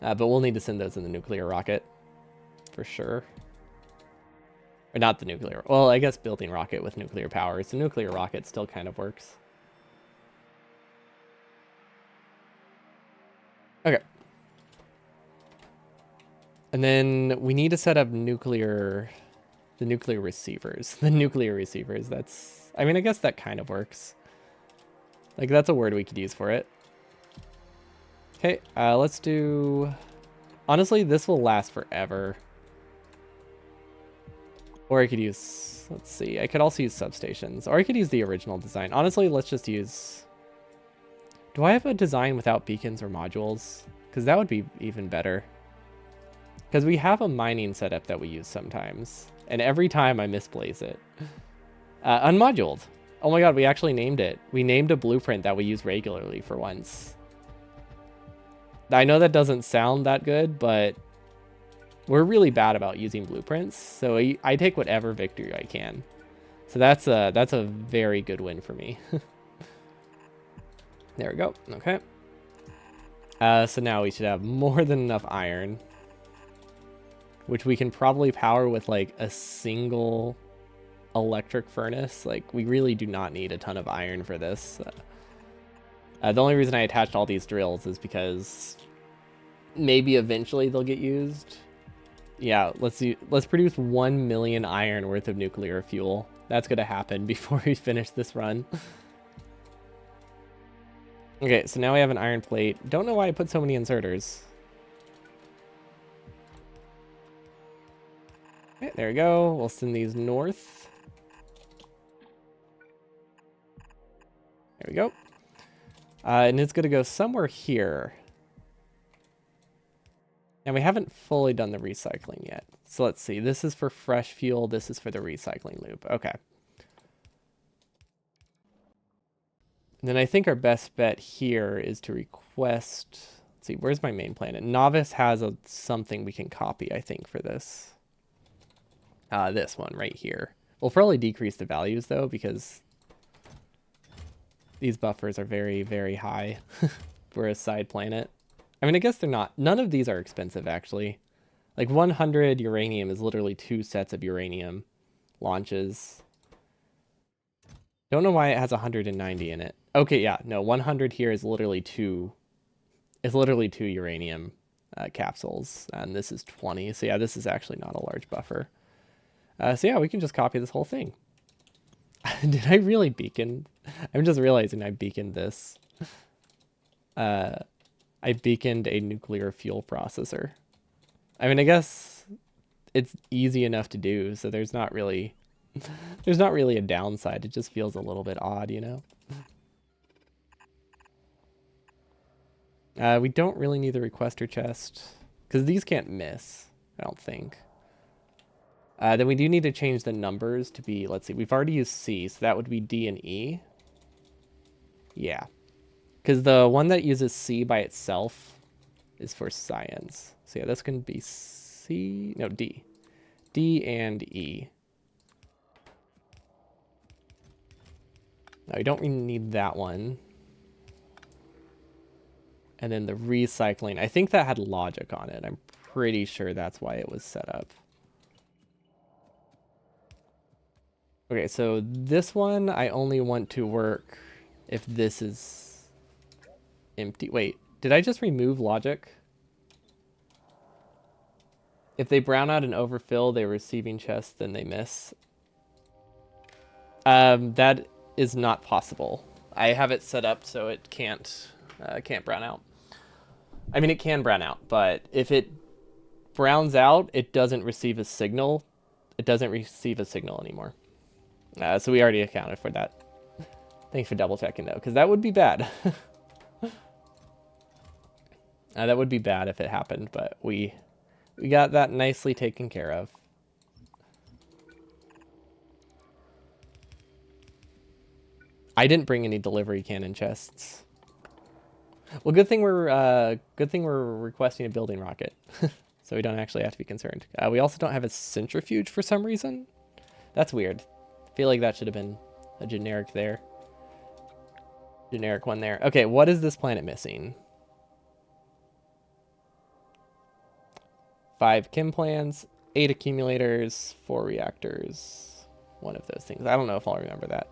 But we'll need to send those in the nuclear rocket for sure. Or not the nuclear. Well, I guess building rocket with nuclear power. So nuclear rocket still kind of works. Okay. And then we need to set up the nuclear receivers. The nuclear receivers, I mean, I guess that kind of works. Like, that's a word we could use for it. Okay, let's do... Honestly, this will last forever. Or I could use... Let's see. I could also use substations. Or I could use the original design. Honestly, let's just use... Do I have a design without beacons or modules? Because that would be even better. Because we have a mining setup that we use sometimes. And every time I misplace it. Unmoduled. Oh my god, we actually named it. We named a blueprint that we use regularly for once. I know that doesn't sound that good, but we're really bad about using blueprints. So I take whatever victory I can. So that's a very good win for me. There we go. Okay. So now we should have more than enough iron, which we can probably power with like a single electric furnace. Like, we really do not need a ton of iron for this. The only reason I attached all these drills is because maybe eventually they'll get used. Yeah, let's produce 1 million iron worth of nuclear fuel. That's gonna happen before we finish this run. Okay, so now we have an iron plate. Don't know why I put so many inserters. Okay, there we go. We'll send these north. There we go. And it's gonna go somewhere here. And we haven't fully done the recycling yet. So let's see. This is for fresh fuel. This is for the recycling loop. Okay. And then I think our best bet here is to request... Let's see, where's my main planet? Novice has something we can copy, I think, for this. This one right here. We'll probably decrease the values, though, because these buffers are very, very high for a side planet. I mean, I guess they're not. None of these are expensive, actually. Like, 100 uranium is literally 2 sets of uranium launches. Don't know why it has 190 in it. Okay, yeah, no, 100 here is literally 2. It's literally 2 uranium capsules, and this is 20. So yeah, this is actually not a large buffer. So yeah, we can just copy this whole thing. Did I really beacon? I'm just realizing I beaconed this. I beaconed a nuclear fuel processor. I mean, I guess it's easy enough to do, so there's not really a downside. It just feels a little bit odd, you know? We don't really need the requester chest, because these can't miss, I don't think. Then we do need to change the numbers to be, let's see, we've already used C, so that would be D and E. Yeah. Because the one that uses C by itself is for science. So yeah, this can be C, no, D. D and E. Now, we don't really need that one. And then the recycling, I think that had logic on it. I'm pretty sure that's why it was set up. Okay, so this one I only want to work if this is empty. Wait, did I just remove logic? If they brown out and overfill, they're receiving chests, then they miss. That is not possible. I have it set up so it can't brown out. I mean, it can brown out, but if it browns out, it doesn't receive a signal. It doesn't receive a signal anymore. So we already accounted for that. Thanks for double checking though, because that would be bad. That would be bad if it happened, but we got that nicely taken care of. I didn't bring any delivery cannon chests. Well, good thing we're requesting a building rocket, so we don't actually have to be concerned. We also don't have a centrifuge for some reason. That's weird. I feel like that should have been a generic one there. Okay, what is this planet missing? 5 chem plants, 8 accumulators, 4 reactors. One of those things. I don't know if I'll remember that.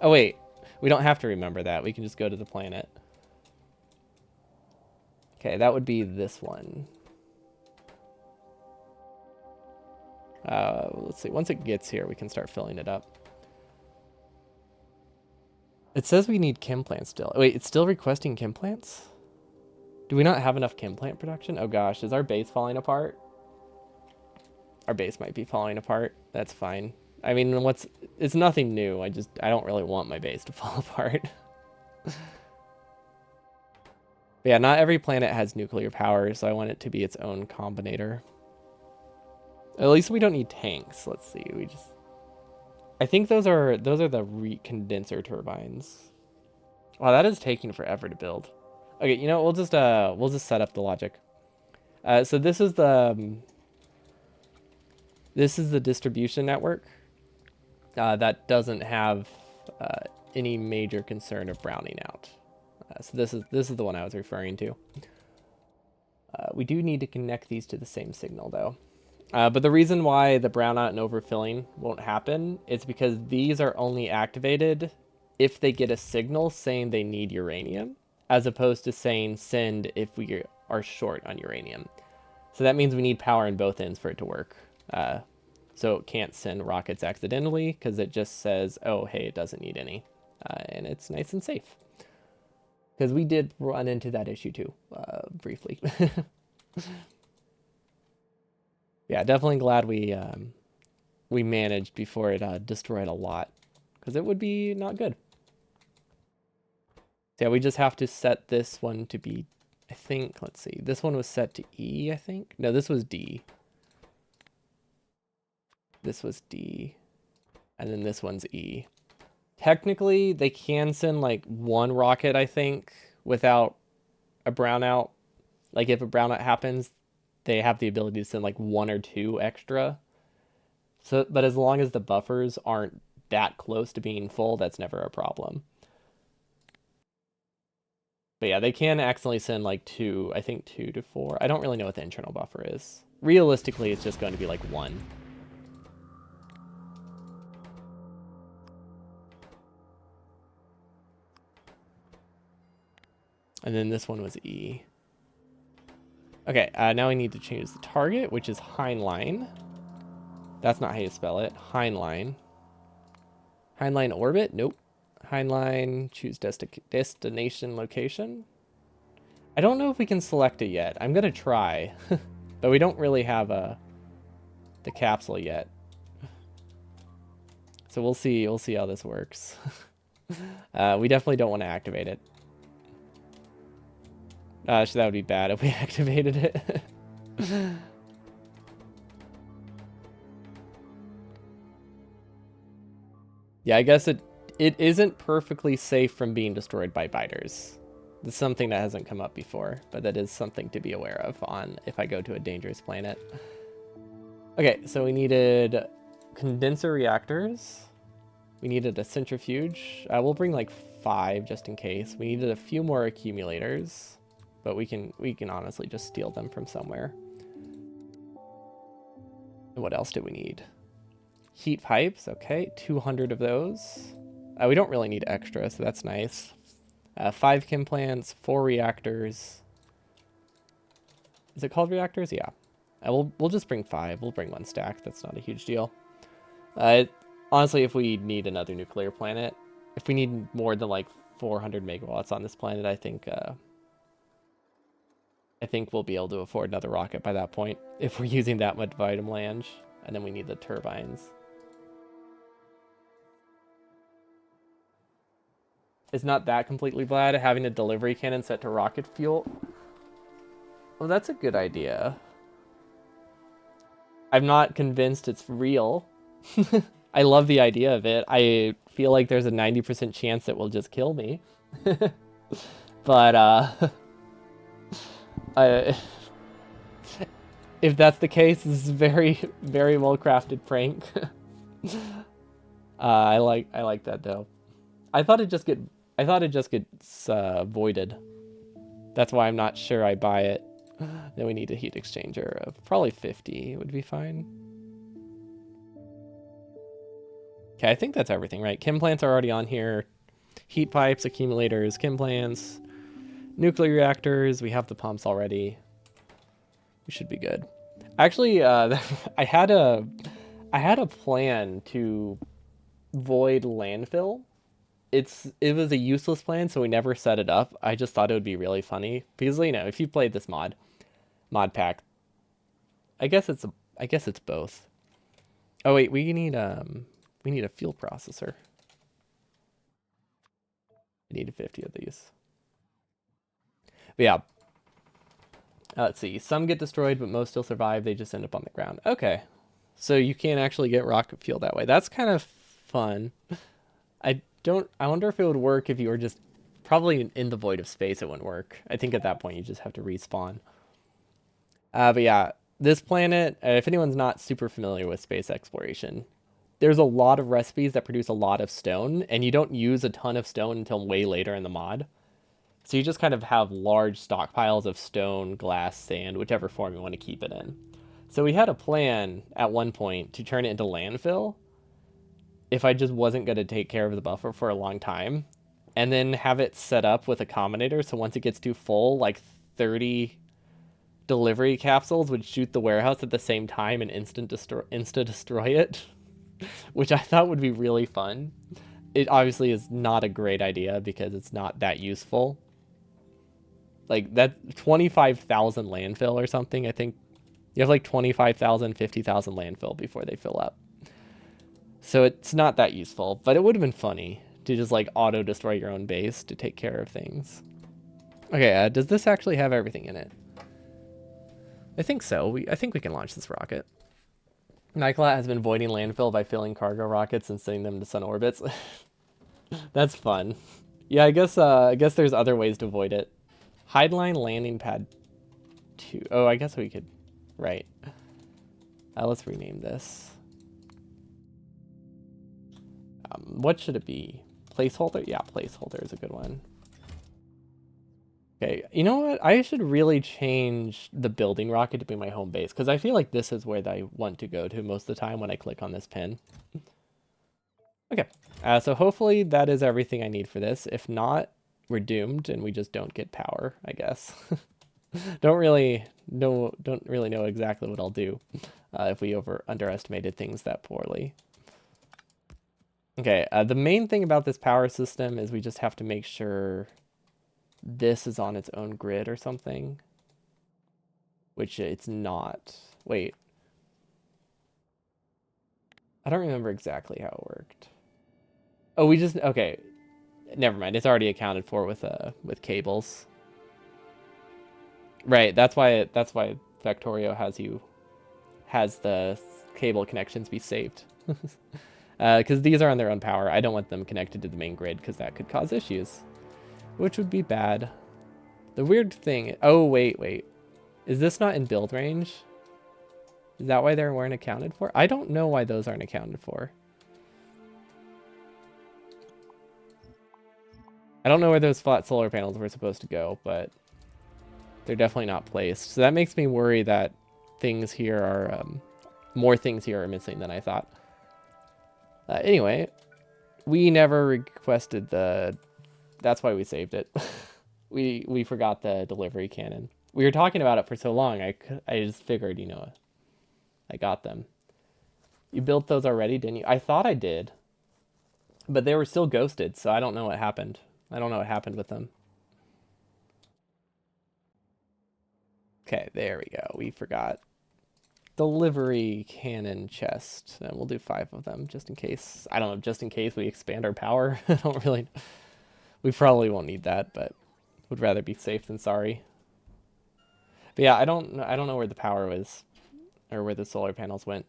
Oh wait, we don't have to remember that. We can just go to the planet. Okay, that would be this one. Let's see. Once it gets here, we can start filling it up. It says we need chem plants still. Wait, it's still requesting chem plants? Do we not have enough chem plant production? Oh gosh, is our base falling apart? Our base might be falling apart. That's fine. I mean, it's nothing new. I don't really want my base to fall apart. But yeah, not every planet has nuclear power, so I want it to be its own combinator. At least we don't need tanks. Let's see. I think those are the condenser turbines. Wow, that is taking forever to build. Okay, you know, we'll just set up the logic. So this is the distribution network that doesn't have any major concern of browning out. So this is the one I was referring to. We do need to connect these to the same signal though. But the reason why the brownout and overfilling won't happen is because these are only activated if they get a signal saying they need uranium, as opposed to saying send if we are short on uranium. So that means we need power in both ends for it to work. So it can't send rockets accidentally because it just says, oh, hey, it doesn't need any. And it's nice and safe. Because we did run into that issue too, briefly. Yeah, definitely glad we managed before it destroyed a lot. Because it would be not good. So yeah, we just have to set this one to be, I think, let's see. This one was set to E, I think. No, this was D. This was D. And then this one's E. Technically, they can send like one rocket, I think, without a brownout. Like if a brownout happens, they have the ability to send like one or two extra. So, but as long as the buffers aren't that close to being full, that's never a problem. But yeah, they can accidentally send like two, I think 2 to 4. I don't really know what the internal buffer is. Realistically, it's just going to be like 1. And then this one was E. Okay, now we need to change the target, which is Heinlein. That's not how you spell it. Heinlein. Heinlein orbit? Nope. Heinlein, choose destination location. I don't know if we can select it yet. I'm going to try. But we don't really have the capsule yet. So we'll see how this works. We definitely don't want to activate it. So that would be bad if we activated it. Yeah, I guess it isn't perfectly safe from being destroyed by biters. It's something that hasn't come up before, but that is something to be aware of on if I go to a dangerous planet. Okay, so we needed condenser reactors. We needed a centrifuge. We'll bring like 5 just in case. We needed a few more accumulators, but we can honestly just steal them from somewhere. And what else did we need? Heat pipes, okay, 200 of those. We don't really need extra, so that's nice. 5 chem plants, 4 reactors. Is it called reactors? Yeah. We'll just bring 5. We'll bring 1 stack. That's not a huge deal. Honestly, if we need another nuclear planet, if we need more than like 400 megawatts on this planet, I think we'll be able to afford another rocket by that point if we're using that much vitamelange. And then we need the turbines. It's not that completely bad having a delivery cannon set to rocket fuel. Well, that's a good idea. I'm not convinced it's real. I love the idea of it. I feel like there's a 90% chance it will just kill me. But if that's the case, this is a very, very well crafted prank. I like that though. I thought it just gets voided. That's why I'm not sure I buy it. Then we need a heat exchanger of probably 50 would be fine. Okay, I think that's everything, right? Chem plants are already on here. Heat pipes, accumulators, chem plants, nuclear reactors. We have the pumps already. We should be good. Actually, I had a plan to void landfill it was a useless plan, so we never set it up. I just thought it would be really funny because you know if you played this mod pack, I guess it's both. Oh wait, we need a fuel processor. We need 50 of these. But yeah, let's see. Some get destroyed, but most still survive. They just end up on the ground. Okay, so you can't actually get rocket fuel that way. That's kind of fun. I wonder if it would work if you were just probably in the void of space. It wouldn't work. I think at that point you just have to respawn. But yeah, this planet, if anyone's not super familiar with space exploration, there's a lot of recipes that produce a lot of stone, and you don't use a ton of stone until way later in the mod. So you just kind of have large stockpiles of stone, glass, sand, whichever form you want to keep it in. So we had a plan at one point to turn it into landfill if I just wasn't going to take care of the buffer for a long time, and then have it set up with a combinator so once it gets too full, like 30 delivery capsules would shoot the warehouse at the same time and insta destroy it, which I thought would be really fun. It obviously is not a great idea because it's not that useful. Like that 25,000 landfill or something, I think you have like 25,000, 50,000 landfill before they fill up. So it's not that useful, but it would have been funny to just like auto destroy your own base to take care of things. Okay, does this actually have everything in it? I think so. I think we can launch this rocket. Nightclat has been voiding landfill by filling cargo rockets and sending them to sun orbits. That's fun. Yeah, I guess there's other ways to avoid it. Hideline landing pad 2. Oh, I guess we could. Right. Let's rename this. What should it be? Placeholder? Yeah, placeholder is a good one. Okay, you know what? I should really change the building rocket to be my home base because I feel like this is where I want to go to most of the time when I click on this pin. Okay, so hopefully that is everything I need for this. If not, we're doomed and we just don't get power, I guess. Don't really know exactly what I'll do if we underestimated things that poorly. Okay, the main thing about this power system is we just have to make sure this is on its own grid or something, which it's not. Wait, I don't remember exactly how it worked. Oh, okay, never mind. It's already accounted for with cables. Right, that's why Factorio has the cable connections be saved. Because these are on their own power. I don't want them connected to the main grid because that could cause issues, which would be bad. The weird thing... Oh, wait. Is this not in build range? Is that why they weren't accounted for? I don't know why those aren't accounted for. I don't know where those flat solar panels were supposed to go, but they're definitely not placed. So that makes me worry that things here are... more things here are missing than I thought. Anyway, we never requested the... That's why we saved it. we forgot the delivery cannon. We were talking about it for so long, I just figured, you know, I got them. You built those already, didn't you? I thought I did. But they were still ghosted, so I don't know what happened. I don't know what happened with them. Okay, there we go. We forgot. Delivery cannon chest. And we'll do 5 of them just in case. I don't know, just in case we expand our power. I don't really... We probably won't need that, but would rather be safe than sorry. But yeah, I don't know where the power was or where the solar panels went.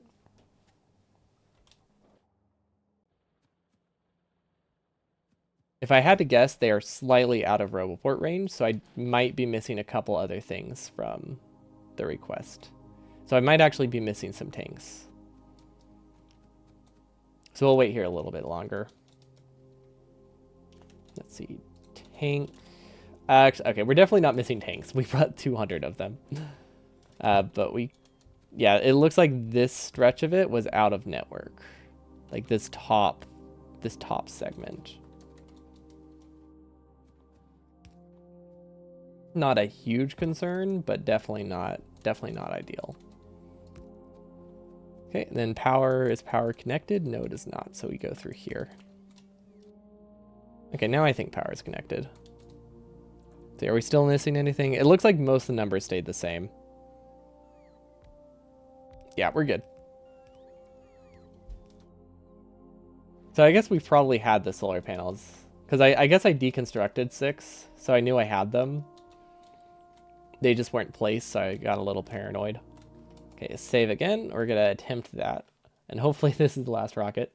If I had to guess, they are slightly out of Roboport range, so I might be missing a couple other things from the request. So I might actually be missing some tanks. So we'll wait here a little bit longer. Let's see. Tank. Okay, we're definitely not missing tanks. We brought 200 of them. But yeah, it looks like this stretch of it was out of network. Like this top segment. Not a huge concern, but definitely not ideal. Okay, and then power, is power connected? No, it is not. So we go through here. Okay, now I think power is connected. So are we still missing anything? It looks like most of the numbers stayed the same. Yeah, we're good. So I guess we probably had the solar panels. Because I guess I deconstructed 6, so I knew I had them. They just weren't placed, so I got a little paranoid. Okay, save again. We're going to attempt that. And hopefully this is the last rocket.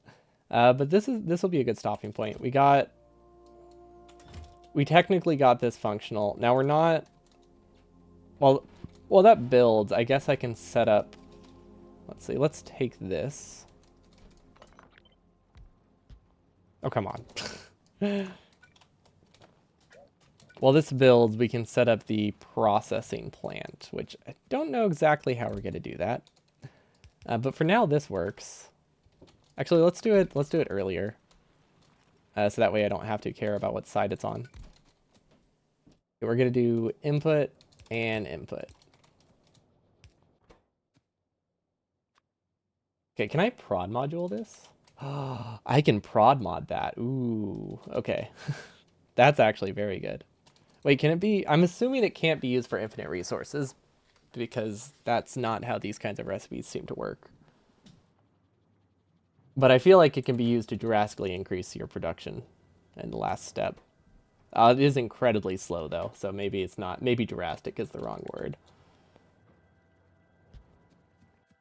But this will be a good stopping point. We technically got this functional. Now we're not... Well, that builds. I guess I can set up... Let's see. Let's take this. Oh, come on. While this builds, we can set up the processing plant, which I don't know exactly how we're going to do that. But for now, this works. Actually, let's do it earlier. So that way I don't have to care about what side it's on. We're going to do input and input. Okay, can I prod module this? I can prod mod that. Ooh, okay. That's actually very good. Wait, can it be? I'm assuming it can't be used for infinite resources because that's not how these kinds of recipes seem to work. But I feel like it can be used to drastically increase your production in the last step. It is incredibly slow though, so maybe it's not, maybe drastic is the wrong word.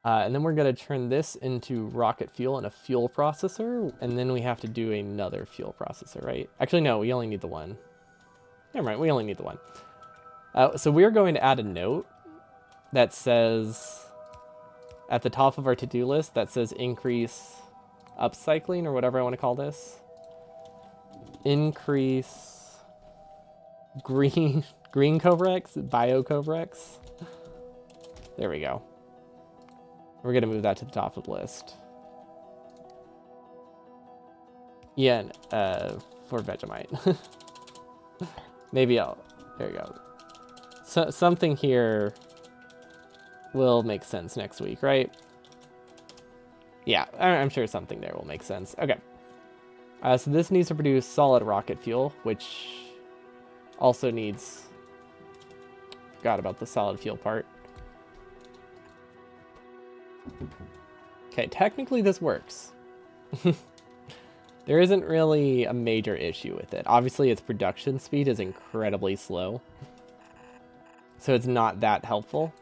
And then we're going to turn this into rocket fuel and a fuel processor, and then we have to do another fuel processor, right? Actually, no, we only need the one. Never mind, we only need the one. So we're going to add a note that says, at the top of our to-do list, that says increase upcycling, or whatever I want to call this. Increase green Covrex, bio Covrex. There we go. We're going to move that to the top of the list. Yeah, for Vegemite. Maybe there you go. So, something here will make sense next week, right? Yeah, I'm sure something there will make sense. Okay. So this needs to produce solid rocket fuel, which also needs... Forgot about the solid fuel part. Okay, technically this works. There isn't really a major issue with it. Obviously, its production speed is incredibly slow. So it's not that helpful.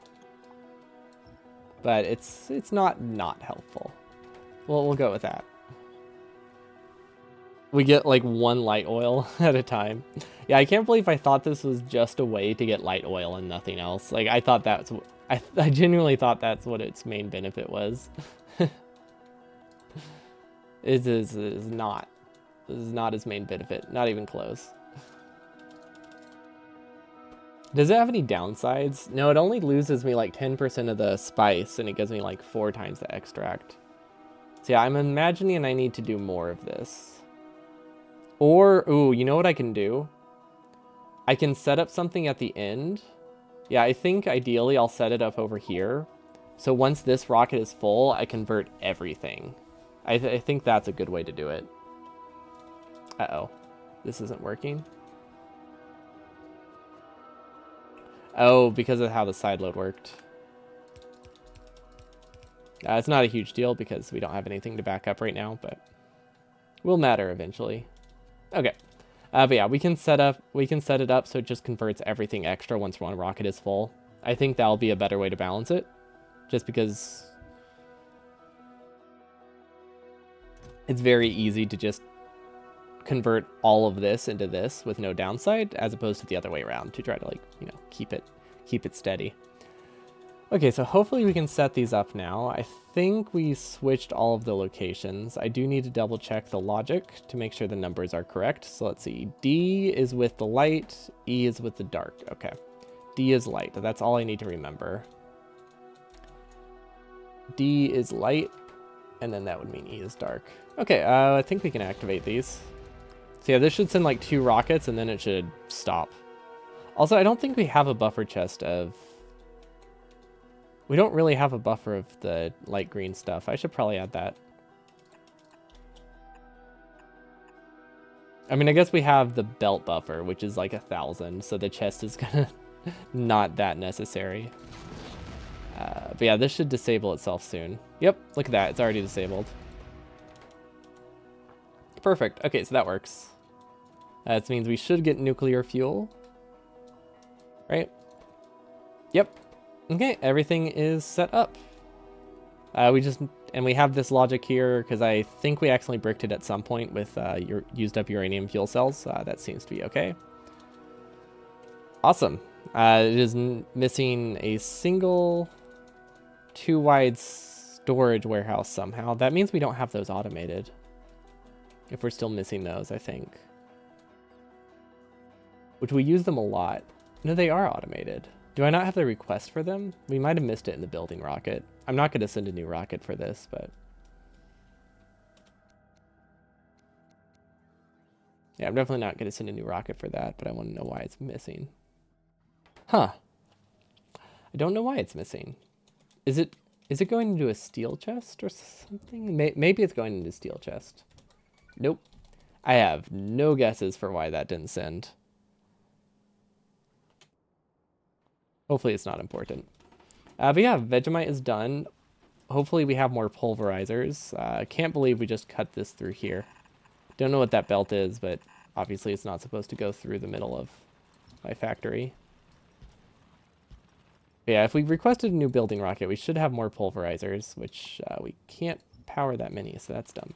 But it's not helpful. We'll go with that. We get like one light oil at a time. Yeah, I can't believe I thought this was just a way to get light oil and nothing else. Like, I thought that's... I genuinely thought that's what its main benefit was. It is not. This is not its main benefit. Not even close. Does it have any downsides? No, it only loses me like 10% of the spice, and it gives me like 4 times the extract. So yeah, I'm imagining I need to do more of this. Or, ooh, you know what I can do? I can set up something at the end. Yeah, I think ideally I'll set it up over here. So once this rocket is full, I convert everything. I think that's a good way to do it. Uh-oh. This isn't working. Oh, because of how the side load worked. It's not a huge deal because we don't have anything to back up right now, but will matter eventually. Okay. But yeah, we can set it up so it just converts everything extra once one rocket is full. I think that'll be a better way to balance it, just because it's very easy to just convert all of this into this with no downside, as opposed to the other way around to try to, like, you know, keep it steady. Okay, so hopefully we can set these up now. I think we switched all of the locations. I do need to double check the logic to make sure the numbers are correct. So let's see. D is with the light, E is with the dark. Okay. D is light. That's all I need to remember. D is light, and then that would mean E is dark. Okay, I think we can activate these. So yeah, this should send like 2 rockets, and then it should stop. Also, I don't think we have a buffer chest of... We don't really have a buffer of the light green stuff. I should probably add that. I mean, I guess we have the belt buffer, which is like 1,000, so the chest is gonna not that necessary. But yeah, this should disable itself soon. Yep, look at that. It's already disabled. Perfect. Okay, so that works. That means we should get nuclear fuel. Right? Yep. Okay, everything is set up. We have this logic here because I think we accidentally bricked it at some point with your used up uranium fuel cells. That seems to be okay. Awesome. It is missing a single 2-wide storage warehouse somehow. That means we don't have those automated. If we're still missing those, I think. Which we use them a lot. No, they are automated. Do I not have the request for them? We might have missed it in the building rocket. I'm not going to send a new rocket for this, but... yeah, I'm definitely not going to send a new rocket for that, but I want to know why it's missing. Huh. I don't know why it's missing. Is it going into a steel chest or something? Maybe it's going into a steel chest. Nope. I have no guesses for why that didn't send. Hopefully it's not important. But yeah, Vegemite is done. Hopefully we have more pulverizers. I can't believe we just cut this through here. Don't know what that belt is, but obviously it's not supposed to go through the middle of my factory. But yeah, if we requested a new building rocket, we should have more pulverizers, which we can't power that many, so that's dumb.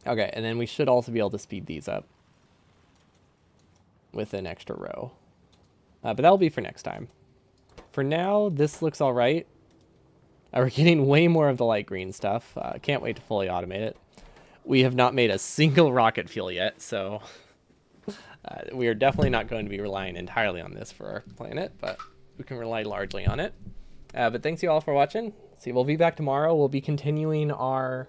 Okay, and then we should also be able to speed these up with an extra row. But that'll be for next time. For now, this looks all right. We're getting way more of the light green stuff. Can't wait to fully automate it. We have not made a single rocket fuel yet, so we are definitely not going to be relying entirely on this for our planet, but we can rely largely on it. But thanks you all for watching. See, we'll be back tomorrow. We'll be continuing our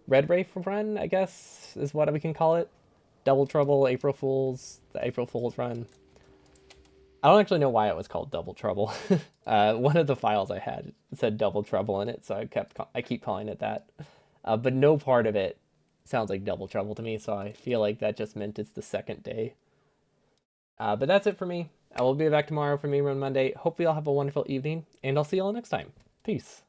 Red Wraith run, I guess, is what we can call it. Double Trouble, April Fools, the April Fools run. I don't actually know why it was called Double Trouble. One of the files I had said Double Trouble in it, so I keep calling it that. But no part of it sounds like Double Trouble to me, so I feel like that just meant it's the second day. But that's it for me. I will be back tomorrow for Me Run Monday. Hopefully, y'all have a wonderful evening, and I'll see y'all next time. Peace.